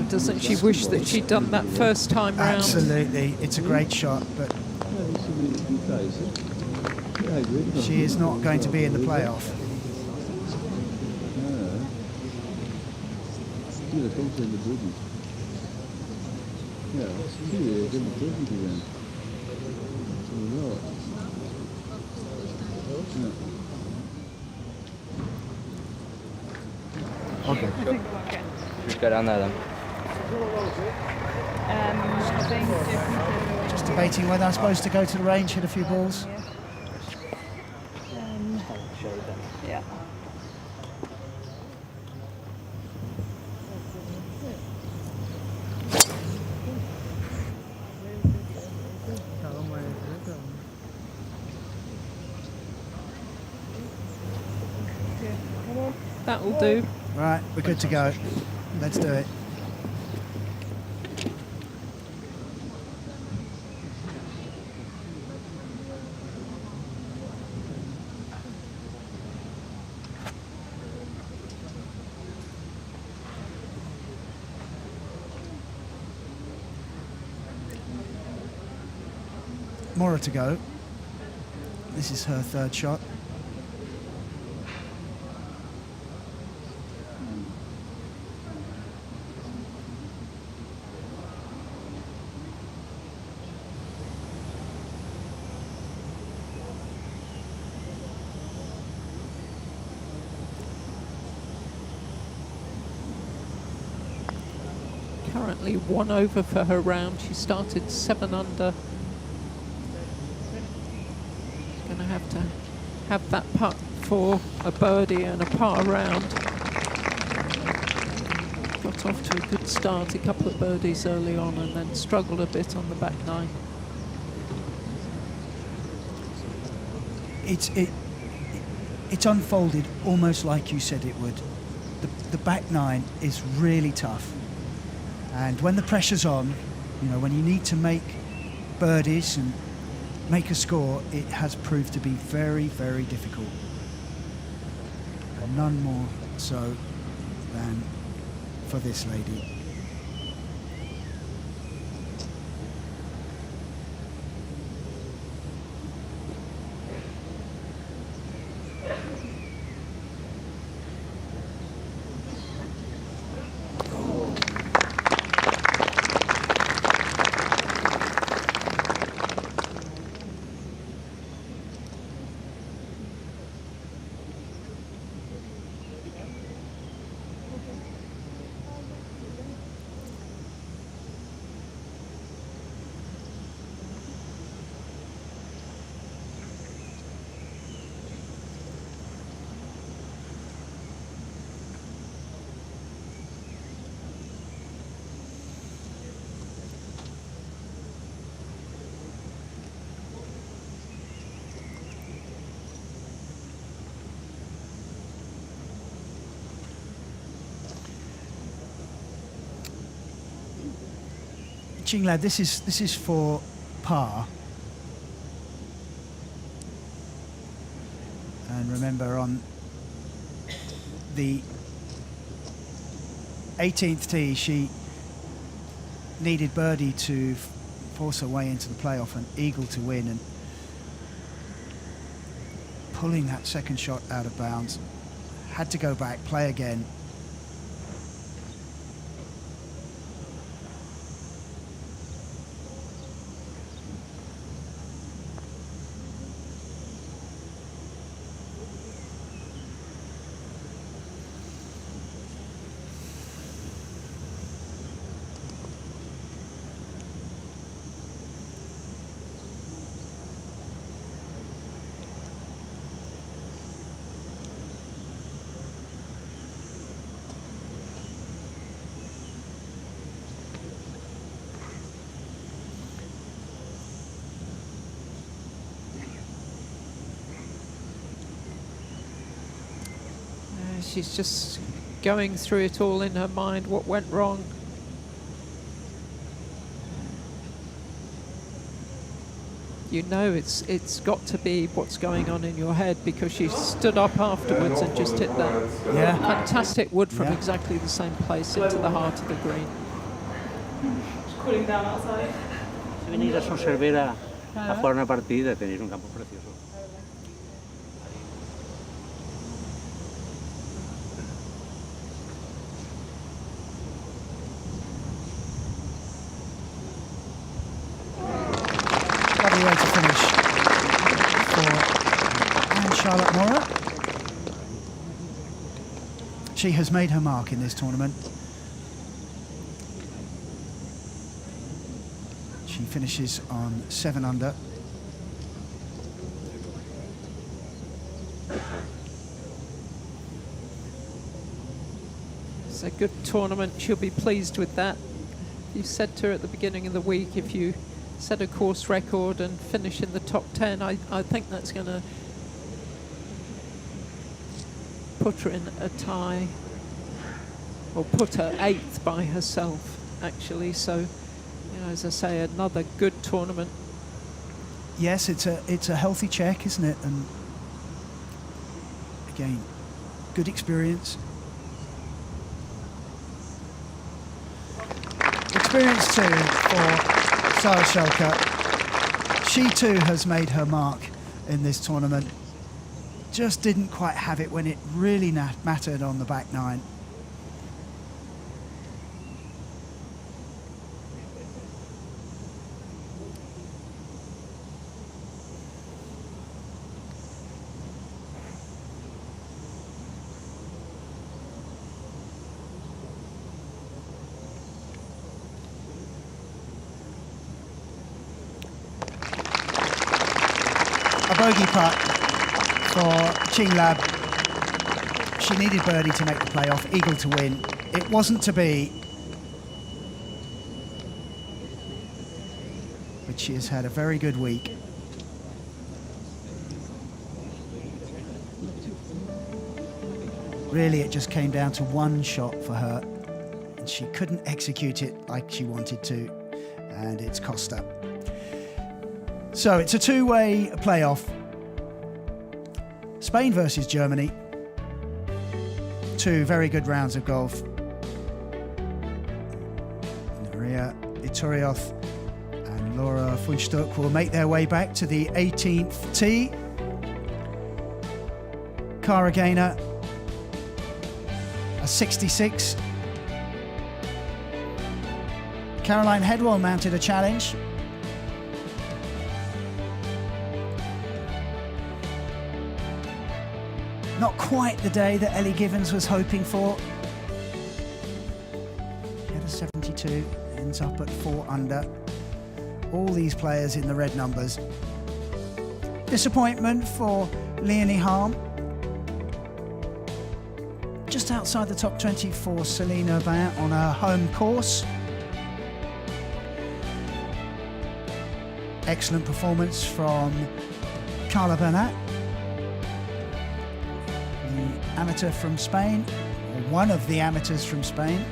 Speaker 1: Doesn't she wish that she'd done that first time round?
Speaker 3: Absolutely, it's a great shot, but she is not going to be in the playoff.
Speaker 7: Okay. Just go down there then.
Speaker 3: Just debating whether I'm supposed to go to the range, hit a few balls.
Speaker 6: Yeah.
Speaker 1: That'll do.
Speaker 3: Right, we're good to go. Let's do it. Mora to go. This is her third shot.
Speaker 1: Currently 1 over for her round. She started 7 under. Going to have that putt for a birdie and a par round. got off to a good start, a couple of birdies early on, and then struggled a bit on the back nine.
Speaker 3: It's unfolded almost like you said it would. The back nine is really tough, and when the pressure's on, you know, when you need to make birdies and make a score, it has proved to be very, very difficult, and none more so than for this lady. Lad, this is for par. And remember, on the 18th tee, she needed birdie to force her way into the playoff and eagle to win, and pulling that second shot out of bounds, had to go back, play again.
Speaker 1: She's just going through it all in her mind, what went wrong. You know it's got to be what's going on in your head, because she stood up afterwards and just hit that fantastic wood from exactly the same place into the heart of the green.
Speaker 2: It's cooling down outside.
Speaker 8: Venir a Son Cervera a jugar una partida, tenéis un campo precioso.
Speaker 3: Lovely way to finish for Charlotte Mora. She has made her mark in this tournament. She finishes on 7 under.
Speaker 1: It's a good tournament. She'll be pleased with that. You said to her at the beginning of the week, if you set a course record and finish in the top 10, I think that's going to put her in a tie, or put her 8th by herself, actually. So, you know, as I say, another good tournament.
Speaker 3: Yes, it's a healthy check, isn't it? And again, good experience. Experience too for Sarah Shelker. She too has made her mark in this tournament. Just didn't quite have it when it really mattered on the back nine. A bogey putt for Ching Lab. She needed birdie to make the playoff, eagle to win. It wasn't to be. But she has had a very good week. Really, it just came down to one shot for her, and she couldn't execute it like she wanted to, and it's cost her. So it's a two-way playoff. Spain versus Germany. Two very good rounds of golf. Maria Iturrioth and Laura Funchstuck will make their way back to the 18th tee. Cara Gaynor, a 66. Caroline Headwell mounted a challenge. Not quite the day that Ellie Givens was hoping for. She had a 72, ends up at 4 under. All these players in the red numbers. Disappointment for Leonie Harm. Just outside the top 20 for Celine Aubin on her home course. Excellent performance from Carla Bernat, the amateur from Spain, or one of the amateurs from Spain.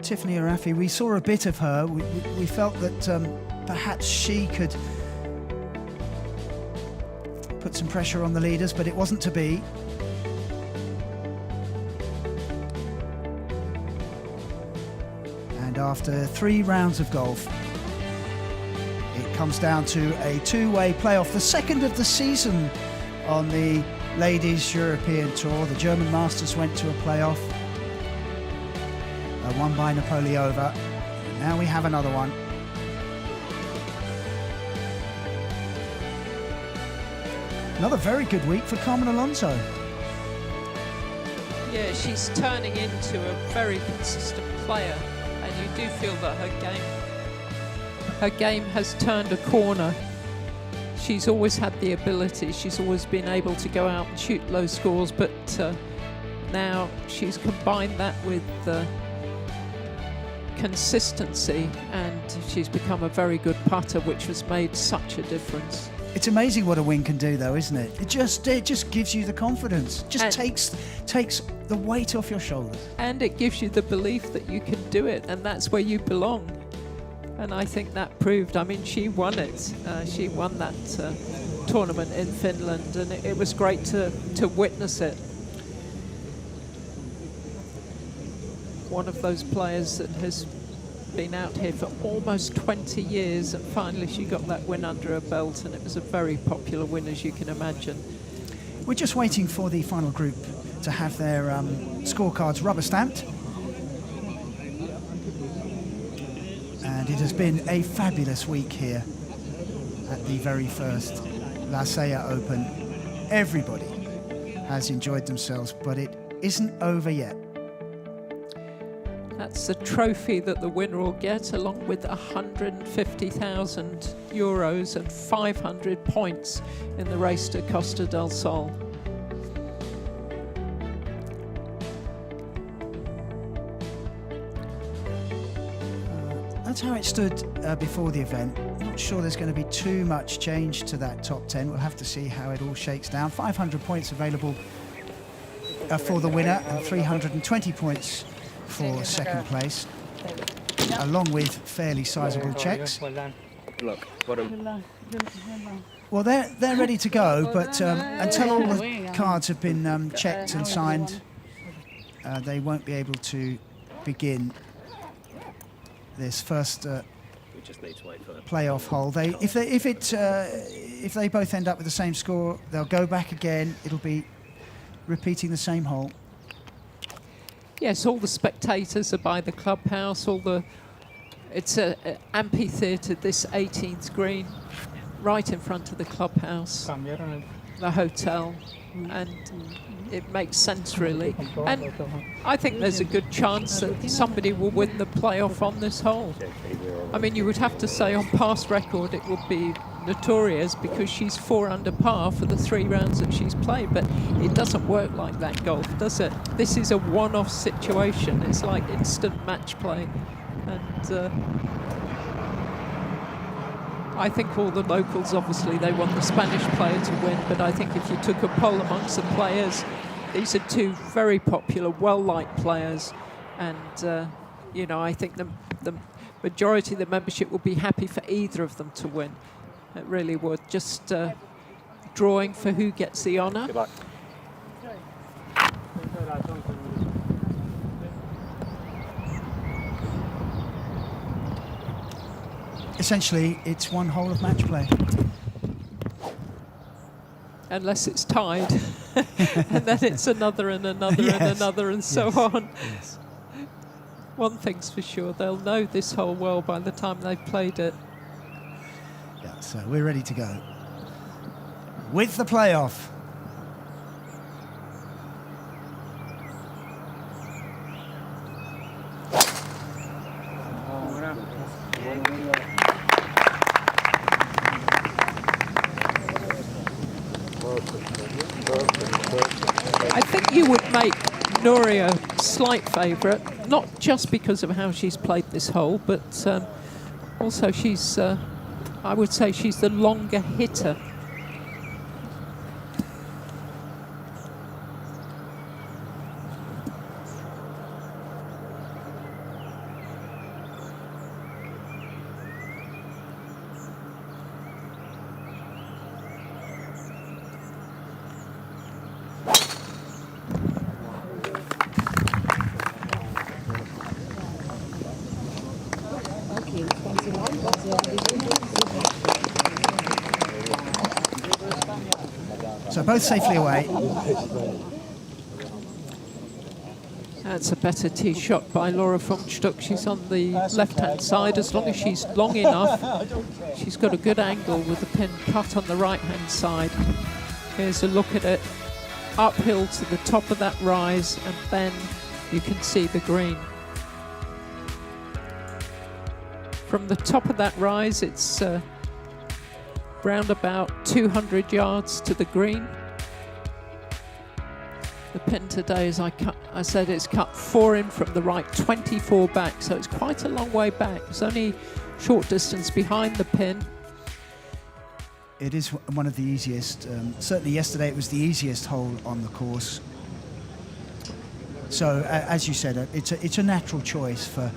Speaker 3: Tiffany Arafi, we saw a bit of her. We felt that perhaps she could put some pressure on the leaders, but it wasn't to be. And after 3 rounds of golf, it comes down to a two-way playoff, the second of the season on the Ladies European Tour. The German Masters went to a playoff. Won by Napoliova. Now we have another one. Another very good week for Carmen Alonso.
Speaker 1: Yeah, she's turning into a very consistent player, and you do feel that her game has turned a corner. She's always had the ability. She's always been able to go out and shoot low scores, but now she's combined that with consistency, and she's become a very good putter, which has made such a difference.
Speaker 3: It's amazing what a win can do, though, isn't it? It just gives you the confidence. Just takes the weight off your shoulders.
Speaker 1: And it gives you the belief that you can do it, and that's where you belong. And I think that proved. I mean, she won it. She won that tournament in Finland, and it was great to witness it. One of those players that has been out here for almost 20 years, and finally she got that win under her belt, and it was a very popular win, as you can imagine.
Speaker 3: We're just waiting for the final group to have their scorecards rubber stamped. And it has been a fabulous week here at the very first La Sella Open. Everybody has enjoyed themselves, but it isn't over yet.
Speaker 1: That's the trophy that the winner will get, along with 150,000 euros and 500 points in the race to Costa del Sol.
Speaker 3: That's how it stood before the event. Not sure there's going to be too much change to that top 10. We'll have to see how it all shakes down. 500 points available for the winner, and 320 points for second place, along with fairly sizable checks.
Speaker 7: Look, what a...
Speaker 3: Well, they're ready to go, but until all the cards have been checked and signed, they won't be able to begin this first playoff hole. If they both end up with the same score, they'll go back again. It'll be repeating the same hole.
Speaker 1: Yes, all the spectators are by the clubhouse. It's a amphitheatre, this 18th green, right in front of the clubhouse, the hotel, and it makes sense really. And I think there's a good chance that somebody will win the playoff on this hole. I mean, you would have to say on past record it would be notorious because she's 4 under par for the 3 rounds that she's played, but it doesn't work like that, golf, does it? This is a one-off situation. It's like instant match play, and I think all the locals, obviously, they want the Spanish player to win, but I think if you took a poll amongst the players, these are 2 very popular, well-liked players, and you know, I think the majority of the membership would be happy for either of them to win. It really would. Just drawing for who gets the honour.
Speaker 8: Good luck.
Speaker 3: Essentially, it's one hole of match play.
Speaker 1: Unless it's tied, and then it's another and another
Speaker 3: Yes.
Speaker 1: and another and so
Speaker 3: Yes.
Speaker 1: on.
Speaker 3: Yes.
Speaker 1: One thing's for sure, they'll know this hole well by the time they've played it.
Speaker 3: Yeah, so we're ready to go. With the playoff.
Speaker 1: I think you would make Nuria slight favourite, not just because of how she's played this hole, but also she's, I would say she's the longer hitter.
Speaker 3: So both safely away.
Speaker 1: That's a better tee shot by Laura Funkstuck. She's on the left-hand side. As long as she's long enough, she's got a good angle with the pin cut on the right-hand side. Here's a look at it. Uphill to the top of that rise, and then you can see the green. From the top of that rise, it's round about 200 yards to the green. The pin today, as I said, it's cut 4 in from the right, 24 back, so it's quite a long way back. It's only short distance behind the pin.
Speaker 3: It is one of the easiest. Certainly yesterday it was the easiest hole on the course. So as you said, it's a natural choice for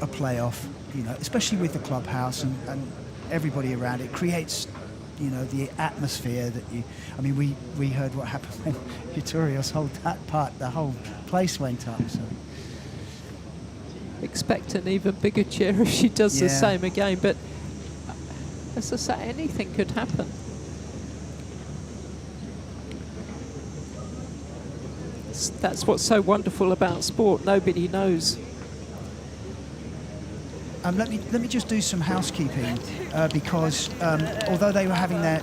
Speaker 3: a playoff, you know, especially with the clubhouse and everybody around. It creates, you know, the atmosphere that you. I mean, we heard what happened when Vittorio's hold that part. The whole place went up. So
Speaker 1: Expect an even bigger cheer if she does the
Speaker 3: Yeah.
Speaker 1: same again. But as I say, anything could happen. That's what's so wonderful about sport. Nobody knows.
Speaker 3: let me just do some housekeeping because although they were having their,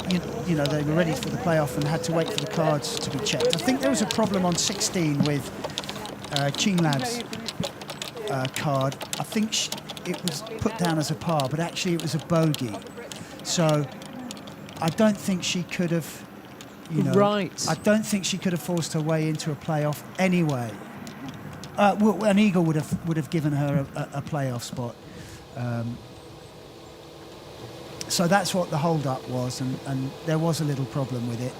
Speaker 3: you know, they were ready for the playoff and had to wait for the cards to be checked. I think there was a problem on 16 with Ching Lab's card. I think it was put down as a par, but actually it was a bogey. So I don't think she could have, you know,
Speaker 1: Right.
Speaker 3: I don't think she could have forced her way into a playoff anyway. Well, an eagle would have given her a playoff spot. So that's what the hold-up was, and there was a little problem with it.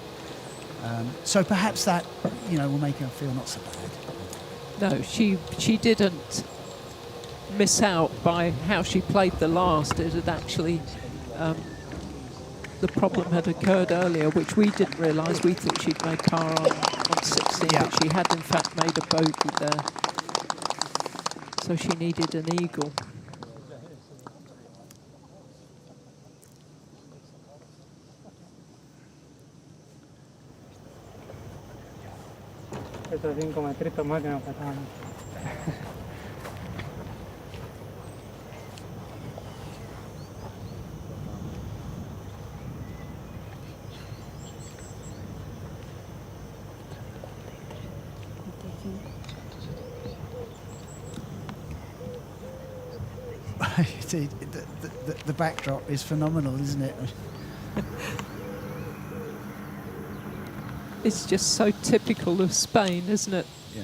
Speaker 3: So perhaps that, you know, will make her feel not so bad.
Speaker 1: No, she didn't miss out by how she played the last. It had actually, the problem had occurred earlier, which we didn't realise. We thought she'd made par on 16,
Speaker 3: Yeah.
Speaker 1: but she had in fact made a bogey there. So she needed an eagle.
Speaker 8: Estos 5 metritos más que nos faltaban.
Speaker 3: The backdrop is phenomenal, isn't it?
Speaker 1: It's just so typical of Spain, isn't it?
Speaker 3: Yeah.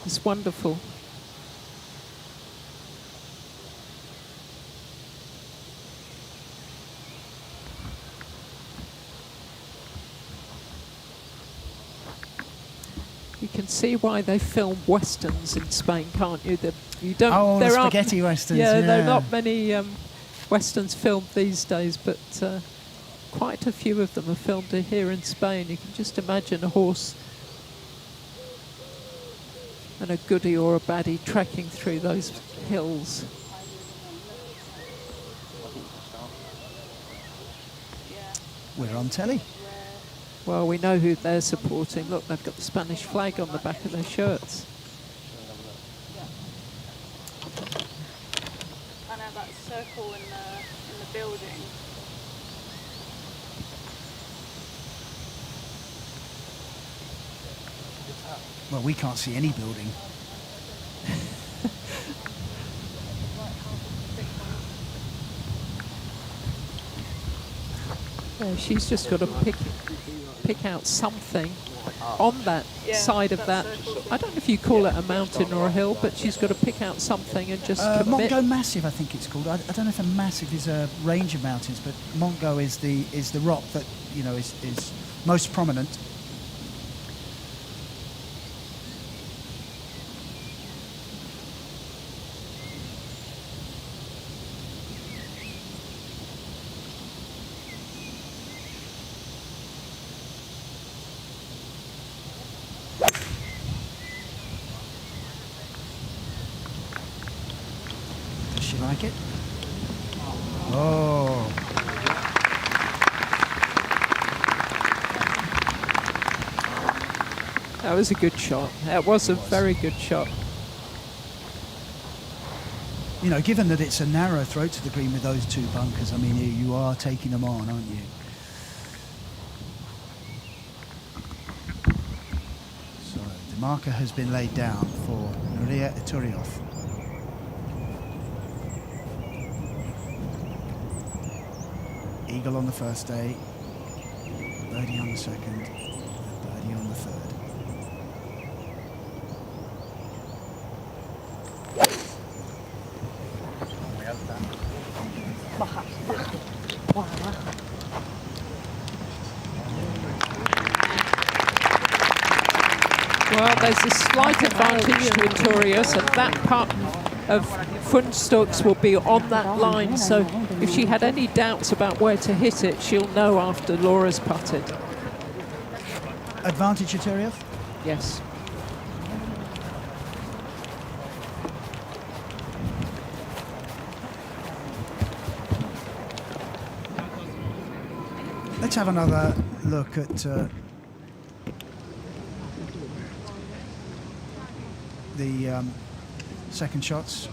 Speaker 1: It's wonderful. You can see why they film westerns in Spain, can't you? You don't.
Speaker 3: Oh, the
Speaker 1: there aren't-
Speaker 3: spaghetti westerns.
Speaker 1: Yeah, there are
Speaker 3: yeah.
Speaker 1: not many westerns filmed these days, but quite a few of them are filmed here in Spain. You can just imagine a horse and a goodie or a baddie trekking through those hills.
Speaker 3: We're on telly.
Speaker 1: Well, we know who they're supporting. Look, they've got the Spanish flag on the back of their shirts.
Speaker 6: I know that circle in the building.
Speaker 3: Well, we can't see any building.
Speaker 1: Yeah, she's just got to pick out something on that side of that. I don't know if you call it a mountain or a hill, but she's got to pick out something and just commit.
Speaker 3: Mongo Massive, I think it's called. I don't know if a massive is a range of mountains, but Mongo is the rock that is most prominent. Does she like it? Oh.
Speaker 1: That was a good shot. That was a very good shot.
Speaker 3: You know, given that it's a narrow throat to the green with those two bunkers, I mean, you are taking them on, aren't you? So the marker has been laid down for Nuria Iturrioz. Eagle on the first day, birdie on the second, and birdie on the third.
Speaker 6: Baja, baja. Baja, baja.
Speaker 1: Well, there's a slight advantage to Iturrioz, and that putt of Fundstocks will be on that line, so if she had any doubts about where to hit it, she'll know after Laura's putted.
Speaker 3: Advantage Iturrioz?
Speaker 1: Yes.
Speaker 3: Let's have another look at the second shots.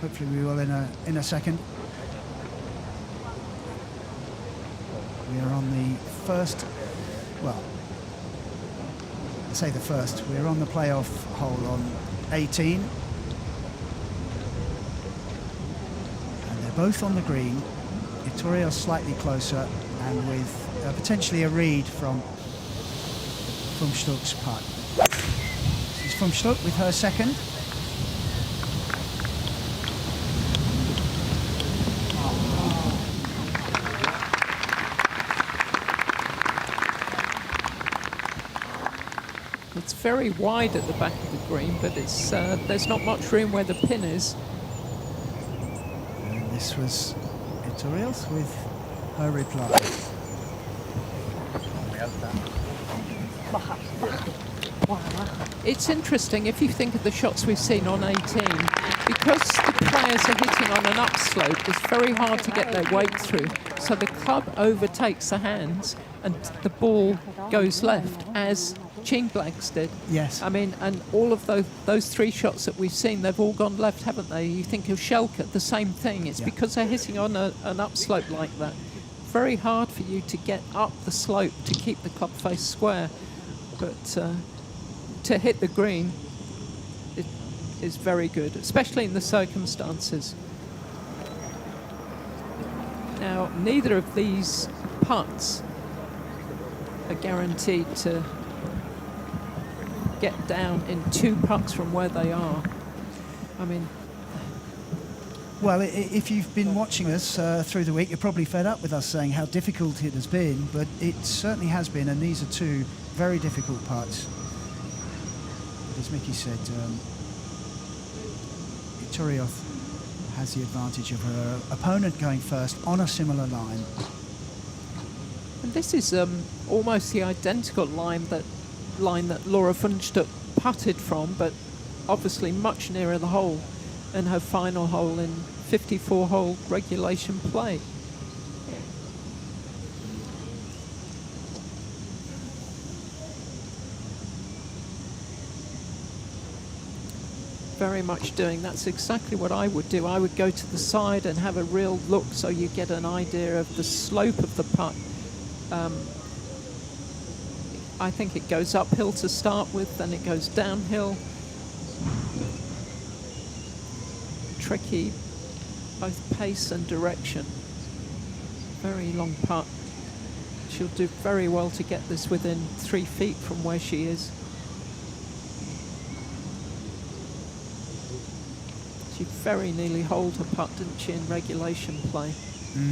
Speaker 3: Hopefully we will in a second. We are on the first, well, I say the first, we're on the playoff hole on 18. And they're both on the green. Iturrioz slightly closer and with potentially a read from Stoke's putt. This is from Stoke with her second.
Speaker 1: It's very wide at the back of the green, but it's there's not much room where the pin is.
Speaker 3: And this was Iturrioz with her reply.
Speaker 6: Baja, baja. Baja, baja.
Speaker 1: It's interesting if you think of the shots we've seen on 18, because the players are hitting on an upslope, it's very hard to get their weight through. So the club overtakes the hands and the ball goes left, as Chingblags did.
Speaker 3: Yes.
Speaker 1: I mean, and all of those 3 shots that we've seen, they've all gone left, haven't they? You think of Schelke, the same thing. It's because they're hitting on an upslope like that. Very hard for you to get up the slope to keep the club face square. But to hit the green is very good, especially in the circumstances. Now, neither of these putts are guaranteed to get down in 2 putts from where they are. I mean...
Speaker 3: Well, if you've been watching us through the week, you're probably fed up with us saying how difficult it has been, but it certainly has been, and these are 2 very difficult putts. But as Mickey said, Iturrioth has the advantage of her opponent going first on a similar line.
Speaker 1: And this is almost the identical line that Laura Funchstuck putted from, but obviously much nearer the hole in her final hole in 54-hole regulation play. Very much doing, that's exactly what I would do. I would go to the side and have a real look so you get an idea of the slope of the putt. I think it goes uphill to start with, then it goes downhill. Tricky, both pace and direction. Very long putt. She'll do very well to get this within 3 feet from where she is. She very nearly holed her putt, didn't she, in regulation play?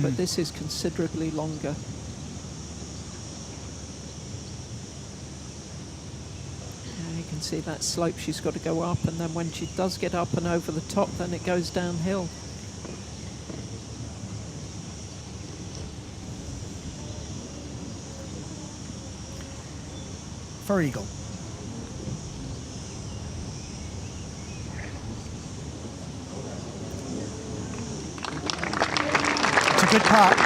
Speaker 1: But this is considerably longer. Now you can see that slope she's got to go up, and then when she does get up and over the top, then it goes downhill.
Speaker 3: For eagle. It's a good putt.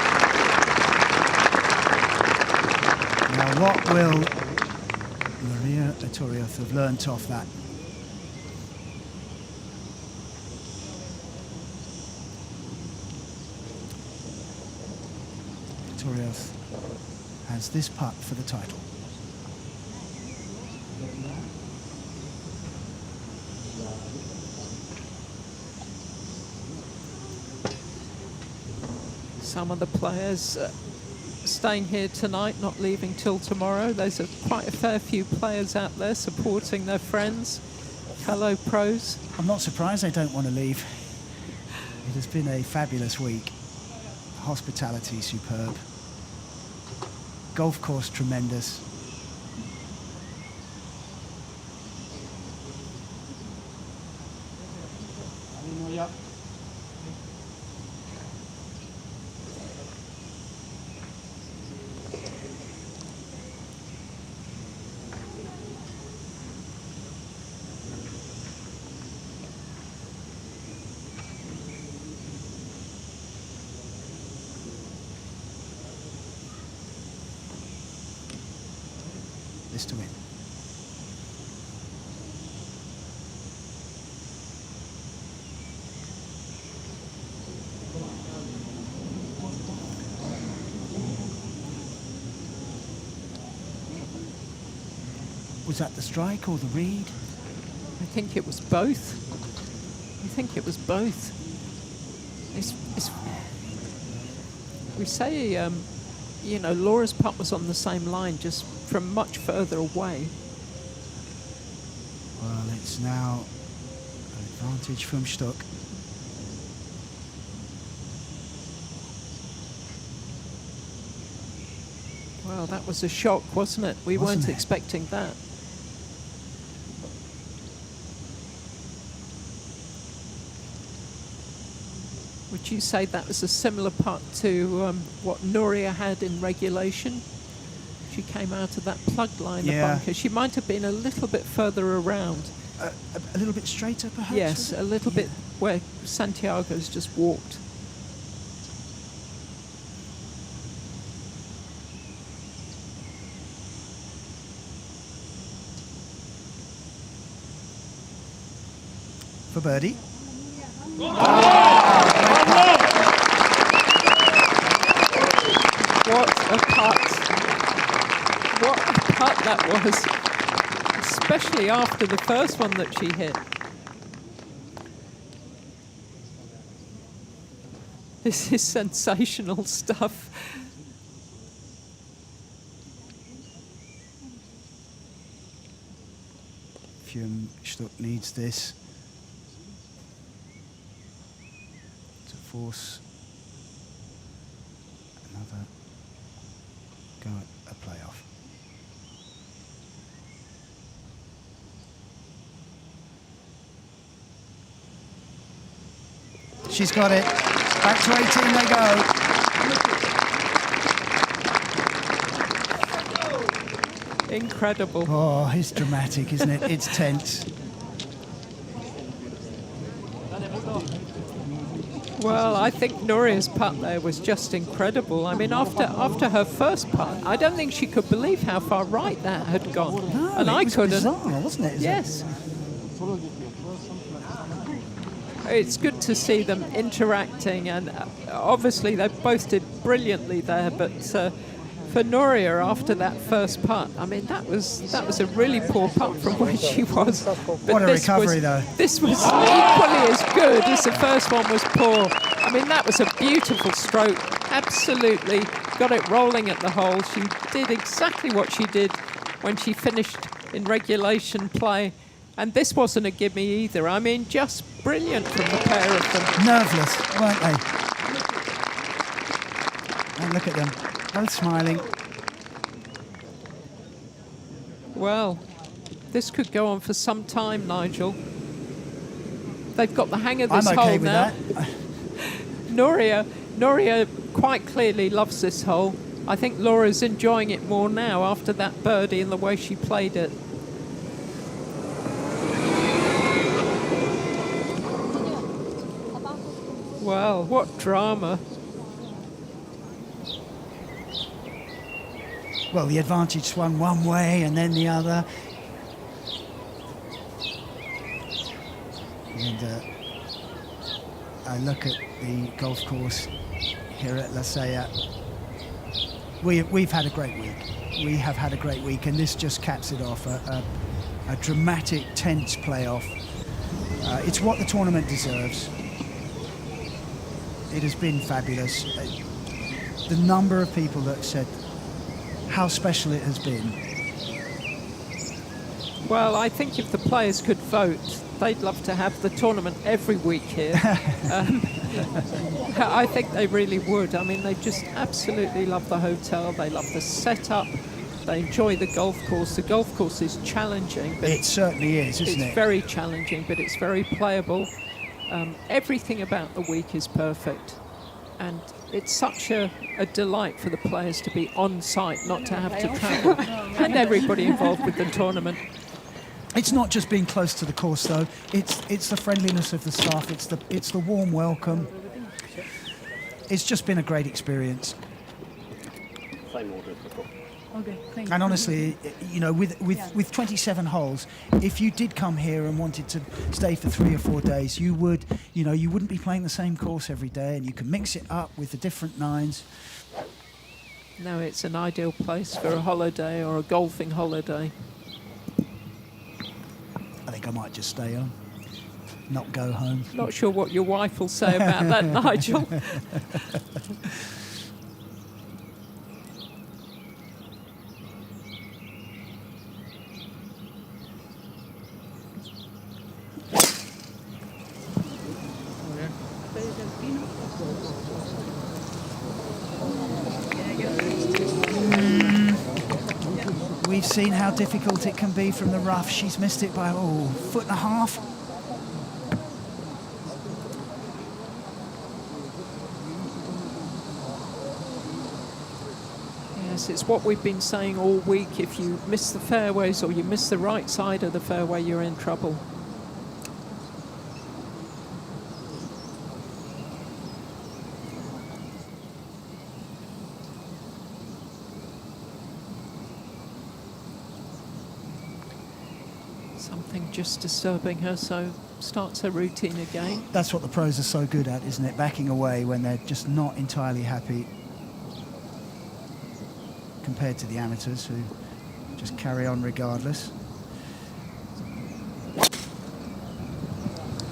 Speaker 3: Now what will Maria Iturrioth have learnt off that? Iturrioth has this putt for the title.
Speaker 1: Some of the players staying here tonight, not leaving till tomorrow. There's quite a fair few players out there supporting their friends, fellow pros.
Speaker 3: I'm not surprised they don't want to leave. It has been a fabulous week. Hospitality superb. Golf course tremendous. This to win. Was that the strike or the read?
Speaker 1: I think it was both. I think it was both. We say, you know, Laura's putt was on the same line, just from much further away.
Speaker 3: Well, it's now an advantage from Stuck.
Speaker 1: Well, that was a shock, wasn't it? We weren't expecting that. Would you say that was a similar putt to what Nuria had in regulation? she came out of that plug line,
Speaker 3: Yeah.
Speaker 1: the bunker. She might have been a little bit further around.
Speaker 3: A little bit straighter, perhaps?
Speaker 1: Yes, a little bit where Santiago's just walked.
Speaker 3: For birdie.
Speaker 1: What a putt. What a putt that was. Especially after the first one that she hit. This is sensational stuff.
Speaker 3: Stuck needs this to force another go at a playoff. She's got it. Back to 18 they go.
Speaker 1: Incredible.
Speaker 3: Oh, it's dramatic, isn't it? It's tense.
Speaker 1: Well, I think Nuria's putt there was just incredible. I mean, after her first putt, I don't think she could believe how far right that had gone.
Speaker 3: No,
Speaker 1: and I
Speaker 3: was
Speaker 1: couldn't.
Speaker 3: bizarre, wasn't it?
Speaker 1: Yes. It's good to see them interacting, and obviously they both did brilliantly there. But for Nuria, after that first putt, I mean that was a really poor putt from where she was. But
Speaker 3: What a recovery, though.
Speaker 1: This was equally as good as the first one was poor. I mean that was a beautiful stroke. Absolutely got it rolling at the hole. She did exactly what she did when she finished in regulation play. And this wasn't a gimme either. I mean, just brilliant from the pair of them.
Speaker 3: Nerveless, weren't they? And look at them, both smiling.
Speaker 1: Well, this could go on for some time, Nigel. They've got the hang of this
Speaker 3: I'm
Speaker 1: hole
Speaker 3: okay with
Speaker 1: now.
Speaker 3: that.
Speaker 1: Nuria quite clearly loves this hole. I think Laura's enjoying it more now after that birdie and the way she played it. Well, what drama.
Speaker 3: Well, the advantage swung one way and then the other. And I look at the golf course here at La Sella. We've had a great week. We have had a great week, and this just caps it off. A dramatic, tense playoff. It's what the tournament deserves. It has been fabulous. The number of people that said how special it has been.
Speaker 1: Well, I think if the players could vote, they'd love to have the tournament every week here. I think they really would. I mean, they just absolutely love the hotel. They love the setup. They enjoy the golf course. The golf course is challenging. But
Speaker 3: It certainly is, isn't it?
Speaker 1: It's very challenging, but it's very playable. Everything about the week is perfect. And it's such a delight for the players to be on site, not to have to travel. And everybody involved with the tournament.
Speaker 3: It's not just being close to the course, though. It's the friendliness of the staff. It's the warm welcome. It's just been a great experience.
Speaker 8: Same order as before.
Speaker 6: Okay, thank
Speaker 3: And
Speaker 6: you.
Speaker 3: honestly, you know, with 27 holes, if you did come here and wanted to stay for 3 or 4 days, you wouldn't be playing the same course every day, and you can mix it up with the different nines.
Speaker 1: No, it's an ideal place for a holiday or a golfing holiday.
Speaker 3: I think I might just stay on, not go home.
Speaker 1: Not sure what your wife will say about that, Nigel.
Speaker 3: We've seen how difficult it can be from the rough. She's missed it by, a foot and a half.
Speaker 1: Yes, Yes, it's what we've been saying all week. If you miss the fairways or you miss the right side of the fairway, you're in trouble. Something just disturbing her, so starts her routine again.
Speaker 3: That's what the pros are so good at, isn't it? Backing away when they're just not entirely happy, compared to the amateurs who just carry on regardless.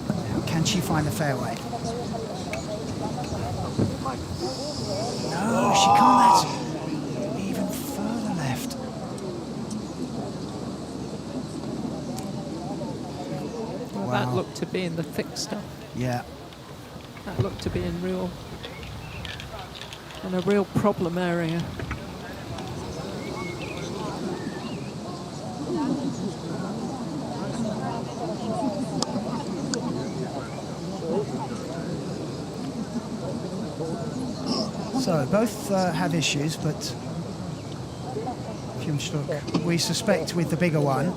Speaker 3: Now, can she find the fairway? No, she can't. That's even further left.
Speaker 1: Well,
Speaker 3: Wow.
Speaker 1: that looked to be in the thick stuff.
Speaker 3: Yeah.
Speaker 1: That looked to be in a real problem area.
Speaker 3: So both have issues, but Fjumstok, we suspect with the bigger one.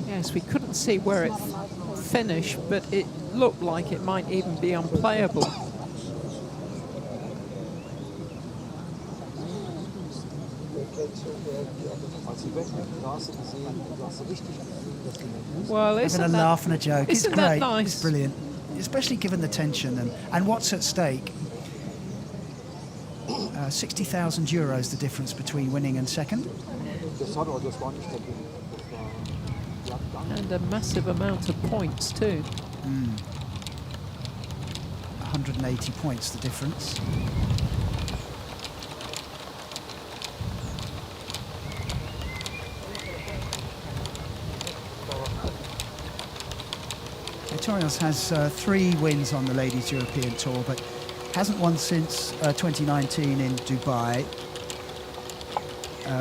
Speaker 1: Yes, we couldn't see where it finished, but it looked like it might even be unplayable. Well,
Speaker 3: Having a laugh and a joke. It's
Speaker 1: isn't
Speaker 3: great.
Speaker 1: that nice?
Speaker 3: It's brilliant, especially given the tension and what's at stake. 60,000 euros the difference between winning and second.
Speaker 1: And a massive amount of points too.
Speaker 3: 180 points the difference. Torios has 3 wins on the Ladies European Tour, but hasn't won since 2019 in Dubai.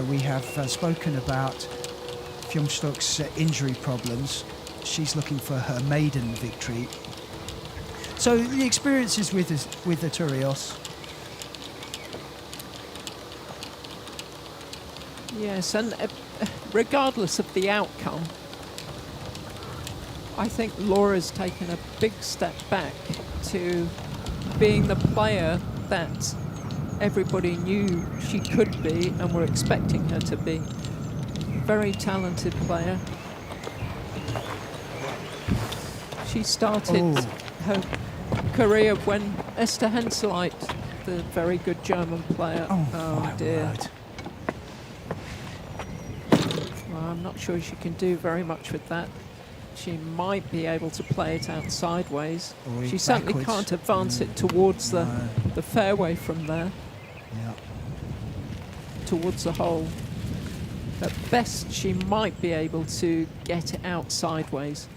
Speaker 3: We have spoken about Fjumstok's injury problems. She's looking for her maiden victory. So the experiences with the Torios.
Speaker 1: Yes, and regardless of the outcome, I think Laura's taken a big step back to being the player that everybody knew she could be and were expecting her to be. Very talented player. She started her career when Esther Henseleit, the very good German player.
Speaker 3: Oh
Speaker 1: dear.
Speaker 3: word.
Speaker 1: Well, I'm not sure she can do very much with that. She might be able to play it out sideways.
Speaker 3: Or
Speaker 1: She certainly
Speaker 3: backwards.
Speaker 1: can't advance it towards the fairway from there,
Speaker 3: Yeah.
Speaker 1: towards the hole. At best, she might be able to get it out sideways.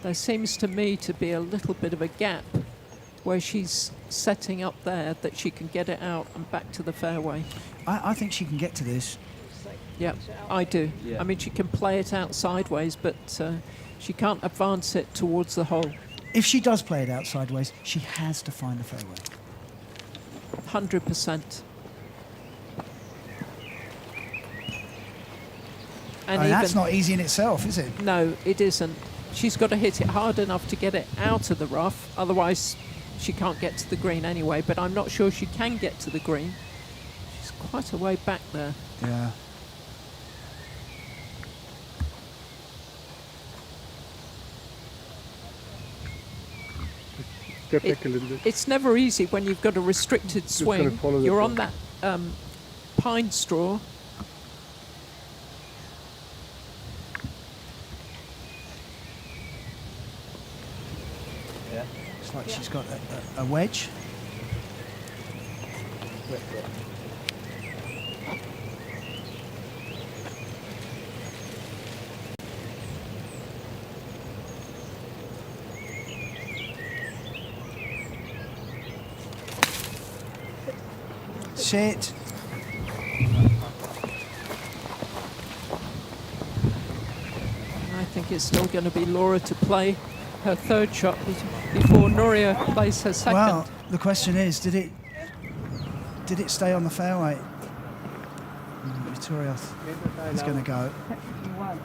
Speaker 1: There seems to me to be a little bit of a gap where she's setting up there that she can get it out and back to the fairway.
Speaker 3: I think she can get to this.
Speaker 1: Yeah, I do.
Speaker 7: Yeah.
Speaker 1: I mean, she can play it out sideways, but she can't advance it towards the hole.
Speaker 3: If she does play it out sideways, she has to find the fairway.
Speaker 1: 100%. And
Speaker 3: And that's
Speaker 1: even-
Speaker 3: not easy in itself, is it?
Speaker 1: No, it isn't. She's got to hit it hard enough to get it out of the rough, otherwise she can't get to the green anyway, but I'm not sure she can get to the green. She's quite a way back there.
Speaker 3: Yeah.
Speaker 9: Step back a little bit.
Speaker 1: It's never easy when you've got a restricted
Speaker 9: gonna
Speaker 1: swing.
Speaker 9: follow the
Speaker 1: You're on
Speaker 9: ball.
Speaker 1: that pine straw.
Speaker 3: Looks like she's got a wedge. Sit.
Speaker 1: I think it's still going to be Laura to play her third shot before Nuria plays her second.
Speaker 3: Well, the question is, did it Did it stay on the fairway? Vittorios is going to go.
Speaker 6: Igual.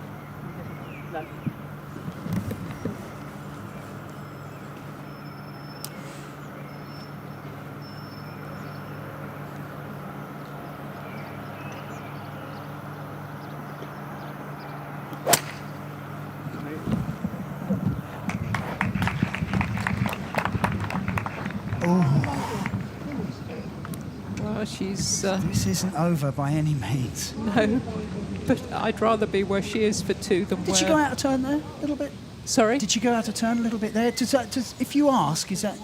Speaker 1: Well, she's
Speaker 3: This isn't over by any means.
Speaker 1: no, but I'd rather be where she is for 2 than
Speaker 3: Did
Speaker 1: where.
Speaker 3: she go out of turn there a little bit?
Speaker 1: Sorry.
Speaker 3: Did she go out of turn a little bit there? If you ask, is that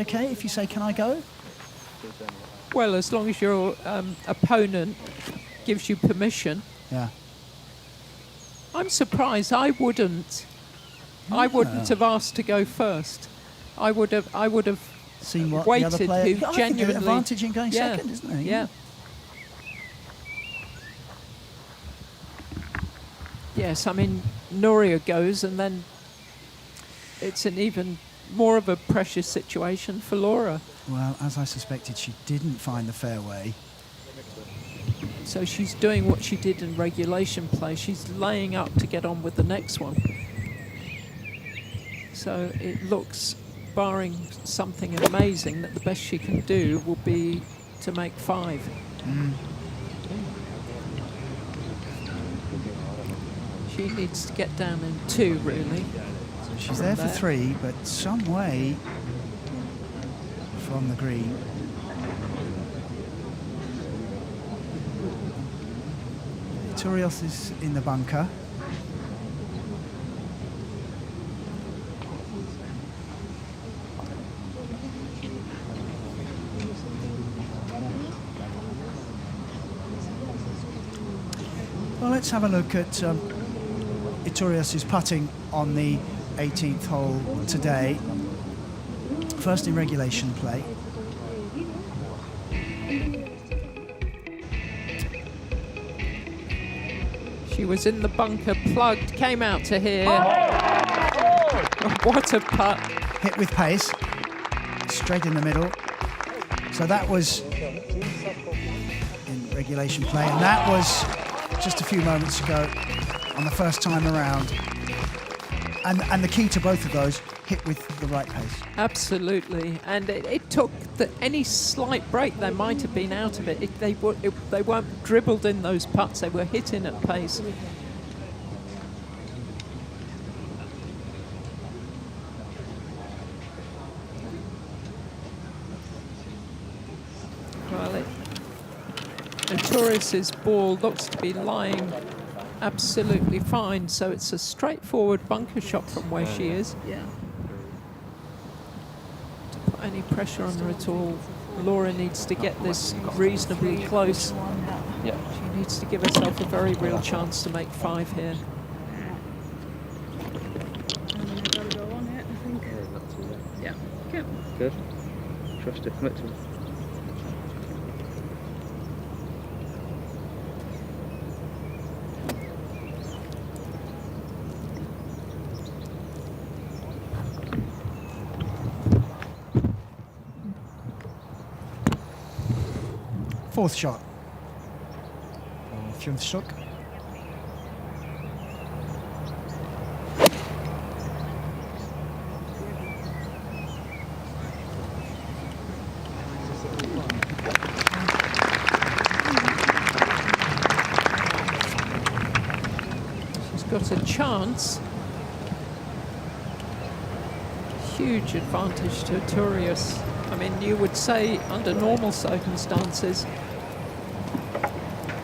Speaker 3: okay? If you say, "Can I go?"
Speaker 1: Well, as long as your opponent gives you permission.
Speaker 3: Yeah.
Speaker 1: I'm surprised. I wouldn't have asked to go first. I would have
Speaker 3: Seen what
Speaker 1: waited.
Speaker 3: the other player.
Speaker 1: Who
Speaker 3: I think there's
Speaker 1: genuinely
Speaker 3: an advantage in going
Speaker 1: yeah,
Speaker 3: second, isn't there?
Speaker 1: Yeah. Yes, I mean Nuria goes, and then it's an even more of a precious situation for Laura.
Speaker 3: Well, as I suspected, she didn't find the fairway.
Speaker 1: So she's doing what she did in regulation play. She's laying up to get on with the next one. So it looks, barring something amazing, that the best she can do will be to make 5. She needs to get down in 2, really.
Speaker 3: So she's there for 3, but some way from the green. Vittorios is in the bunker. Well, let's have a look at Vittorios' putting on the 18th hole today. First in regulation play.
Speaker 1: She was in the bunker, plugged, came out to here. What a putt.
Speaker 3: Hit with pace, straight in the middle. So that was in regulation play, and that was just a few moments ago on the first time around. And the key to both of those, hit with the right pace.
Speaker 1: Absolutely, and it took any slight break there might have been out of it. They weren't dribbled in those putts, they were hitting at pace. Well, Vittorios' ball looks to be lying absolutely fine, so it's a straightforward bunker shot from where she is.
Speaker 6: Yeah.
Speaker 1: To put any pressure on her at all, Laura needs to get this reasonably close.
Speaker 6: Yeah.
Speaker 1: She needs to give herself a very real chance to make 5 here.
Speaker 6: And then I gotta go on it, I think. Yeah. Okay.
Speaker 7: Good. Trust it. Commit to it.
Speaker 3: Fourth shot for Fjundstrup.
Speaker 1: She's got a chance. Huge advantage to Vittorios. I mean, you would say under normal circumstances,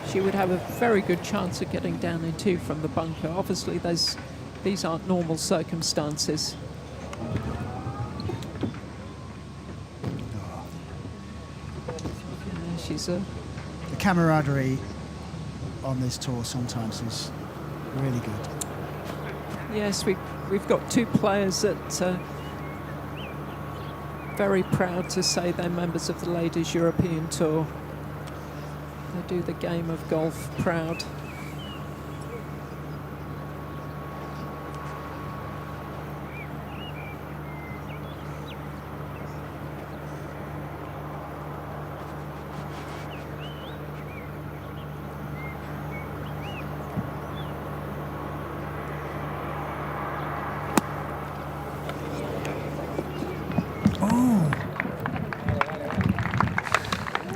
Speaker 1: she would have a very good chance of getting down in 2 from the bunker. Obviously, these aren't normal circumstances. Yeah, she's a...
Speaker 3: The camaraderie on this tour sometimes is really good.
Speaker 1: Yes, we've got 2 players that are very proud to say they're members of the Ladies European Tour. They do the game of golf proud.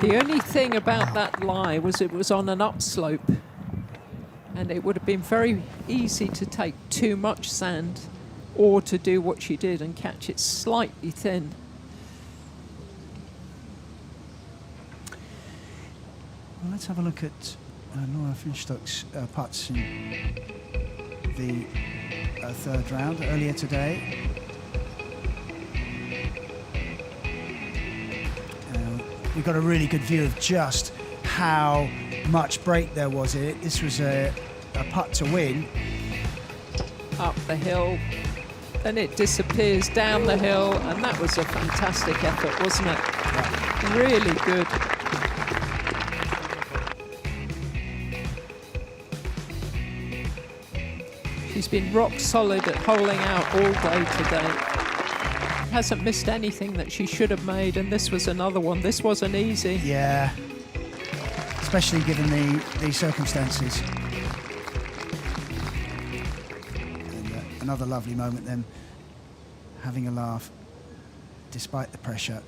Speaker 1: The only thing about that lie was it was on an upslope, and it would have been very easy to take too much sand or to do what she did and catch it slightly thin.
Speaker 3: Well, let's have a look at Laura Finstock's putts in the third round earlier today. We got a really good view of just how much break there was in it. This was a putt to win.
Speaker 1: Up the hill, then it disappears down the hill, and that was a fantastic effort, wasn't it? Yeah. Really good. She's been rock solid at holing out all day today. Hasn't missed anything that she should have made, and this was another one. This wasn't easy.
Speaker 3: Yeah, especially given the circumstances. And, another lovely moment, them having a laugh despite the pressure.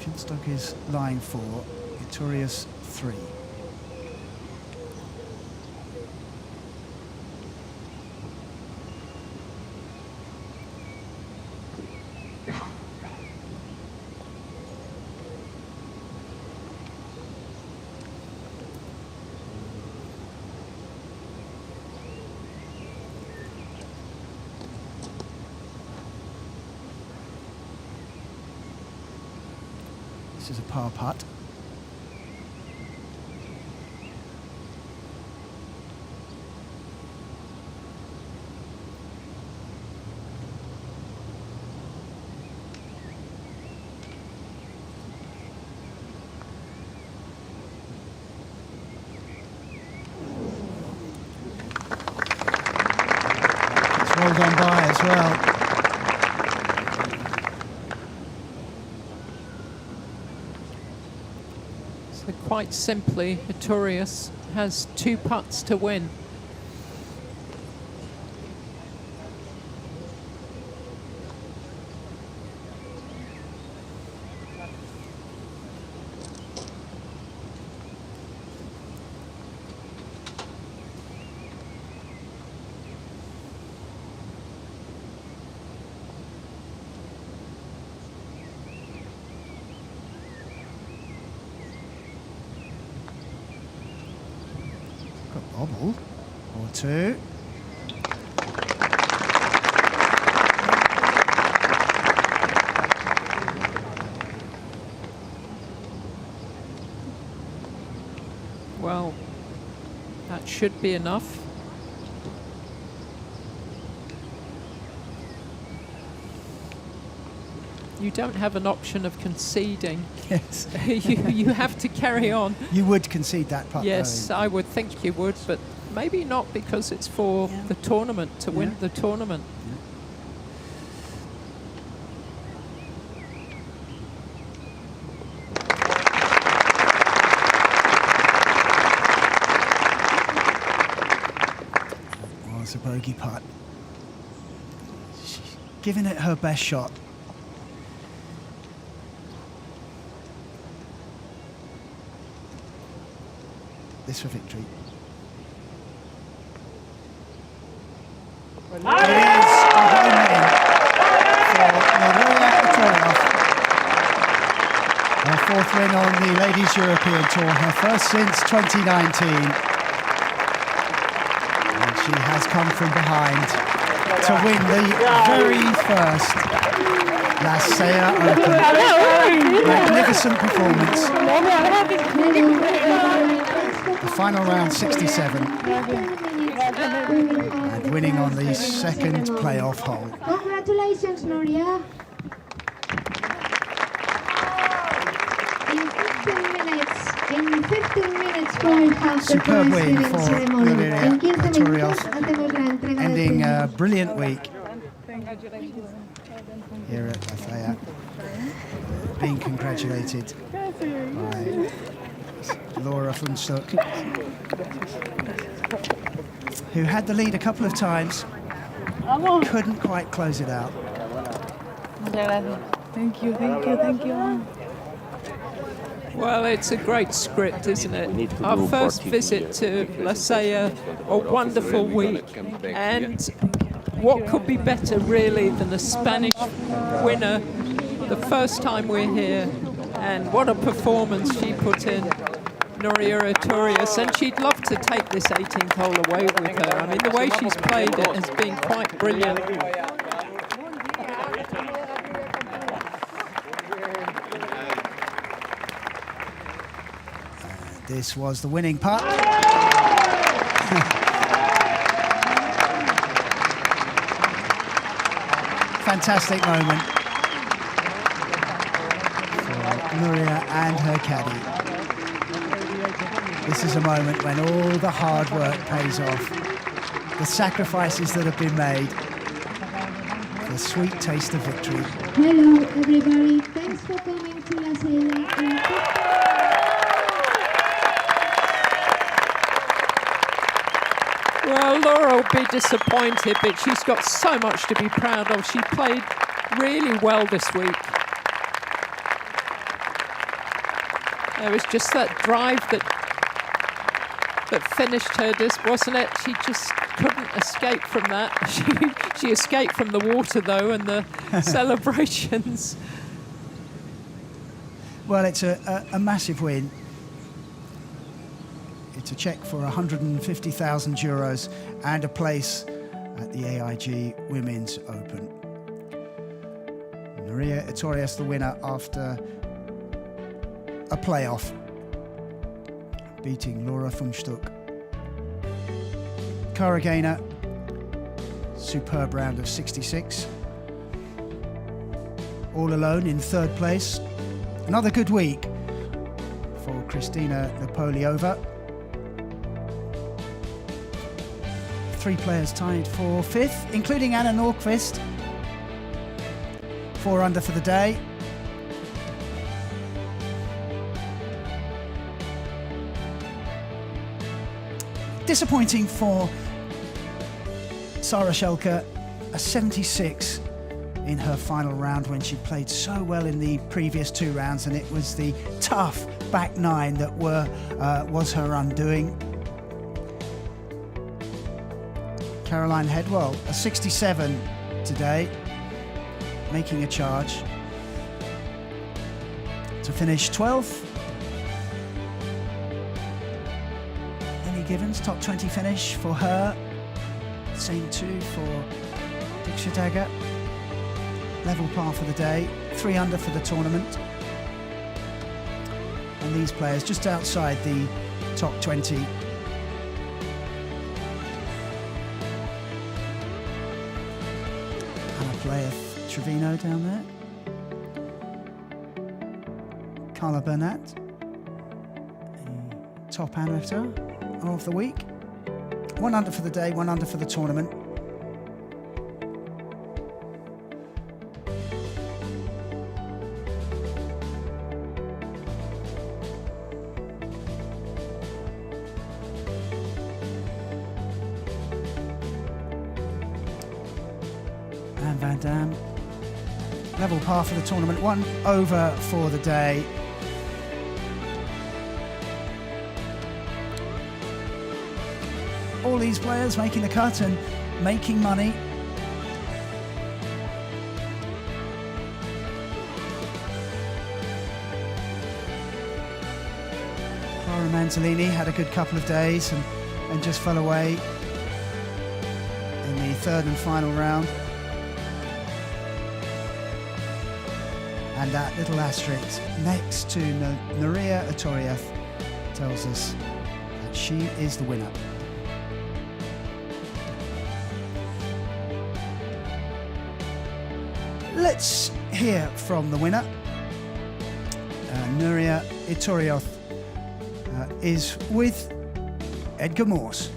Speaker 3: Finstock is lying 4, Victoria's 3. This is a par putt. It's well gone by as well.
Speaker 1: Quite simply, Artorias has 2 putts to win.
Speaker 3: Bobble or 2.
Speaker 1: Well, that should be enough. You don't have an option of conceding.
Speaker 3: Yes.
Speaker 1: you have to carry on.
Speaker 3: You would concede that putt.
Speaker 1: Yes,
Speaker 3: though.
Speaker 1: I would think you would, but maybe not, because it's for the tournament, to win the tournament.
Speaker 3: It was a bogey putt. She's giving it her best shot. This for victory. It is a home win for Maria Artorias. Her 4th win on the Ladies European Tour, her first since 2019. And she has come from behind to win the very first La Sella Open. Magnificent performance. The final round 67, and winning on the 2nd playoff hole.
Speaker 9: Congratulations, Nuria. In 15 minutes, we'll have the
Speaker 3: Superb
Speaker 9: prize
Speaker 3: win
Speaker 9: giving
Speaker 3: for
Speaker 9: ceremony.
Speaker 3: Nuria
Speaker 9: En 15
Speaker 3: Artorias,
Speaker 9: minutos hacemos la entrega de
Speaker 3: ending a
Speaker 9: premios.
Speaker 3: brilliant week here at Lafayette, being congratulated by Laura Finstock, who had the lead a couple of times
Speaker 6: Vamos.
Speaker 3: couldn't quite close it out.
Speaker 6: Muchas gracias. Thank you, thank you, thank you.
Speaker 1: Well, it's a great script, isn't it? Our first visit to La Sella, a wonderful week, and what could be better really than a Spanish winner the first time we're here, and what a performance she put in, Nuria Iturrias, and she'd love to take this 18th hole away with her. I mean, the way she's played it has been quite brilliant.
Speaker 3: This was the winning putt. Fantastic moment for Nuria and her caddy. This is a moment when all the hard work pays off. The sacrifices that have been made. The sweet taste of victory.
Speaker 9: Hello, everybody. Thanks for coming to La Sella.
Speaker 1: Well, Laura will be disappointed, but she's got so much to be proud of. She played really well this week. There was just that drive that finished her, wasn't it? She just couldn't escape from that. She escaped from the water, though, and the celebrations.
Speaker 3: Well, it's a massive win. It's a cheque for €150,000 and a place at the AIG Women's Open. Nuria Iturrias the winner after a playoff, beating Laura Funchtuk. Cara Gaynor, superb round of 66. All alone in third place. Another good week for Kristina Napoliova. 3 players tied for 5th, including Anna Nordqvist. 4 under for the day. Disappointing for Sarah Schelke, a 76 in her final round when she played so well in the previous 2 rounds, and it was the tough back 9 that was her undoing. Caroline Headwell, a 67 today, making a charge to finish 12th. Ellie Givens, top 20 finish for her. Same too for Diksha Dagger. Level par for the day, 3 under for the tournament. And these players just outside the top 20. Playeth Trevino down there. Carla Burnett, the top amateur of the week. 1 under for the day, 1 under for the tournament. And Van Dam, level par for the tournament, 1 over for the day. All these players making the cut and making money. Clara Manzolini had a good couple of days and just fell away in the 3rd and final round. And that little asterisk next to Nuria Iturrias tells us that she is the winner. Let's hear from the winner. Nuria Iturrias is with Edgar Morse.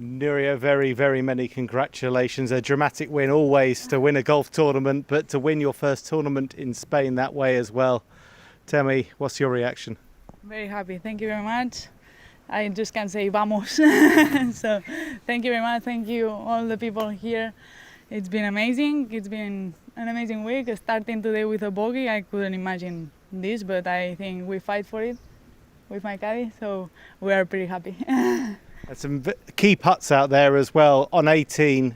Speaker 10: Nuria, very, very many congratulations. A dramatic win always to win a golf tournament, but to win your first tournament in Spain that way as well. Tell me, what's your reaction?
Speaker 6: Very happy. Thank you very much. I just can say vamos. So thank you very much. Thank you all the people here. It's been amazing. It's been an amazing week. Starting today with a bogey, I couldn't imagine this, but I think we fight for it with my caddy, so we are pretty happy.
Speaker 10: And some key putts out there as well on 18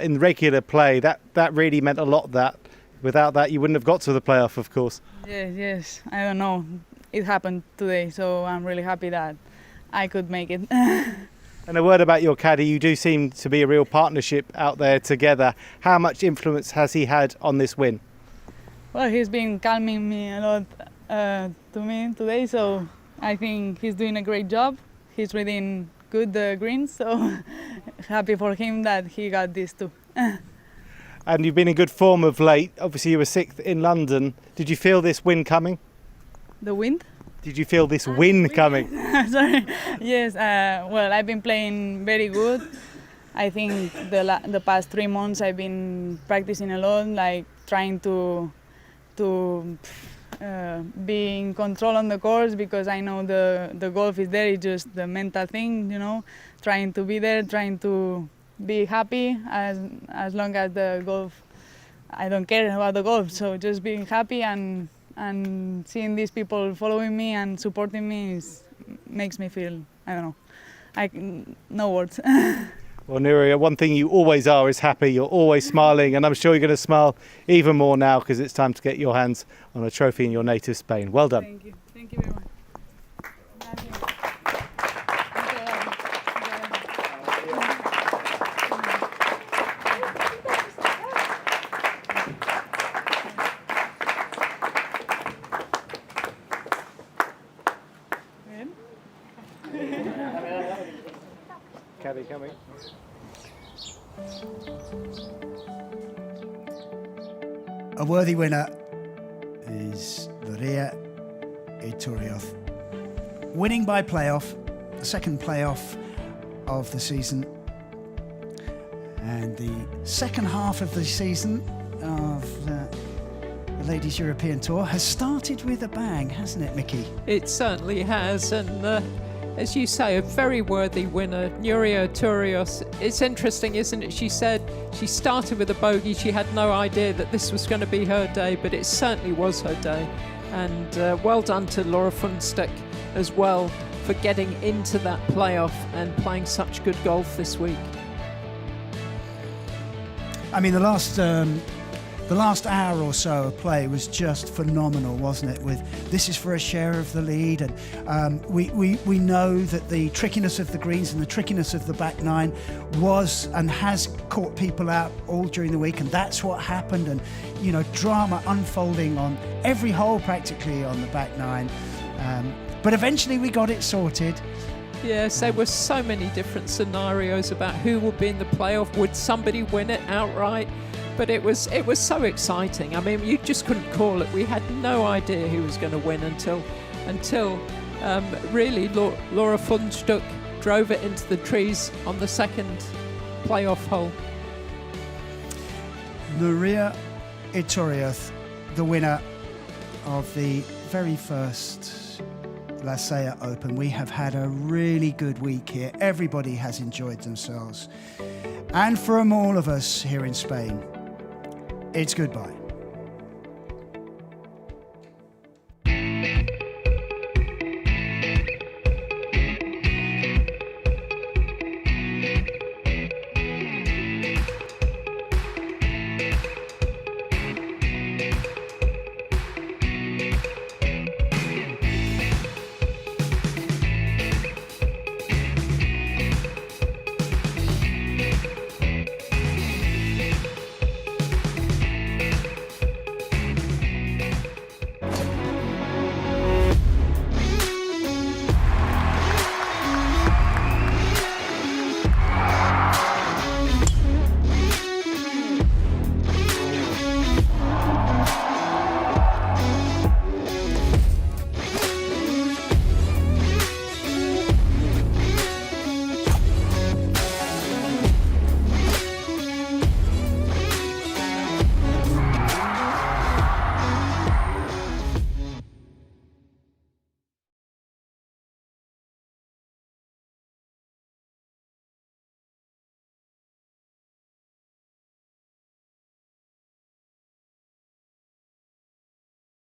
Speaker 10: in regular play. That really meant a lot. That without that, you wouldn't have got to the playoff, of course.
Speaker 6: Yes. I don't know. It happened today, so I'm really happy that I could make it.
Speaker 10: And a word about your caddy. You do seem to be a real partnership out there together. How much influence has he had on this win?
Speaker 6: Well, he's been calming me a lot to me today, so I think he's doing a great job. He's reading good the greens, so happy for him that he got this too.
Speaker 10: And you've been in good form of late. Obviously, you were 6th in London. Did you feel this win coming?
Speaker 6: The wind?
Speaker 10: Did you feel this win coming?
Speaker 6: Sorry. Yes. Well, I've been playing very good. I think the past 3 months I've been practicing a lot, like trying to be in control on the course, because I know the golf is there. It's just the mental thing, you know. Trying to be there, trying to be happy as long as the golf. I don't care about the golf, so just being happy and seeing these people following me and supporting me makes me feel, I don't know, no words.
Speaker 10: Well, Nuria, one thing you always are is happy. You're always smiling, and I'm sure you're going to smile even more now because it's time to get your hands on a trophy in your native Spain. Well done.
Speaker 6: Thank you. Thank you very much.
Speaker 10: Caddy coming.
Speaker 3: A worthy winner is Nuria Iturrioz, winning by playoff, the second playoff of the season, and the second half of the season of the Ladies European Tour has started with a bang, hasn't it, Mickey?
Speaker 1: It certainly has, and as you say, a very worthy winner, Nuria Iturrioz. It's interesting, isn't it? She said she started with a bogey. She had no idea that this was going to be her day, but it certainly was her day. And well done to Laura Fundstück as well for getting into that playoff and playing such good golf this week.
Speaker 3: I mean, the last hour or so of play was just phenomenal, wasn't it? With this is for a share of the lead, and we know that the trickiness of the greens and the trickiness of the back nine was and has caught people out all during the week, and that's what happened. And you know, drama unfolding on every hole practically on the back nine, but eventually we got it sorted.
Speaker 1: Yes, there were so many different scenarios about who would be in the playoff. Would somebody win it outright? But it was so exciting. I mean, you just couldn't call it. We had no idea who was going to win until really Laura Fundstück drove it into the trees on the second playoff hole.
Speaker 3: Nuria Iturrioz, the winner of the very first La Sella Open. We have had a really good week here. Everybody has enjoyed themselves. And from all of us here in Spain, it's goodbye.